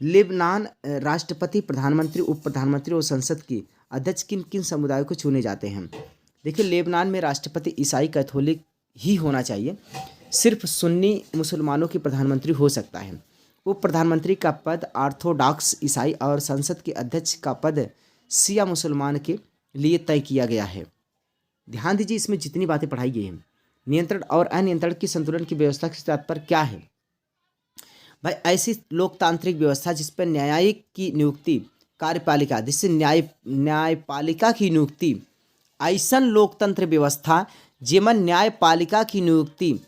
Speaker 1: लेबनान राष्ट्रपति, प्रधानमंत्री, उप प्रधानमंत्री और संसद की अध्यक्ष किन किन समुदायों को चुने जाते हैं? देखिए, लेबनान में राष्ट्रपति ईसाई कैथोलिक ही होना चाहिए। सिर्फ सुन्नी मुसलमानों की प्रधानमंत्री हो सकता है। उप प्रधानमंत्री का पद ऑर्थोडॉक्स ईसाई और संसद के अध्यक्ष का पद शिया मुसलमान के लिए तय किया गया है। ध्यान दीजिए, इसमें जितनी बातें पढ़ाई गई हैं, नियंत्रण और अनियंत्रण की संतुलन की व्यवस्था के तात्पर्य क्या है? भाई, ऐसी लोकतांत्रिक व्यवस्था जिस पर न्यायिक की नियुक्ति कार्यपालिका, जिससे न्यायपालिका की नियुक्ति, ऐसा लोकतंत्र व्यवस्था जेमन न्यायपालिका की नियुक्ति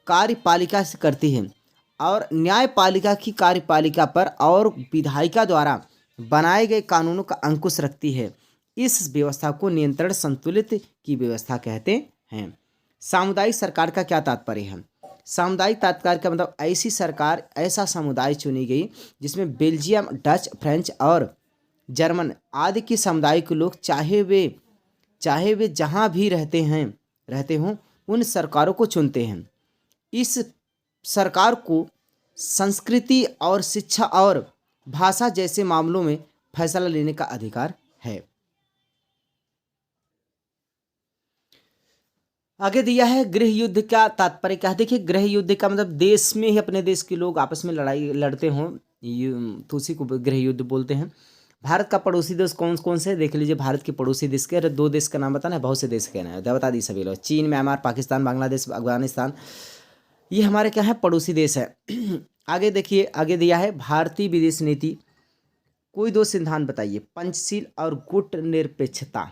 Speaker 1: कार्यपालिका से करती है और न्यायपालिका की कार्यपालिका पर और विधायिका द्वारा बनाए गए कानूनों का अंकुश रखती है। इस व्यवस्था को नियंत्रण संतुलित की व्यवस्था कहते हैं। सामुदायिक सरकार का क्या तात्पर्य है? सामुदायिक सरकार का मतलब ऐसी सरकार, ऐसा समुदाय चुनी गई जिसमें बेल्जियम, डच, फ्रेंच और जर्मन आदि के समुदाय के लोग चाहे वे जहाँ भी रहते हों उन सरकारों को चुनते हैं। इस सरकार को संस्कृति और शिक्षा और भाषा जैसे मामलों में फैसला लेने का अधिकार है। आगे दिया है गृह युद्ध का तात्पर्य क्या है। देखिए गृह युद्ध का मतलब देश में ही अपने देश के लोग आपस में लड़ाई लड़ते हों तो उसी को गृह युद्ध बोलते हैं। भारत का पड़ोसी देश कौन कौन से देख लीजिए। भारत के पड़ोसी देश के 2 देश का नाम बताना है, बहुत से देश के नाम बता दी सभी लोग। चीन, म्यांमार, पाकिस्तान, बांग्लादेश, अफगानिस्तान, ये हमारे क्या है पड़ोसी देश है। आगे देखिए आगे दिया है भारतीय विदेश नीति कोई 2 सिद्धांत बताइए। पंचशील और गुटनिरपेक्षता।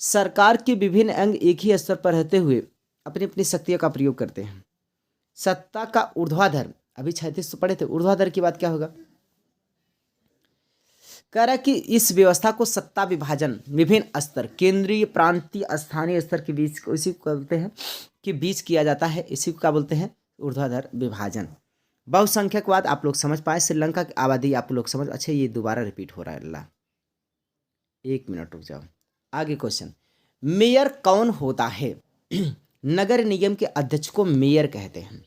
Speaker 1: सरकार के विभिन्न अंग एक ही स्तर पर रहते हुए अपनी अपनी शक्तियों का प्रयोग करते हैं। सत्ता का ऊर्ध्वाधर, अभी 36 तो पढ़े थे, ऊर्ध्वाधर की बात क्या होगा। कह रहा है कि इस व्यवस्था को सत्ता विभाजन विभिन्न स्तर, केंद्रीय, प्रांतीय, स्थानीय स्तर के बीच, इसी को बोलते हैं कि बीच किया जाता है। इसी को क्या बोलते हैं, ऊर्ध्वाधर विभाजन। बहुसंख्यकवाद आप लोग समझ पाए। श्रीलंका की आबादी आप लोग समझ। अच्छा ये दोबारा रिपीट हो रहा है, अल्लाह 1 मिनट रुक जाओ। आगे क्वेश्चन, मेयर कौन होता है। नगर निगम के अध्यक्ष को मेयर कहते हैं।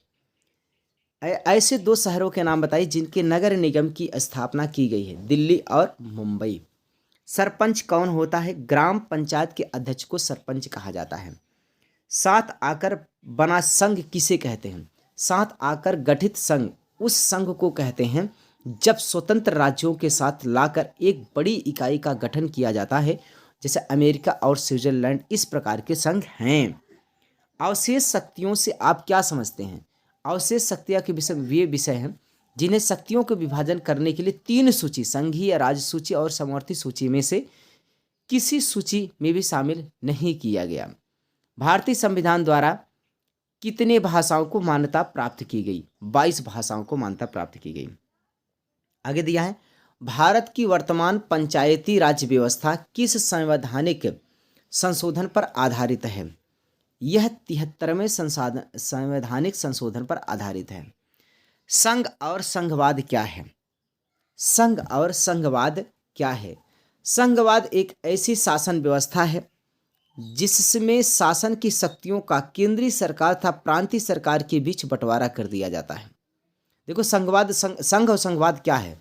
Speaker 1: ऐसे 2 शहरों के नाम बताइए जिनके नगर निगम की स्थापना की गई है, दिल्ली और मुंबई। सरपंच कौन होता है। ग्राम पंचायत के अध्यक्ष को सरपंच कहा जाता है। साथ आकर बना संघ किसे कहते हैं। साथ आकर गठित संघ उस संघ को कहते हैं जब स्वतंत्र राज्यों के साथ लाकर एक बड़ी इकाई का गठन किया जाता है, जैसे अमेरिका और स्विट्जरलैंड इस प्रकार के संघ हैं। अवशेष शक्तियों से आप क्या समझते हैं। अवशेष शक्तियाँ के विषय वे विषय हैं जिन्हें शक्तियों को विभाजन करने के लिए 3 सूची, संघीय, राज्य सूची और समवर्ती सूची में से किसी सूची में भी शामिल नहीं किया गया। भारतीय संविधान द्वारा कितने भाषाओं को मान्यता प्राप्त की गई। 22 भाषाओं को मान्यता प्राप्त की गई। आगे दिया है भारत की वर्तमान पंचायती राज व्यवस्था किस संवैधानिक संशोधन पर आधारित है। यह 73वें संवैधानिक संशोधन पर आधारित है। संघ और संघवाद क्या है। संघ और संघवाद क्या है। संघवाद एक ऐसी शासन व्यवस्था है जिसमें शासन की शक्तियों का केंद्रीय सरकार तथा प्रांतीय सरकार के बीच बंटवारा कर दिया जाता है। देखो संघवाद, संघ और संघवाद क्या है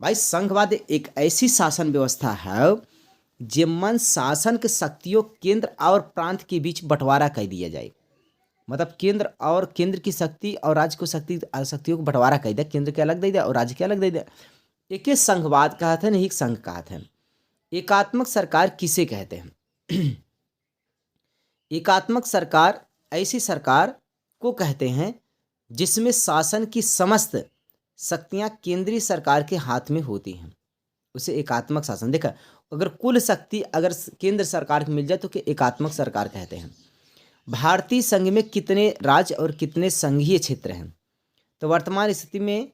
Speaker 1: भाई। संघवाद एक ऐसी शासन व्यवस्था है जिसमें शासन के शक्तियों केंद्र और प्रांत के बीच बंटवारा कर दिया जाए। मतलब केंद्र की शक्ति और राज्य को शक्तियों को बंटवारा कर दिया, केंद्र के अलग दे दिया और राज्य के अलग दे दिया। एक संघवाद कहते हैं, नहीं संघ कहते हैं। एकात्मक सरकार किसे कहते हैं। एकात्मक सरकार ऐसी सरकार को कहते हैं जिसमें शासन की समस्त शक्तियां केंद्रीय सरकार के हाथ में होती हैं, उसे एकात्मक शासन। देखा अगर कुल शक्ति अगर केंद्र सरकार को मिल जाए तो एकात्मक सरकार कहते हैं। भारतीय संघ में कितने राज्य और कितने संघीय क्षेत्र हैं। तो वर्तमान स्थिति में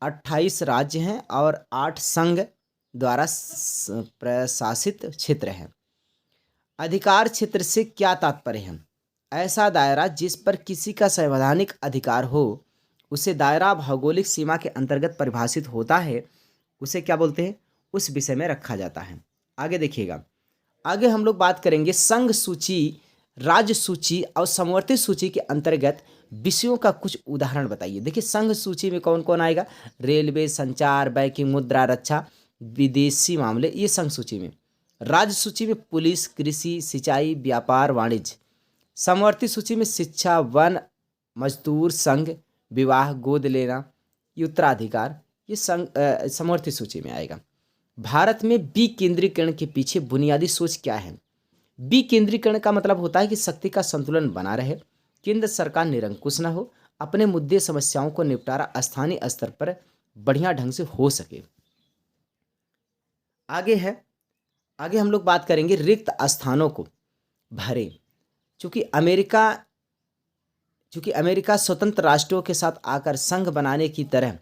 Speaker 1: 28 राज्य हैं और 8 संघ द्वारा प्रशासित क्षेत्र हैं। अधिकार क्षेत्र से क्या तात्पर्य है। ऐसा दायरा जिस पर किसी का संवैधानिक अधिकार हो, उसे दायरा भौगोलिक सीमा के अंतर्गत परिभाषित होता है, उसे क्या बोलते हैं, उस विषय में रखा जाता है। आगे देखिएगा, आगे हम लोग बात करेंगे संघ सूची, राज्य सूची और समवर्ती सूची के अंतर्गत विषयों का कुछ उदाहरण बताइए। देखिए संघ सूची में कौन कौन आएगा। रेलवे, संचार, बैंकिंग, मुद्रा, रक्षा, विदेशी मामले, ये संघ सूची में। राज्य सूची में पुलिस, कृषि, सिंचाई, व्यापार, वाणिज्य। समवर्ती सूची में शिक्षा, वन, मजदूर, संघ, विवाह, गोद लेना, ये उत्तराधिकार, ये समवर्ती सूची में आएगा। भारत में विकेंद्रीकरण के पीछे बुनियादी सोच क्या है। विकेंद्रीकरण का मतलब होता है कि शक्ति का संतुलन बना रहे, केंद्र सरकार निरंकुश न हो, अपने मुद्दे समस्याओं को निपटारा स्थानीय स्तर पर बढ़िया ढंग से हो सके। आगे हम लोग बात करेंगे रिक्त स्थानों को भरे। चूँकि अमेरिका स्वतंत्र राष्ट्रों के साथ आकर संघ बनाने की तरह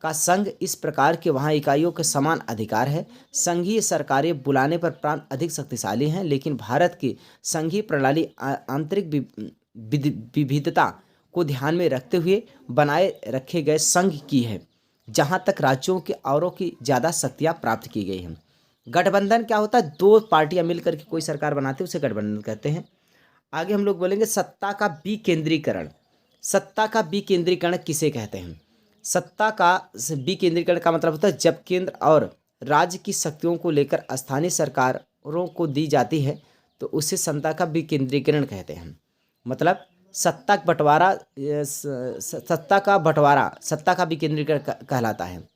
Speaker 1: का संघ इस प्रकार के वहाँ इकाइयों के समान अधिकार है। संघीय सरकारें बुलाने पर प्रांत अधिक शक्तिशाली हैं, लेकिन भारत की संघीय प्रणाली आंतरिक विविधता को ध्यान में रखते हुए बनाए रखे गए संघ की है। जहाँ तक राज्यों के औरों की ज़्यादा शक्तियाँ प्राप्त की गई हैं। गठबंधन क्या होता है? दो पार्टियां मिलकर के कोई सरकार बनाते हैं, उसे गठबंधन कहते हैं। आगे हम लोग बोलेंगे सत्ता का विकेंद्रीकरण। सत्ता का विकेंद्रीकरण किसे कहते हैं? सत्ता का विकेंद्रीकरण का मतलब होता है जब केंद्र और राज्य की शक्तियों को लेकर स्थानीय सरकारों को दी जाती है तो उसे सत्ता का विकेंद्रीकरण कहते हैं। मतलब सत्ता का बंटवारा, सत्ता का विकेंद्रीकरण कहलाता है।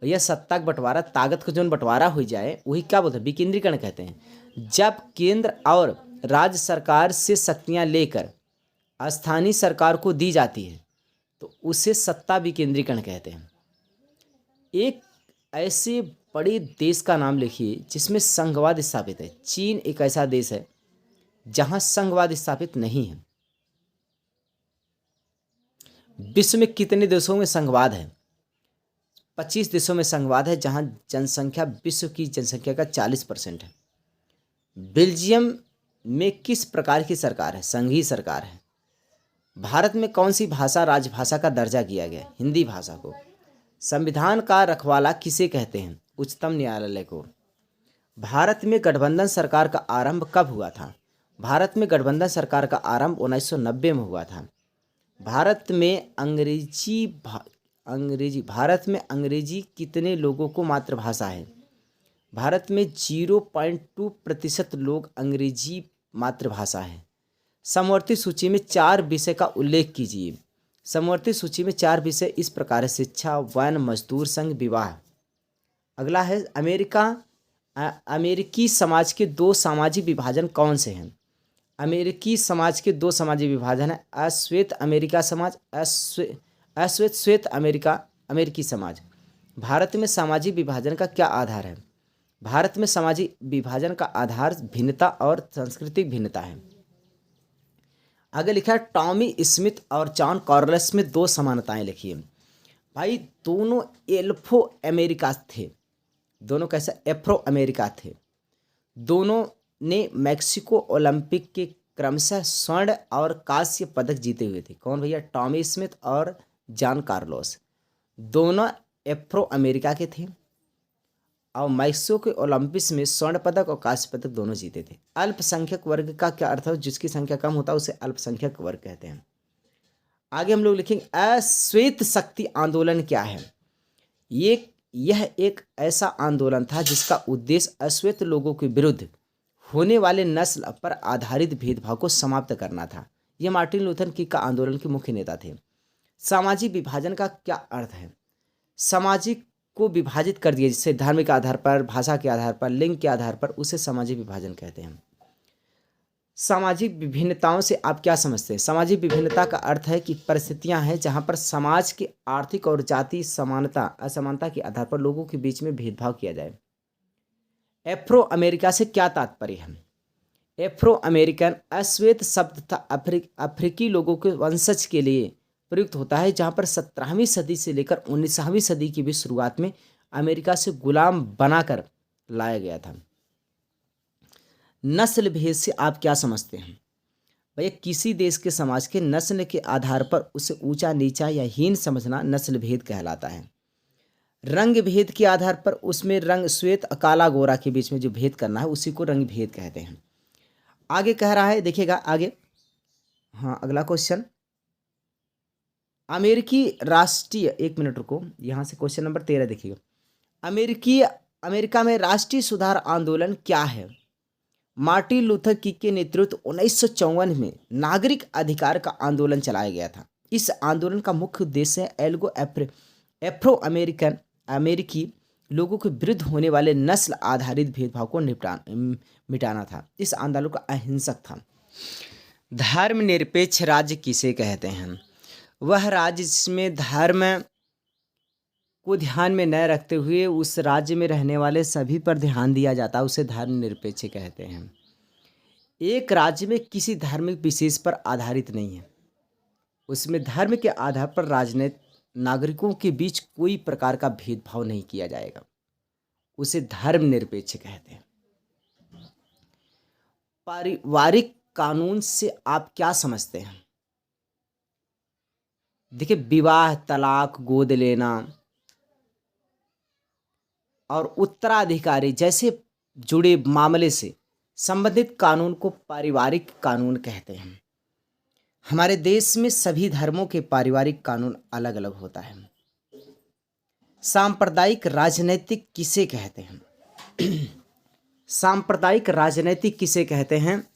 Speaker 1: यह सत्ता का बंटवारा, ताकत का जो बंटवारा हो जाए वही क्या बोलते हैं? विकेंद्रीकरण कहते हैं। जब केंद्र और राज्य सरकार से शक्तियां लेकर स्थानीय सरकार को दी जाती है तो उसे सत्ता विकेंद्रीकरण कहते हैं। एक ऐसे बड़े देश का नाम लिखिए जिसमें संघवाद स्थापित है। चीन एक ऐसा देश है जहां संघवाद स्थापित नहीं है। विश्व में कितने देशों में संघवाद है? 25 देशों में संघवाद है, जहां जनसंख्या विश्व की जनसंख्या का 40% है। बेल्जियम में किस प्रकार की सरकार है? संघीय सरकार है। भारत में कौन सी भाषा राजभाषा का दर्जा किया गया? हिंदी भाषा को। संविधान का रखवाला किसे कहते हैं? उच्चतम न्यायालय को। भारत में गठबंधन सरकार का आरंभ कब हुआ था? भारत में गठबंधन सरकार का आरंभ 1990 में हुआ था। भारत में अंग्रेजी कितने लोगों को मातृभाषा है? भारत में 0.2% लोग अंग्रेजी मातृभाषा है। समवर्ती सूची में 4 विषय का उल्लेख कीजिए। समवर्ती सूची में 4 विषय इस प्रकार है: शिक्षा, वन, मजदूर संघ, विवाह। अगला है अमेरिकी समाज के 2 सामाजिक विभाजन कौन से हैं? अमेरिकी समाज के 2 सामाजिक विभाजन है: अश्वेत अमेरिका समाज, अश्वेत श्वेत अमेरिकी समाज। भारत में सामाजिक विभाजन का क्या आधार है? भारत में सामाजिक विभाजन का आधार भिन्नता और सांस्कृतिक भिन्नता है। आगे लिखा है टॉमी स्मिथ और जॉन कॉर्लिस में 2 समानताएं लिखिए। भाई दोनों एल्फो अमेरिका थे। दोनों कैसे? एफ्रो अमेरिका थे। दोनों ने मैक्सिको ओलंपिक के क्रमशः स्वर्ण और कांस्य पदक जीते हुए थे। कौन भैया? टॉमी स्मिथ और जॉन कार्लोस। दोनों एफ्रो अमेरिका के थे और मैक्सिको के ओलंपिक्स में स्वर्ण पदक और कांस्य पदक दोनों जीते थे। अल्पसंख्यक वर्ग का क्या अर्थ है? जिसकी संख्या कम होता है उसे अल्पसंख्यक वर्ग कहते हैं। आगे हम लोग लिखेंगे अश्वेत शक्ति आंदोलन क्या है? यह एक ऐसा आंदोलन था जिसका उद्देश्य अश्वेत लोगों के विरुद्ध होने वाले नस्ल पर आधारित भेदभाव को समाप्त करना था। यह मार्टिन लूथर किंग का आंदोलन के मुख्य नेता थे। सामाजिक विभाजन का क्या अर्थ है? सामाजिक को विभाजित कर दिया, जिससे धार्मिक आधार पर, भाषा के आधार पर, लिंग के आधार पर, उसे सामाजिक विभाजन कहते हैं। सामाजिक विभिन्नताओं से आप क्या समझते हैं? सामाजिक विभिन्नता का अर्थ है कि परिस्थितियां हैं जहां पर समाज के आर्थिक और जाति समानता असमानता के आधार पर लोगों के बीच में भेदभाव किया जाए। एफ्रो अमेरिका से क्या तात्पर्य है? एफ्रो अमेरिकन अश्वेत शब्द था अफ्रीकी लोगों के वंशज के लिए प्रयुक्त होता है, जहां पर 17वीं सदी से लेकर 19वीं सदी की भी शुरुआत में अमेरिका से गुलाम बनाकर लाया गया था। नस्ल भेद से आप क्या समझते हैं? भैया किसी देश के समाज के नस्ल के आधार पर उसे ऊंचा नीचा या हीन समझना नस्ल भेद कहलाता है। रंग भेद के आधार पर उसमें रंग श्वेत काला गोरा के बीच में जो भेद करना है उसी को रंग भेद कहते हैं। आगे कह रहा है, देखिएगा आगे, हाँ अगला क्वेश्चन, अमेरिकी राष्ट्रीय, 1 मिनट रुको, यहाँ से क्वेश्चन नंबर 13 देखिएगा। अमेरिका में राष्ट्रीय सुधार आंदोलन क्या है? मार्टिन लूथर किंग के नेतृत्व 1954 में नागरिक अधिकार का आंदोलन चलाया गया था। इस आंदोलन का मुख्य उद्देश्य है एफ्रो अमेरिकी लोगों के विरुद्ध होने वाले नस्ल आधारित भेदभाव को मिटाना था। इस आंदोलन का अहिंसक था। धर्मनिरपेक्ष राज्य किसे कहते हैं? वह राज्य जिसमें धर्म को ध्यान में न रखते हुए उस राज्य में रहने वाले सभी पर ध्यान दिया जाता है, उसे धर्मनिरपेक्ष कहते हैं। एक राज्य में किसी धार्मिक विशेष पर आधारित नहीं है, उसमें धर्म के आधार पर राजनीतिक नागरिकों के बीच कोई प्रकार का भेदभाव नहीं किया जाएगा, उसे धर्मनिरपेक्ष कहते हैं। पारिवारिक कानून से आप क्या समझते हैं? देखिए विवाह, तलाक, गोद लेना, और उत्तराधिकारी जैसे जुड़े मामले से संबंधित कानून को पारिवारिक कानून कहते हैं। हमारे देश में सभी धर्मों के पारिवारिक कानून अलग अलग होता है। सांप्रदायिक राजनीतिक किसे कहते हैं? सांप्रदायिक राजनीतिक किसे कहते हैं?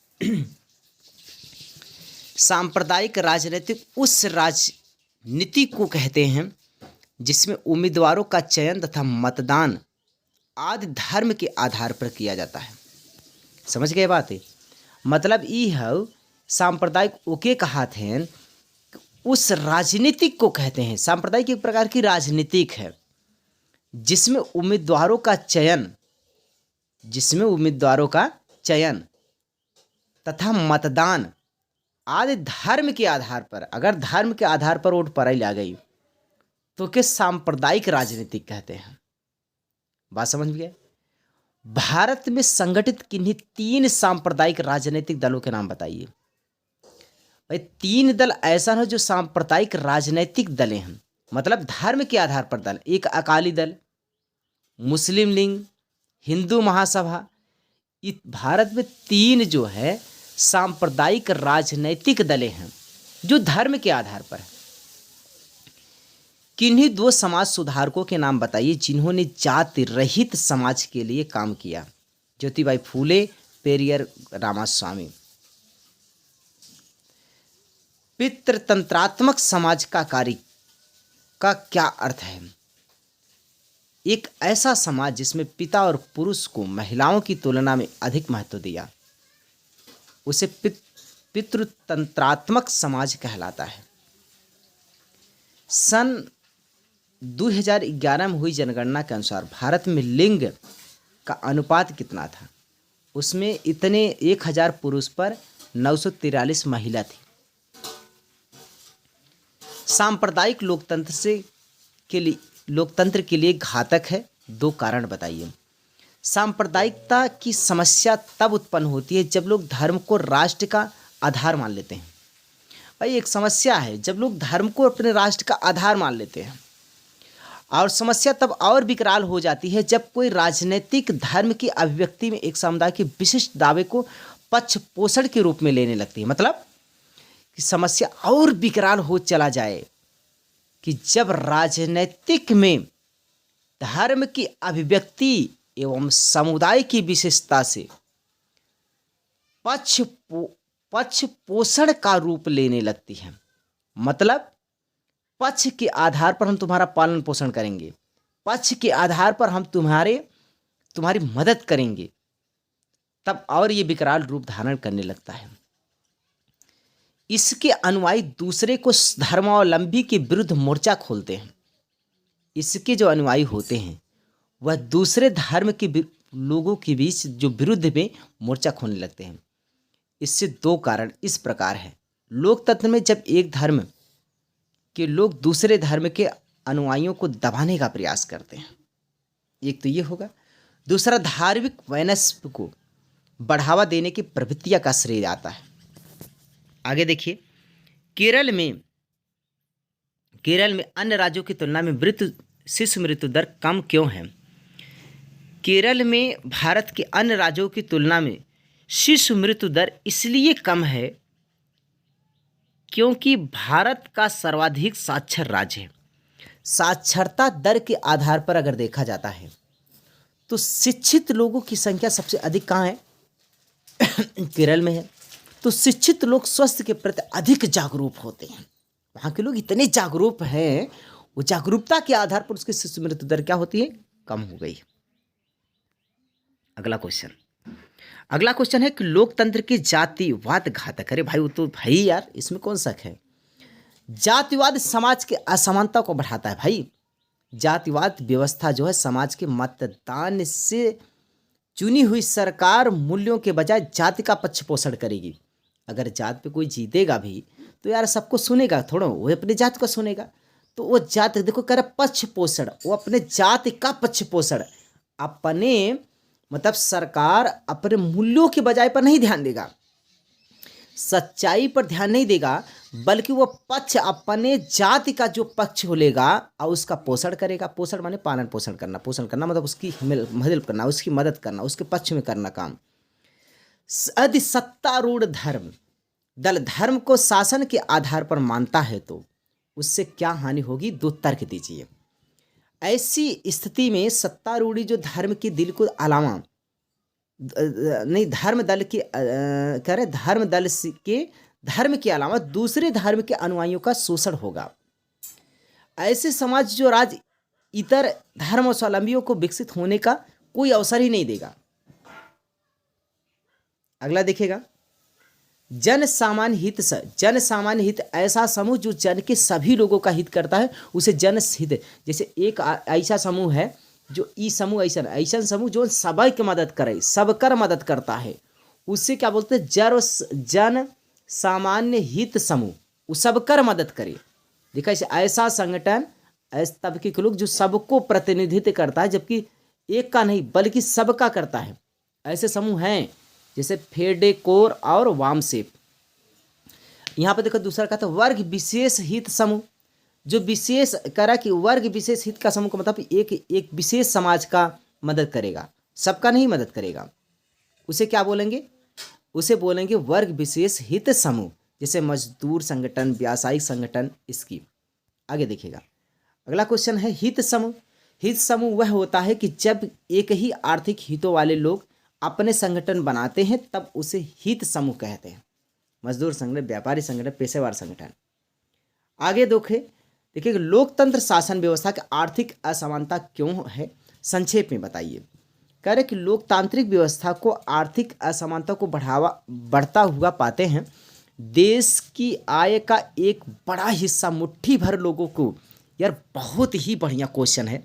Speaker 1: सांप्रदायिक राजनीतिक उस राजनीति को कहते हैं जिसमें उम्मीदवारों का चयन तथा मतदान आदि धर्म के आधार पर किया जाता है। समझ गए बात है? मतलब ये है सांप्रदायिक ओके कहा थे उस राजनीतिक को कहते हैं। सांप्रदायिक एक प्रकार की राजनीतिक है जिसमें उम्मीदवारों का चयन तथा मतदान आदि धर्म के आधार पर, अगर धर्म के आधार पर वोट पड़ाई आ गई तो के सांप्रदायिक राजनीतिक कहते हैं। बात समझ में गए? भारत में संगठित किन्हीं 3 सांप्रदायिक राजनीतिक दलों के नाम बताइए। भाई 3 दल ऐसा है जो सांप्रदायिक राजनीतिक दलें हैं, मतलब धर्म के आधार पर दल। एक अकाली दल, मुस्लिम लीग, हिंदू महासभा। भारत में 3 जो है सांप्रदायिक राजनीतिक दलें हैं जो धर्म के आधार पर है। किन्हीं 2 समाज सुधारकों के नाम बताइए जिन्होंने जाति रहित समाज के लिए काम किया। ज्योतिबाई फूले, पेरियर रामास्वामी। पितृतंत्रात्मक समाज का कार्य का क्या अर्थ है? एक ऐसा समाज जिसमें पिता और पुरुष को महिलाओं की तुलना में अधिक महत्व दिया, उसे पितृतंत्रात्मक समाज कहलाता है। सन 2011 में हुई जनगणना के अनुसार भारत में लिंग का अनुपात कितना था? उसमें इतने 1000 पुरुष पर 943 महिला थी। सांप्रदायिक लोकतंत्र के लिए घातक है। 2 कारण बताइए। सांप्रदायिकता की समस्या तब उत्पन्न होती है जब लोग धर्म को राष्ट्र का आधार मान लेते हैं। भाई एक समस्या है जब लोग धर्म को अपने राष्ट्र का आधार मान लेते हैं, और समस्या तब और विकराल हो जाती है जब कोई राजनीतिक धर्म की अभिव्यक्ति में एक समुदाय के विशिष्ट दावे को पक्ष पोषण के रूप में लेने लगती है। मतलब कि समस्या और विकराल हो चला जाए कि जब राजनीतिक में धर्म की अभिव्यक्ति एवं समुदाय की विशेषता से पक्ष पोषण का रूप लेने लगती है। मतलब पक्ष के आधार पर हम तुम्हारा पालन पोषण करेंगे, पक्ष के आधार पर हम तुम्हारी मदद करेंगे, तब और ये विकराल रूप धारण करने लगता है। इसके अनुयायी दूसरे को धर्मावलंबी के विरुद्ध मोर्चा खोलते हैं। इसके जो अनुयायी होते हैं वह दूसरे धर्म के लोगों के बीच जो विरुद्ध में मोर्चा खोलने लगते हैं। इससे 2 कारण इस प्रकार है। लोकतंत्र में जब एक धर्म के लोग दूसरे धर्म के अनुयायियों को दबाने का प्रयास करते हैं, एक तो ये होगा। दूसरा, धार्मिक वैनस्प को बढ़ावा देने की प्रवृत्तियां का श्रेय आता है। आगे देखिए, केरल में अन्य राज्यों की तुलना में शिशु मृत्यु दर कम क्यों है? केरल में भारत के अन्य राज्यों की तुलना में शिशु मृत्यु दर इसलिए कम है क्योंकि भारत का सर्वाधिक साक्षर राज्य है। साक्षरता दर के आधार पर अगर देखा जाता है तो शिक्षित लोगों की संख्या सबसे अधिक कहाँ है? केरल में है। तो शिक्षित लोग स्वास्थ्य के प्रति अधिक जागरूक होते हैं। वहाँ के लोग इतने जागरूक हैं, वो जागरूकता के आधार पर उसकी शिशु मृत्यु दर क्या होती है? कम हो गई। अगला क्वेश्चन है कि लोकतंत्र की जातिवाद घातक। अरे भाई वो तो भाई यार इसमें कौन शक है? जातिवाद समाज के असमानता को बढ़ाता है। भाई जातिवाद व्यवस्था जो है समाज के मतदान से चुनी हुई सरकार मूल्यों के बजाय जाति का पक्ष पोषण करेगी। अगर जात पे कोई जीतेगा भी तो यार सबको सुनेगा थोड़ा, वो अपने जात को सुनेगा। तो वो जात देखो कर पक्ष पोषण, वो अपने जाति का पक्ष पोषण अपने मतलब सरकार अपने मूल्यों के बजाय पर नहीं ध्यान देगा। सच्चाई पर ध्यान नहीं देगा, बल्कि वो पक्ष अपने जाति का जो पक्ष लेगा और उसका पोषण करेगा। पोषण माने पालन पोषण करना, पोषण करना मतलब उसकी हेल्प करना, उसकी मदद करना, उसके पक्ष में करना काम। यदि सत्तारूढ़ धर्म दल धर्म को शासन के आधार पर मानता है तो उससे क्या हानि होगी, 2 तर्क दीजिए। ऐसी स्थिति में सत्तारूढ़ी जो धर्म के दिल को अलावा नहीं धर्म दल के कह रहे धर्म के अलावा दूसरे धर्म के अनुयायियों का शोषण होगा। ऐसे समाज जो राज्य इतर धर्म स्वावलंबियों को विकसित होने का कोई अवसर ही नहीं देगा। अगला देखिएगा, जन सामान्य हित ऐसा समूह जो जन के सभी लोगों का हित करता है उसे जन हित। जैसे एक ऐसा समूह है जो ई समूह ऐसा समूह जो सबकी की मदद करे, सबकर मदद करता है, उससे क्या बोलते हैं, जन सामान्य हित समूह, वो सबकर मदद करे। देखा, ऐसा संगठन ऐसे तबके के लोग जो सबको प्रतिनिधित्व करता है, जबकि एक का नहीं बल्कि सबका करता है। ऐसे समूह हैं जैसे फेडेकोर और वामसेप। यहाँ पर देखो दूसरा कहता है वर्ग विशेष हित समूह, जो विशेष करा कि वर्ग विशेष हित का समूह का मतलब एक विशेष समाज का मदद करेगा, सबका नहीं मदद करेगा। उसे क्या बोलेंगे, उसे बोलेंगे वर्ग विशेष हित समूह, जैसे मजदूर संगठन, व्यावसायिक संगठन। इसकी आगे देखिएगा, अगला क्वेश्चन है हित समूह। हित समूह वह होता है कि जब एक ही आर्थिक हितों वाले लोग अपने संगठन बनाते हैं तब उसे हित समूह कहते हैं। मजदूर संगठन, व्यापारी संगठन, पेशेवर संगठन। आगे देखिए लोकतंत्र शासन व्यवस्था की आर्थिक असमानता क्यों है, संक्षेप में बताइए। कह रहे कि लोकतांत्रिक व्यवस्था को आर्थिक असमानता को बढ़ता हुआ पाते हैं। देश की आय का एक बड़ा हिस्सा मुट्ठी भर लोगों को, यार बहुत ही बढ़िया क्वेश्चन है।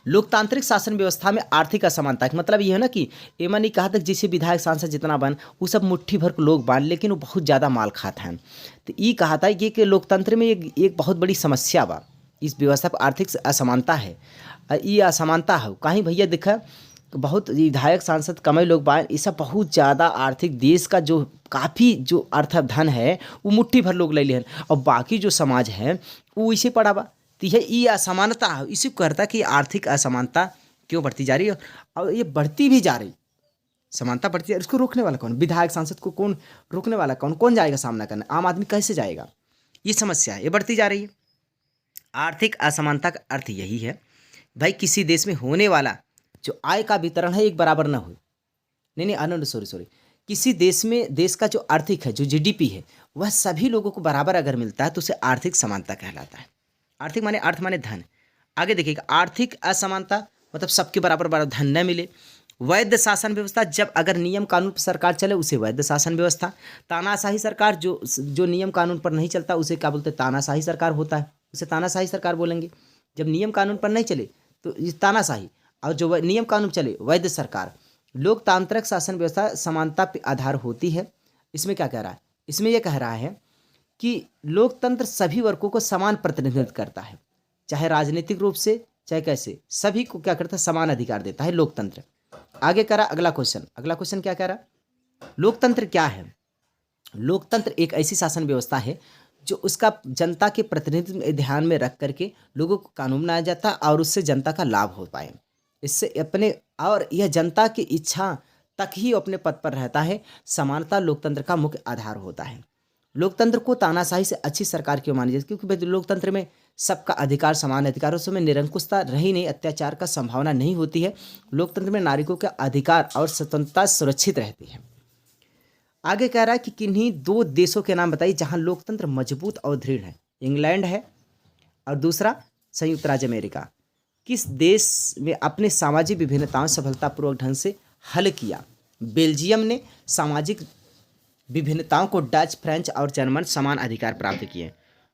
Speaker 1: लोकतांत्रिक शासन व्यवस्था में आर्थिक असमानता का मतलब ये है ना कि एमा नहीं कहा तक जैसे विधायक सांसद जितना बन वो सब मुट्ठी भर लोग बांध, लेकिन वो बहुत ज़्यादा माल खाता है। तो ये कहा था ये कि लोकतंत्र में एक बहुत बड़ी समस्या बा, इस व्यवस्था पर आर्थिक असमानता है। ये असमानता है कहीं भैया देखा बहुत विधायक सांसद कमे लोग बांध, ये सब बहुत ज़्यादा आर्थिक देश का जो काफ़ी जो अर्थधन है वो मुट्ठी भर लोग ले हैं, और बाकी जो समाज है वो इसे पड़ा बा। तो ये असमानता है, इसी को करता कि आर्थिक असमानता क्यों बढ़ती जा रही है, और ये बढ़ती भी जा रही, समानता बढ़ती जा रही। इसको रोकने वाला कौन, विधायक सांसद को कौन रोकने वाला, कौन जाएगा सामना करने, आम आदमी कैसे जाएगा। ये समस्या है, ये बढ़ती जा रही है। आर्थिक असमानता का अर्थ यही है भाई किसी देश में होने वाला जो आय का वितरण है एक बराबर ना हो। नहीं सॉरी, किसी देश का जो आर्थिक है, जो जीडीपी है, वह सभी लोगों को बराबर अगर मिलता है तो उसे आर्थिक समानता कहलाता है। आर्थिक माने अर्थ माने धन। आगे देखिएगा, आर्थिक असमानता मतलब सबके बराबर धन न मिले। वैध शासन व्यवस्था, जब अगर नियम कानून पर सरकार चले उसे वैध शासन व्यवस्था। तानाशाही सरकार, जो नियम कानून पर नहीं चलता उसे क्या बोलते हैं, तानाशाही सरकार होता है, उसे तानाशाही सरकार बोलेंगे। जब नियम कानून पर नहीं चले तो ये तानाशाही, और जो नियम कानून चले वैध सरकार। लोकतांत्रिक शासन व्यवस्था समानता पर आधार होती है। इसमें क्या कह रहा है, इसमें यह कह रहा है कि लोकतंत्र सभी वर्गों को समान प्रतिनिधित्व करता है, चाहे राजनीतिक रूप से चाहे कैसे, सभी को क्या करता है, समान अधिकार देता है लोकतंत्र। आगे करा अगला क्वेश्चन क्या कह रहा, लोकतंत्र क्या है। लोकतंत्र एक ऐसी शासन व्यवस्था है जो उसका जनता के प्रतिनिधित्व ध्यान में रख करके लोगों को कानून बनाया जाता है और उससे जनता का लाभ हो पाए, इससे अपने और यह जनता की इच्छा तक ही अपने पद पर रहता है। समानता लोकतंत्र का मुख्य आधार होता है। लोकतंत्र को तानाशाही से अच्छी सरकार क्यों मानी जाती है, क्योंकि लोकतंत्र में सबका अधिकार समान अधिकार, उसमें निरंकुशता रही नहीं, अत्याचार का संभावना नहीं होती है। लोकतंत्र में नागरिकों के अधिकार और स्वतंत्रता सुरक्षित रहती है। आगे कह रहा है कि किन्हीं 2 देशों के नाम बताइए जहां लोकतंत्र मजबूत और दृढ़ है। इंग्लैंड है और दूसरा संयुक्त राज्य अमेरिका। किस देश में अपने सामाजिक विभिन्नताओं सफलतापूर्वक ढंग से हल किया। बेल्जियम ने सामाजिक विभिन्नताओं को डच, फ्रेंच और जर्मन समान अधिकार प्राप्त किए।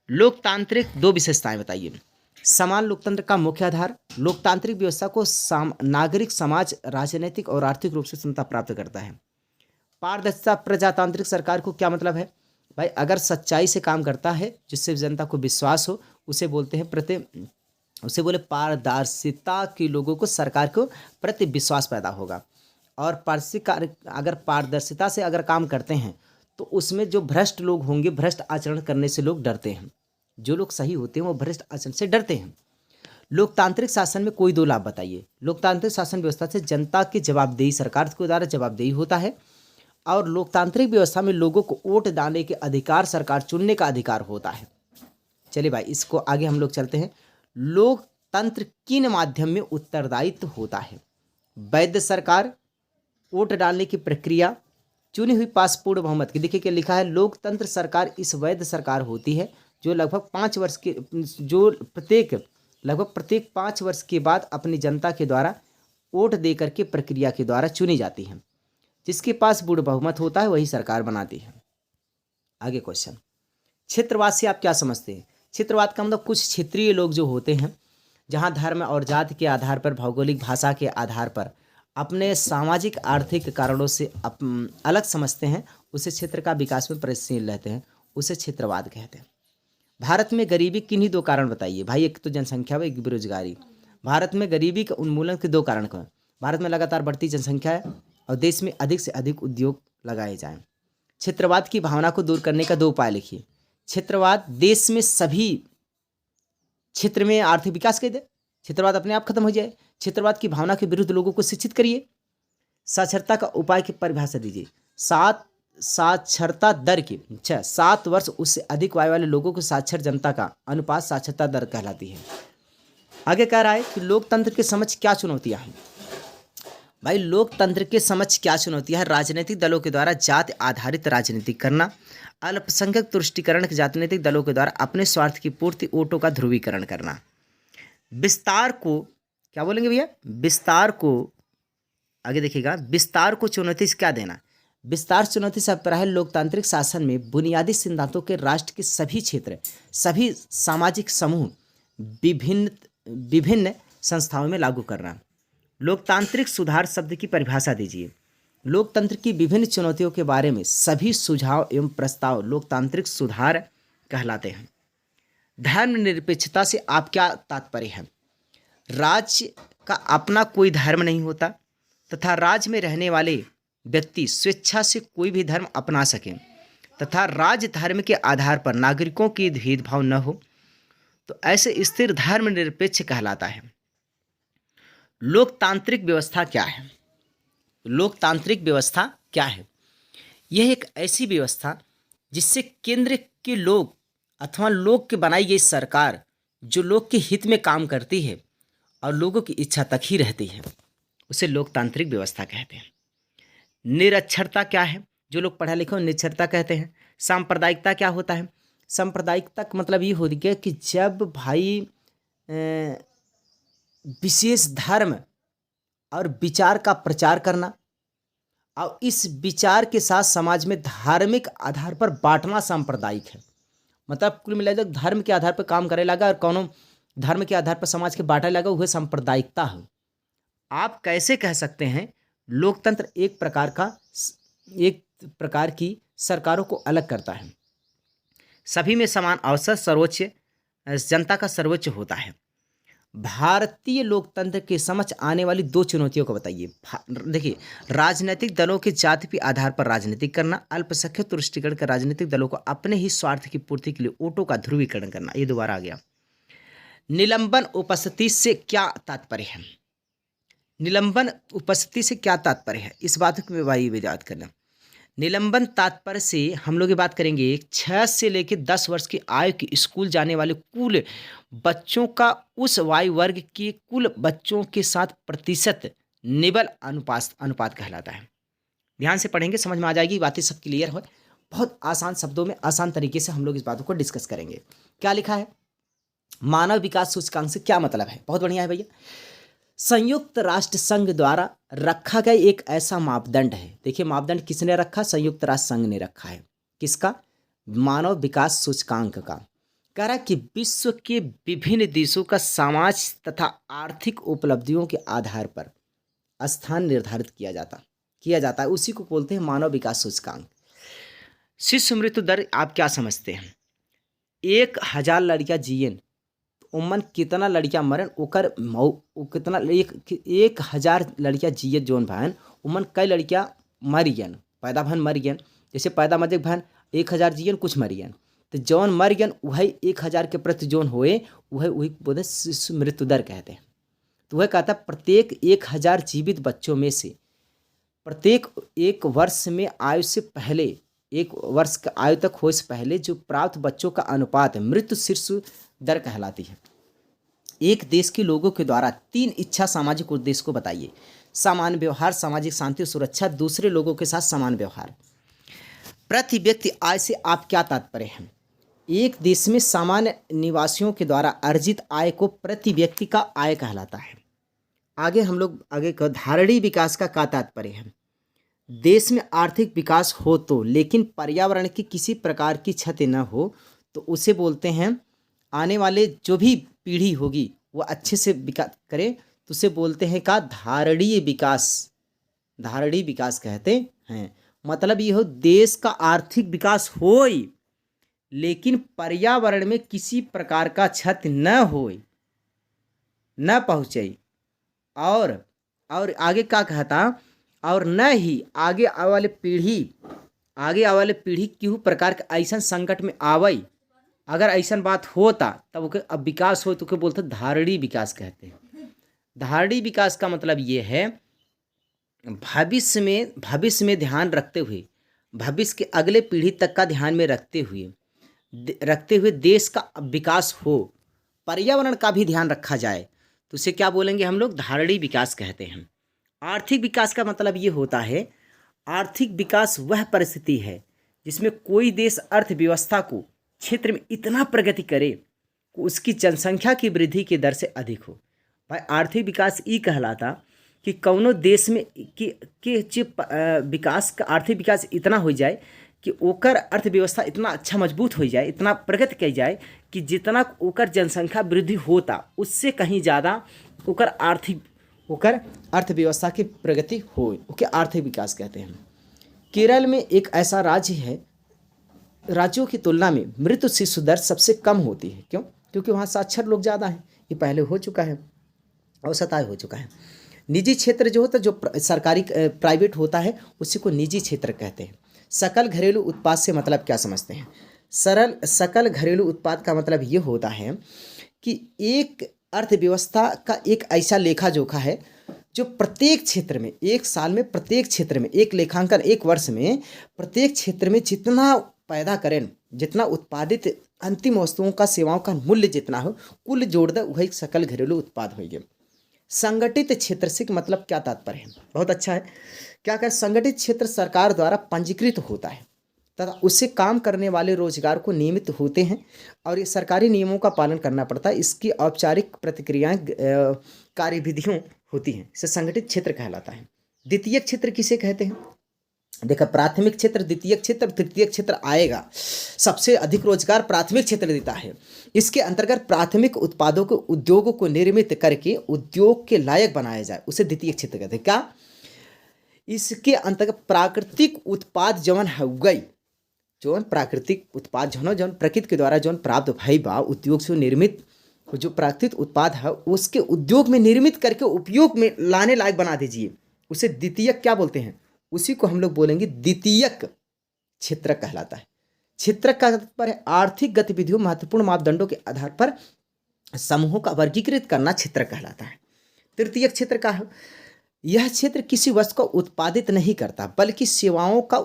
Speaker 1: लोकतांत्रिक 2 विशेषताएं बताइए। समान लोकतंत्र का मुख्य आधार, लोकतांत्रिक व्यवस्था को नागरिक समाज राजनीतिक और आर्थिक रूप से समता प्राप्त करता है। पारदर्शिता, प्रजातांत्रिक सरकार को क्या मतलब है भाई, अगर सच्चाई से काम करता है जिससे जनता को विश्वास हो उसे बोलते हैं उसे बोले पारदर्शिता के लोगों को सरकार को प्रति विश्वास पैदा होगा। और अगर पारदर्शिता से अगर काम करते हैं तो उसमें जो भ्रष्ट लोग होंगे, भ्रष्ट आचरण करने से लोग डरते हैं। जो लोग सही होते हैं वो भ्रष्ट आचरण से डरते हैं। लोकतांत्रिक शासन में कोई दो लाभ बताइए। लोकतांत्रिक शासन व्यवस्था से जनता की जवाबदेही, सरकार के द्वारा जवाबदेही होता है। और लोकतांत्रिक व्यवस्था में लोगों को वोट डालने के अधिकार, सरकार चुनने का अधिकार होता है। चलिए भाई, इसको आगे हम लोग चलते हैं। लोकतंत्र किन माध्यम में उत्तरदायित्व होता है? वैध सरकार, वोट डालने की प्रक्रिया, चुनी हुई पासपोर्ट बहुमत की। देखिए क्या लिखा है, लोकतंत्र सरकार इस वैध सरकार होती है जो लगभग 5 वर्ष के लगभग प्रत्येक 5 वर्ष के बाद अपनी जनता के द्वारा वोट दे करके प्रक्रिया के द्वारा चुनी जाती है। जिसके पास पूर्ण बहुमत होता है वही सरकार बनाती है। आगे क्वेश्चन, क्षेत्रवाद से आप क्या समझते हैं? क्षेत्रवाद का मतलब कुछ क्षेत्रीय लोग जो होते हैं, जहाँ धर्म और जाति के आधार पर, भौगोलिक भाषा के आधार पर अपने सामाजिक आर्थिक कारणों से अलग समझते हैं, उसे क्षेत्र का विकास में प्रयत्नशील रहते हैं, उसे क्षेत्रवाद कहते हैं। भारत में गरीबी किन्हीं 2 कारण बताइए। भाई, एक तो जनसंख्या व एक बेरोजगारी। भारत में गरीबी के उन्मूलन के 2 कारण कौन? भारत में लगातार बढ़ती जनसंख्या है और देश में अधिक से अधिक उद्योग लगाए जाएं। क्षेत्रवाद की भावना को दूर करने का 2 उपाय लिखिए। क्षेत्रवाद देश में सभी क्षेत्र में आर्थिक विकास कर दे, क्षेत्रवाद अपने आप खत्म हो जाए। क्षेत्रवाद की भावना के विरुद्ध लोगों को शिक्षित करिए। साक्षरता का उपाय की परिभाषा दीजिए। साक्षरता दर की 7 वर्ष उससे अधिक आयु वाले लोगों को साक्षर जनता का अनुपात साक्षरता दर कहलाती है। आगे कह रहा है कि लोकतंत्र के समक्ष क्या चुनौतियां हैं? भाई, लोकतंत्र के समक्ष क्या चुनौतियां हैं? राजनीतिक दलों के द्वारा जाति आधारित राजनीति करना, अल्पसंख्यक तुष्टीकरण के राजनीतिक दलों के द्वारा अपने स्वार्थ की पूर्ति, वोटों का ध्रुवीकरण करना, विस्तार को, क्या बोलेंगे भैया, विस्तार को, आगे देखिएगा, विस्तार को चुनौती से क्या देना? विस्तार चुनौती से अभिप्राय है लोकतांत्रिक शासन में बुनियादी सिद्धांतों के राष्ट्र के सभी क्षेत्र, सभी सामाजिक समूह, विभिन्न संस्थाओं में लागू करना। लोकतांत्रिक सुधार शब्द की परिभाषा दीजिए। लोकतंत्र की विभिन्न चुनौतियों के बारे में सभी सुझाव एवं प्रस्ताव लोकतांत्रिक सुधार कहलाते हैं। धर्मनिरपेक्षता से आप क्या तात्पर्य है? राज्य का अपना कोई धर्म नहीं होता तथा राज्य में रहने वाले व्यक्ति स्वेच्छा से कोई भी धर्म अपना सकें तथा राज्य धर्म के आधार पर नागरिकों की भेदभाव न हो, तो ऐसे स्थिर धर्मनिरपेक्ष कहलाता है। लोकतांत्रिक व्यवस्था क्या है? लोकतांत्रिक व्यवस्था क्या है? यह एक ऐसी व्यवस्था जिससे केंद्र के लोग अथवा लोग के बनाई गई सरकार जो लोग के हित में काम करती है और लोगों की इच्छा तक ही रहती है, उसे लोकतांत्रिक व्यवस्था कहते हैं। निरक्षरता क्या है? जो लोग पढ़ा लिखे निरक्षरता कहते हैं। सांप्रदायिकता क्या होता है? सांप्रदायिकता का मतलब ये हो गया कि जब भाई विशेष धर्म और विचार का प्रचार करना और इस विचार के साथ समाज में धार्मिक आधार पर बांटना सांप्रदायिक है। मतलब कुल मिलाकर धर्म के आधार पर काम करे लगा और कोनो धर्म के आधार पर समाज के बांटे लगा, वह सांप्रदायिकता है। आप कैसे कह सकते हैं लोकतंत्र एक प्रकार की सरकारों को अलग करता है? सभी में समान अवसर, सर्वोच्च जनता का सर्वोच्च होता है। भारतीय लोकतंत्र के समक्ष आने वाली 2 चुनौतियों को बताइए। देखिए, राजनीतिक दलों के जाति के आधार पर राजनीति करना, अल्पसंख्यक तुष्टीकरण कर राजनीतिक दलों को अपने ही स्वार्थ की पूर्ति के लिए वोटों का ध्रुवीकरण करना। ये दोबारा आ गया। निलंबन उपस्थिति से क्या तात्पर्य है? निलंबन उपस्थिति से क्या तात्पर्य है? इस बात को भाई याद करना। निलंबन तात्पर्य से हम लोग ये बात करेंगे 6 से लेकर 10 वर्ष की आयु के स्कूल जाने वाले कुल बच्चों का उस वायु वर्ग के कुल बच्चों के साथ प्रतिशत निबल अनुपात कहलाता है। ध्यान से पढ़ेंगे, समझ में आ जाएगी, बातें सब क्लियर हो। बहुत आसान शब्दों में आसान तरीके से हम लोग इस बातों को डिस्कस करेंगे। क्या लिखा है? मानव विकास सूचकांक से क्या मतलब है? बहुत बढ़िया है भैया। संयुक्त राष्ट्र संघ द्वारा रखा गया एक ऐसा मापदंड है। देखिए, मापदंड किसने रखा? संयुक्त राष्ट्र संघ ने रखा है। किसका? मानव विकास सूचकांक का। कह रहा है कि विश्व के विभिन्न देशों का समाज तथा आर्थिक उपलब्धियों के आधार पर स्थान निर्धारित किया जाता है। उसी को बोलते हैं मानव विकास सूचकांक। शिशु मृत्यु दर आप क्या समझते हैं? 1000 लड़कियां जियन उमन कितना लड़कियां मरन ओकर कितना 1000 लड़कियां जियत जोन भान उमन कई लड़कियां मर गयन, पैदा भन मर गयन, जैसे पैदा मजे भान 1000 जियन कुछ मरियन, तो जौन मर गयन वही 1000 के प्रति जौन होए वही बोले शिशु मृत्यु दर कहते हैं। तो वह कहता है प्रत्येक 1000 जीवित बच्चों में से प्रत्येक 1 वर्ष में आयु से पहले 1 वर्ष का आयु तक हो से पहले जो प्राप्त बच्चों का अनुपात है मृत्यु शिशु दर कहलाती है। एक देश के लोगों के द्वारा 3 इच्छा सामाजिक उद्देश्य को बताइए। सामान्य व्यवहार, सामाजिक शांति और सुरक्षा, दूसरे लोगों के साथ समान व्यवहार। प्रति व्यक्ति आय से आप क्या तात्पर्य है? एक देश में सामान्य निवासियों के द्वारा अर्जित आय को प्रति व्यक्ति का आय कहलाता है। आगे हम लोग आगे का धारणीय विकास का क्या तात्पर्य है? देश में आर्थिक विकास हो तो लेकिन पर्यावरण की किसी प्रकार की क्षति न हो तो उसे बोलते हैं, आने वाले जो भी पीढ़ी होगी वो अच्छे से विकास करे तो उसे बोलते हैं का धारणीय विकास। धारणीय विकास कहते हैं। मतलब ये हो देश का आर्थिक विकास होए लेकिन पर्यावरण में किसी प्रकार का क्षति न होए, न पहुँचे, और आगे क्या कहता, और न ही आगे आने वाले पीढ़ी किसी प्रकार के ऐसा संकट में आवे। अगर ऐसा बात होता तब ओके अब विकास हो तो के बोलते धारणीय विकास कहते हैं। धारणीय विकास का मतलब ये है भविष्य में ध्यान रखते हुए, भविष्य के अगले पीढ़ी तक का ध्यान में रखते हुए देश का विकास हो, पर्यावरण का भी ध्यान रखा जाए तो उसे क्या बोलेंगे हम लोग? धारणीय विकास कहते हैं। आर्थिक विकास का मतलब ये होता है, आर्थिक विकास वह परिस्थिति है जिसमें कोई देश अर्थव्यवस्था को क्षेत्र में इतना प्रगति करे कि उसकी जनसंख्या की वृद्धि की दर से अधिक हो। भाई आर्थिक विकास ये कहलाता कि कौनो देश में विकास का आर्थिक विकास इतना हो जाए कि ओकर अर्थव्यवस्था इतना अच्छा मजबूत हो जाए, इतना प्रगति की जाए कि जितना ओकर जनसंख्या वृद्धि होता उससे कहीं ज़्यादा ओकर अर्थव्यवस्था की प्रगति हो, ओके आर्थिक विकास कहते हैं। केरल में एक ऐसा राज्य है, राज्यों की तुलना में मृत्यु शिशु दर सबसे कम होती है। क्यों? क्योंकि वहाँ साक्षर लोग ज़्यादा हैं। ये पहले हो चुका है, औसत आय हो चुका है। निजी क्षेत्र जो होता है, जो सरकारी प्राइवेट होता है, उसी को निजी क्षेत्र कहते हैं। सकल घरेलू उत्पाद से मतलब क्या समझते हैं? सकल घरेलू उत्पाद का मतलब ये होता है कि एक अर्थव्यवस्था का एक ऐसा लेखा जोखा है जो प्रत्येक क्षेत्र में एक साल में, प्रत्येक क्षेत्र में एक लेखांकन, एक वर्ष में प्रत्येक क्षेत्र में जितना पैदा करें, जितना उत्पादित अंतिम वस्तुओं का, सेवाओं का मूल्य जितना हो, कुल जोड़ दे वही सकल घरेलू उत्पाद होगी। संगठित क्षेत्र से मतलब क्या तात्पर्य है? बहुत अच्छा है। क्या कर संगठित क्षेत्र सरकार द्वारा पंजीकृत होता है तथा उससे काम करने वाले रोजगार को नियमित होते हैं और ये सरकारी नियमों का पालन करना पड़ता है। इसकी औपचारिक प्रतिक्रियाएं, कार्यविधियों होती हैं। इसे संगठित क्षेत्र कहलाता है। द्वितीयक क्षेत्र किसे कहते हैं? देखा, प्राथमिक क्षेत्र, द्वितीयक क्षेत्र, तृतीयक क्षेत्र आएगा। सबसे अधिक रोजगार प्राथमिक क्षेत्र देता है। इसके अंतर्गत प्राथमिक उत्पादों को, उद्योगों को निर्मित करके उद्योग के लायक बनाया जाए, उसे द्वितीयक क्षेत्र कहते हैं। क्या? इसके अंतर्गत प्राकृतिक उत्पाद जौन है गई, जौन प्राकृतिक उत्पाद जौन प्रकृति के द्वारा जौन प्राप्त भाई बा, उद्योग से निर्मित जो प्राकृतिक उत्पाद है उसके उद्योग में निर्मित करके उपयोग में लाने लायक बना दीजिए, उसे द्वितीयक क्या बोलते हैं? उसी को हम लोग बोलेंगे द्वितीयक क्षेत्र कहलाता है। क्षेत्र का पर आर्थिक गतिविधियों, महत्वपूर्ण मापदंडों के आधार पर समूहों का वर्गीकृत करना क्षेत्र कहलाता है। तृतीयक क्षेत्र का है, यह क्षेत्र किसी वस्तु को उत्पादित नहीं करता बल्कि सेवाओं का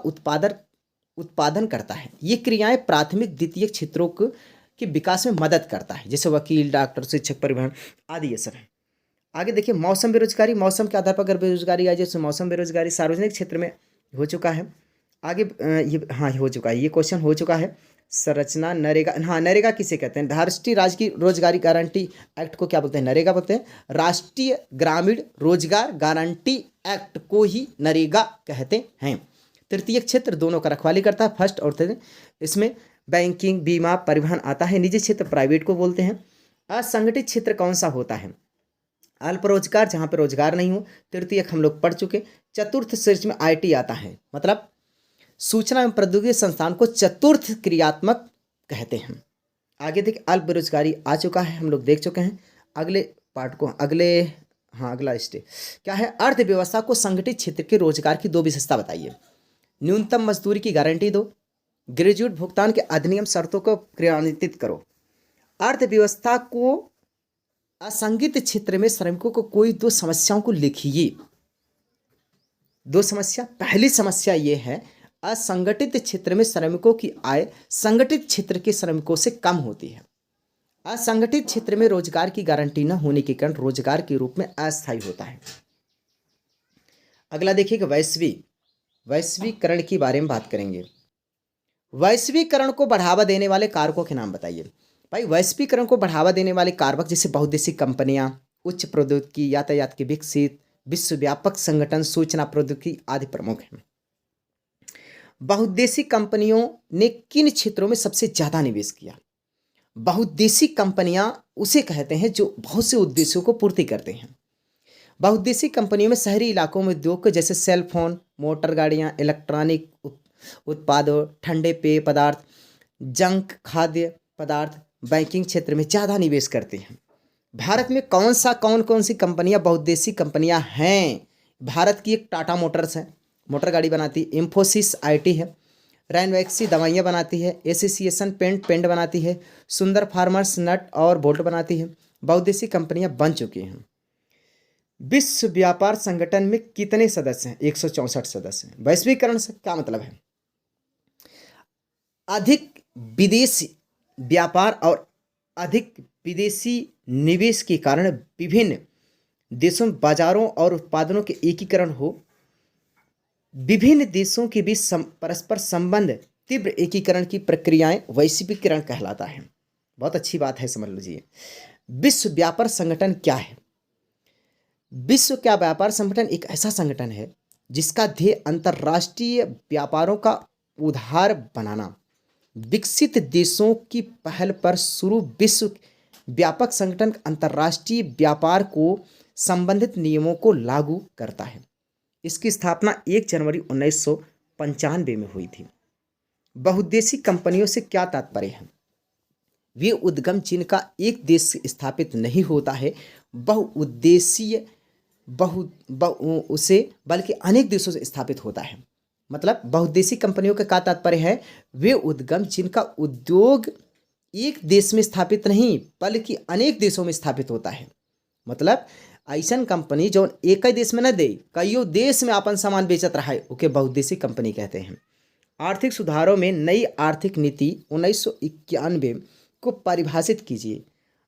Speaker 1: उत्पादन करता है। ये क्रियाएं प्राथमिक द्वितीयक क्षेत्रों के विकास में मदद करता है, जैसे वकील, डॉक्टर, शिक्षक, परिवहन आदि ये सब है। आगे देखिए, मौसम बेरोजगारी। मौसम के आधार पर अगर बेरोजगारी आ जाए तो मौसम बेरोजगारी सार्वजनिक क्षेत्र में हो चुका है। आगे ये हो चुका है, ये क्वेश्चन हो चुका है। संरचना नरेगा, हाँ नरेगा किसे कहते हैं? राष्ट्रीय राज्य रोजगारी गारंटी एक्ट को क्या बोलते हैं? नरेगा बोलते हैं। राष्ट्रीय ग्रामीण रोजगार गारंटी एक्ट को ही नरेगा कहते हैं। तृतीयक क्षेत्र दोनों का रखवाली करता है, फर्स्ट और थर्ड। इसमें बैंकिंग, बीमा, परिवहन आता है। निजी क्षेत्र प्राइवेट को बोलते हैं। असंगठित क्षेत्र कौन सा होता है? अल्प रोजगार, जहाँ पर रोजगार नहीं हो। तृतीयक हम लोग पढ़ चुके। चतुर्थ शीर्ष में IT आता है, मतलब सूचना एवं प्रौद्योगिकी संस्थान को चतुर्थ क्रियात्मक कहते हैं। आगे देखिए, अल्प बेरोजगारी आ चुका है, हम लोग देख चुके हैं। अगले पार्ट को अगला स्टेप क्या है? अर्थव्यवस्था को संगठित क्षेत्र के रोजगार की 2 विशेषता बताइए। न्यूनतम मजदूरी की गारंटी दो, ग्रेजुएट भुगतान के अधिनियम शर्तों को क्रियान्वित करो, अर्थव्यवस्था को असंगठित क्षेत्र में श्रमिकों को कोई दो समस्याओं को लिखिए। दो समस्या, पहली समस्या ये है असंगठित क्षेत्र में श्रमिकों की आय संगठित क्षेत्र के श्रमिकों से कम होती है। असंगठित क्षेत्र में रोजगार की गारंटी न होने के कारण रोजगार के रूप में अस्थायी होता है। अगला देखिएगा वैश्वीकरण के बारे में बात करेंगे। वैश्वीकरण को बढ़ावा देने वाले कारकों के नाम बताइए। भाई वैश्वीकरण को बढ़ावा देने वाले कारक जैसे बहुउद्देशीय कंपनियां, उच्च प्रौद्योगिकी, यातायात के विकसित, विश्वव्यापक संगठन, सूचना प्रौद्योगिकी आदि प्रमुख हैं। बहुउद्देशीय कंपनियों ने किन क्षेत्रों में सबसे ज्यादा निवेश किया? बहुउद्देशीय कंपनियां उसे कहते हैं जो बहुत से उद्देश्यों को पूर्ति करते हैं। बहुउद्देशीय कंपनियों में शहरी इलाकों में उद्योग जैसे सेल फोन, मोटर गाड़ियां, इलेक्ट्रॉनिक उत्पादों, ठंडे पेय पदार्थ, जंक खाद्य पदार्थ, बैंकिंग क्षेत्र में ज़्यादा निवेश करते हैं। भारत में कौन कौन सी कंपनियां बहुउद्देशीय कंपनियां हैं? भारत की एक टाटा मोटर्स है, मोटर गाड़ी बनाती है। इंफोसिस आईटी है। रैनवैक्सी दवाइयाँ बनाती है। एसोसिएशन पेंट बनाती है। सुंदर फार्मर्स नट और बोल्ट बनाती है। बहुउद्देशीय कंपनियां बन चुकी हैं। विश्व व्यापार संगठन में कितने सदस्य हैं? 164 सदस्य हैं। वैश्वीकरण से क्या मतलब है? अधिक विदेशी व्यापार और अधिक विदेशी निवेश के कारण विभिन्न देशों में बाजारों और उत्पादनों के एकीकरण हो। विभिन्न देशों के बीच परस्पर संबंध तीव्र एकीकरण की प्रक्रियाएं वैश्वीकरण कहलाता है। बहुत अच्छी बात है, समझ लीजिए। विश्व व्यापार संगठन क्या है? विश्व क्या व्यापार संगठन एक ऐसा संगठन है जिसका ध्येय अंतर्राष्ट्रीय व्यापारों का उदार बनाना। विकसित देशों की पहल पर शुरू विश्व व्यापक संगठन अंतर्राष्ट्रीय व्यापार को संबंधित नियमों को लागू करता है। इसकी स्थापना 1 जनवरी 1995 में हुई थी। बहुउद्देशीय कंपनियों से क्या तात्पर्य है? वे उद्यम जिनका एक देश से स्थापित नहीं होता है, बहुउद्देशीय उसे बल्कि अनेक देशों से स्थापित होता है। मतलब बहुउद्देशीय कंपनियों का क्या तात्पर्य है? वे उद्यम जिनका उद्योग एक देश में स्थापित नहीं बल्कि अनेक देशों में स्थापित होता है। मतलब ऐसा कंपनी जो एक ही देश में न दे, कईयों देश में अपन सामान बेचत रहा है, ओके बहुउद्देशीय कंपनी कहते हैं। आर्थिक सुधारों में नई आर्थिक नीति 1991 को परिभाषित कीजिए।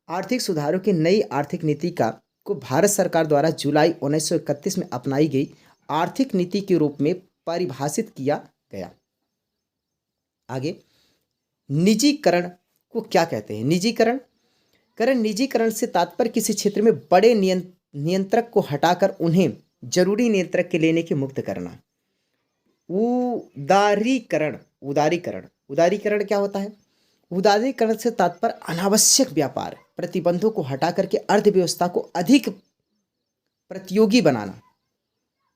Speaker 1: आर्थिक सुधारों की नई आर्थिक नीति को भारत सरकार द्वारा जुलाई 1931 में अपनाई गई आर्थिक नीति के रूप में परिभाषित किया गया। आगे, निजीकरण को क्या कहते हैं? निजीकरण से तात्पर्य किसी क्षेत्र में बड़े नियंत्रक को हटाकर उन्हें जरूरी नियंत्रक के लेने के मुक्त करना। उदारीकरण क्या होता है? उदारीकरण से तात्पर्य अनावश्यक व्यापार प्रतिबंधों को हटा करके अर्थव्यवस्था को अधिक प्रतियोगी बनाना,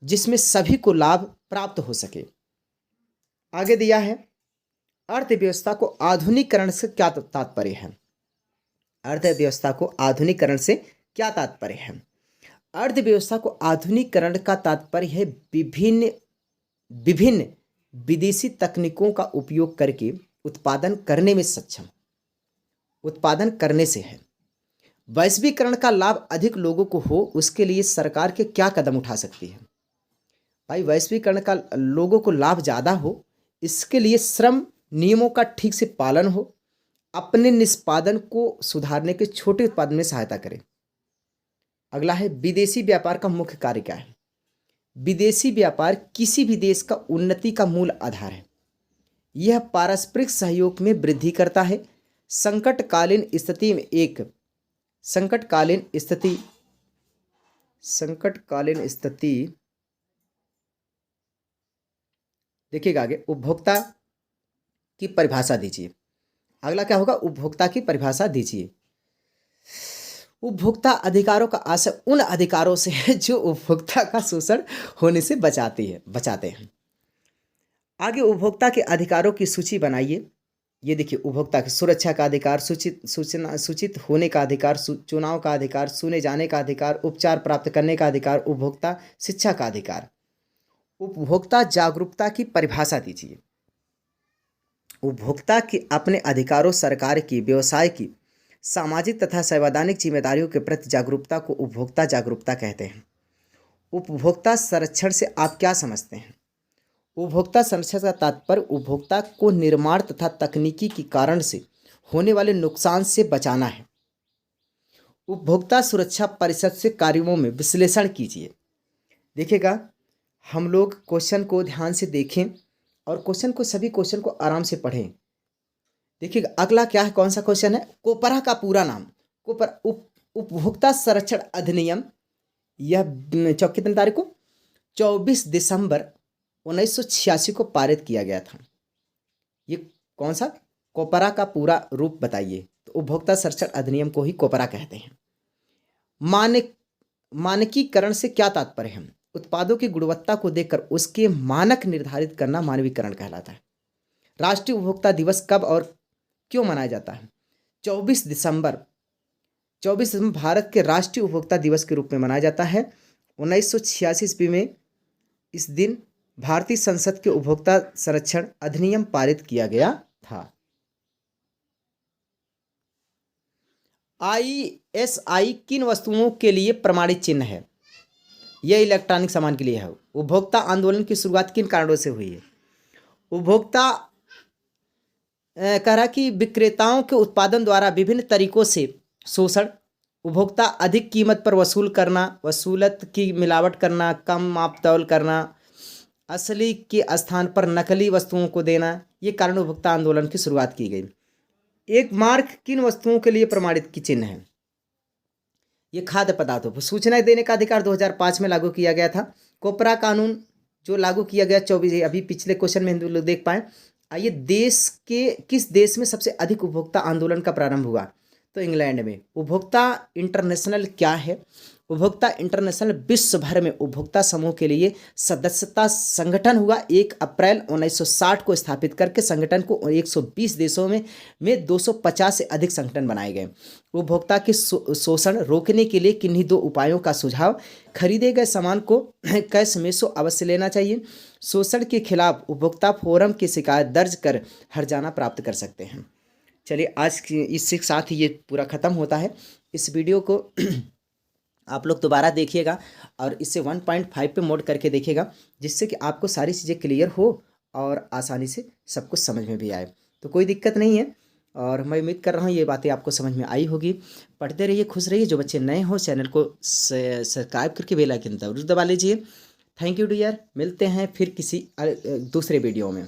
Speaker 1: जिसमें सभी को लाभ प्राप्त हो सके। आगे दिया है, अर्थव्यवस्था को आधुनिकीकरण से क्या तात्पर्य है? अर्थव्यवस्था को आधुनिकीकरण से क्या तात्पर्य है? अर्थव्यवस्था को आधुनिकीकरण का तात्पर्य है विभिन्न विदेशी तकनीकों का उपयोग करके उत्पादन करने से है। वैश्वीकरण का लाभ अधिक लोगों को हो, उसके लिए सरकार के क्या कदम उठा सकती है? भाई वैश्वीकरण का लोगों को लाभ ज़्यादा हो, इसके लिए श्रम नियमों का ठीक से पालन हो, अपने निष्पादन को सुधारने के छोटे उत्पादन में सहायता करें। अगला है, विदेशी व्यापार का मुख्य कार्य क्या है? विदेशी व्यापार किसी भी देश का उन्नति का मूल आधार है। यह पारस्परिक सहयोग में वृद्धि करता है। संकटकालीन स्थिति देखिएगा आगे, उपभोक्ता की परिभाषा दीजिए। अगला क्या होगा? उपभोक्ता की परिभाषा दीजिए। उपभोक्ता अधिकारों का आशय उन अधिकारों से है जो उपभोक्ता का शोषण होने से बचाते हैं। आगे उपभोक्ता के अधिकारों की सूची बनाइए। ये देखिए, उपभोक्ता की सुरक्षा का अधिकार, सूचित होने का अधिकार, चुनाव का अधिकार, सुने जाने का अधिकार, उपचार प्राप्त करने का अधिकार, उपभोक्ता शिक्षा का अधिकार। उपभोक्ता जागरूकता की परिभाषा दीजिए। उपभोक्ता की अपने अधिकारों, सरकार की, व्यवसाय की, सामाजिक तथा संवैधानिक जिम्मेदारियों के प्रति जागरूकता को उपभोक्ता जागरूकता कहते हैं। उपभोक्ता संरक्षण से आप क्या समझते हैं? उपभोक्ता संरक्षण का तात्पर्य उपभोक्ता को निर्माण तथा तकनीकी के कारण से होने वाले नुकसान से बचाना है। उपभोक्ता सुरक्षा परिषद से कार्यों में विश्लेषण कीजिए। देखिएगा, हम लोग क्वेश्चन को ध्यान से देखें और सभी क्वेश्चन को आराम से पढ़ें। देखिएगा, अगला क्या है, कौन सा क्वेश्चन है? कोपरा का पूरा नाम। उपभोक्ता संरक्षण अधिनियम, यह कितनी तारीख को? 24 दिसंबर 1986 को पारित किया गया था। ये कौन सा? कोपरा का पूरा रूप बताइए। तो उपभोक्ता संरक्षण अधिनियम को ही कोपरा कहते हैं। मानकीकरण से क्या तात्पर्य है? उत्पादों की गुणवत्ता को देखकर उसके मानक निर्धारित करना मानवीकरण कहलाता है। राष्ट्रीय उपभोक्ता दिवस कब और क्यों मनाया जाता है? 24 दिसंबर भारत के राष्ट्रीय उपभोक्ता दिवस के रूप में मनाया जाता है। 1986 ईस्वी में इस दिन भारतीय संसद के उपभोक्ता संरक्षण अधिनियम पारित किया गया था। ISI किन वस्तुओं के लिए प्रमाणित चिन्ह है? यह इलेक्ट्रॉनिक सामान के लिए है। उपभोक्ता आंदोलन की शुरुआत किन कारणों से हुई है? उपभोक्ता कह रहा कि विक्रेताओं के उत्पादन द्वारा विभिन्न तरीकों से शोषण, उपभोक्ता अधिक कीमत पर वसूलत की मिलावट करना, कम मापतौल करना, असली के स्थान पर नकली वस्तुओं को देना, ये कारण उपभोक्ता आंदोलन की शुरुआत की गई। एक मार्क किन वस्तुओं के लिए प्रमाणित की चिन्ह है? ये खाद्य पदार्थों पर सूचना देने का अधिकार 2005 में लागू किया गया था। कोपरा कानून जो लागू किया गया 24, अभी पिछले क्वेश्चन में हम लोग देख पाए। आइए, किस देश में सबसे अधिक उपभोक्ता आंदोलन का प्रारंभ हुआ? तो इंग्लैंड में। उपभोक्ता इंटरनेशनल क्या है? उपभोक्ता इंटरनेशनल विश्व भर में उपभोक्ता समूह के लिए सदस्यता संगठन हुआ। 1 अप्रैल 1960 को स्थापित करके संगठन को 120 देशों में 250 से अधिक संगठन बनाए गए। उपभोक्ता के शोषण रोकने के लिए किन्हीं 2 उपायों का सुझाव। खरीदे गए सामान को कैश में अवश्य लेना चाहिए। शोषण के खिलाफ उपभोक्ता फोरम की शिकायत दर्ज कर हर्जाना प्राप्त कर सकते हैं। चलिए, आज इसके साथ ही ये पूरा ख़त्म होता है। इस वीडियो को आप लोग दोबारा देखिएगा और इसे 1.5 पे मोड करके देखिएगा, जिससे कि आपको सारी चीज़ें क्लियर हो और आसानी से सब कुछ समझ में भी आए। तो कोई दिक्कत नहीं है और मैं उम्मीद कर रहा हूँ ये बातें आपको समझ में आई होगी। पढ़ते रहिए, खुश रहिए। जो बच्चे नए हो चैनल को सब्सक्राइब करके बेल आइकन जरूर दबा लीजिए। Thank you dear. मिलते हैं फिर किसी दूसरे वीडियो में।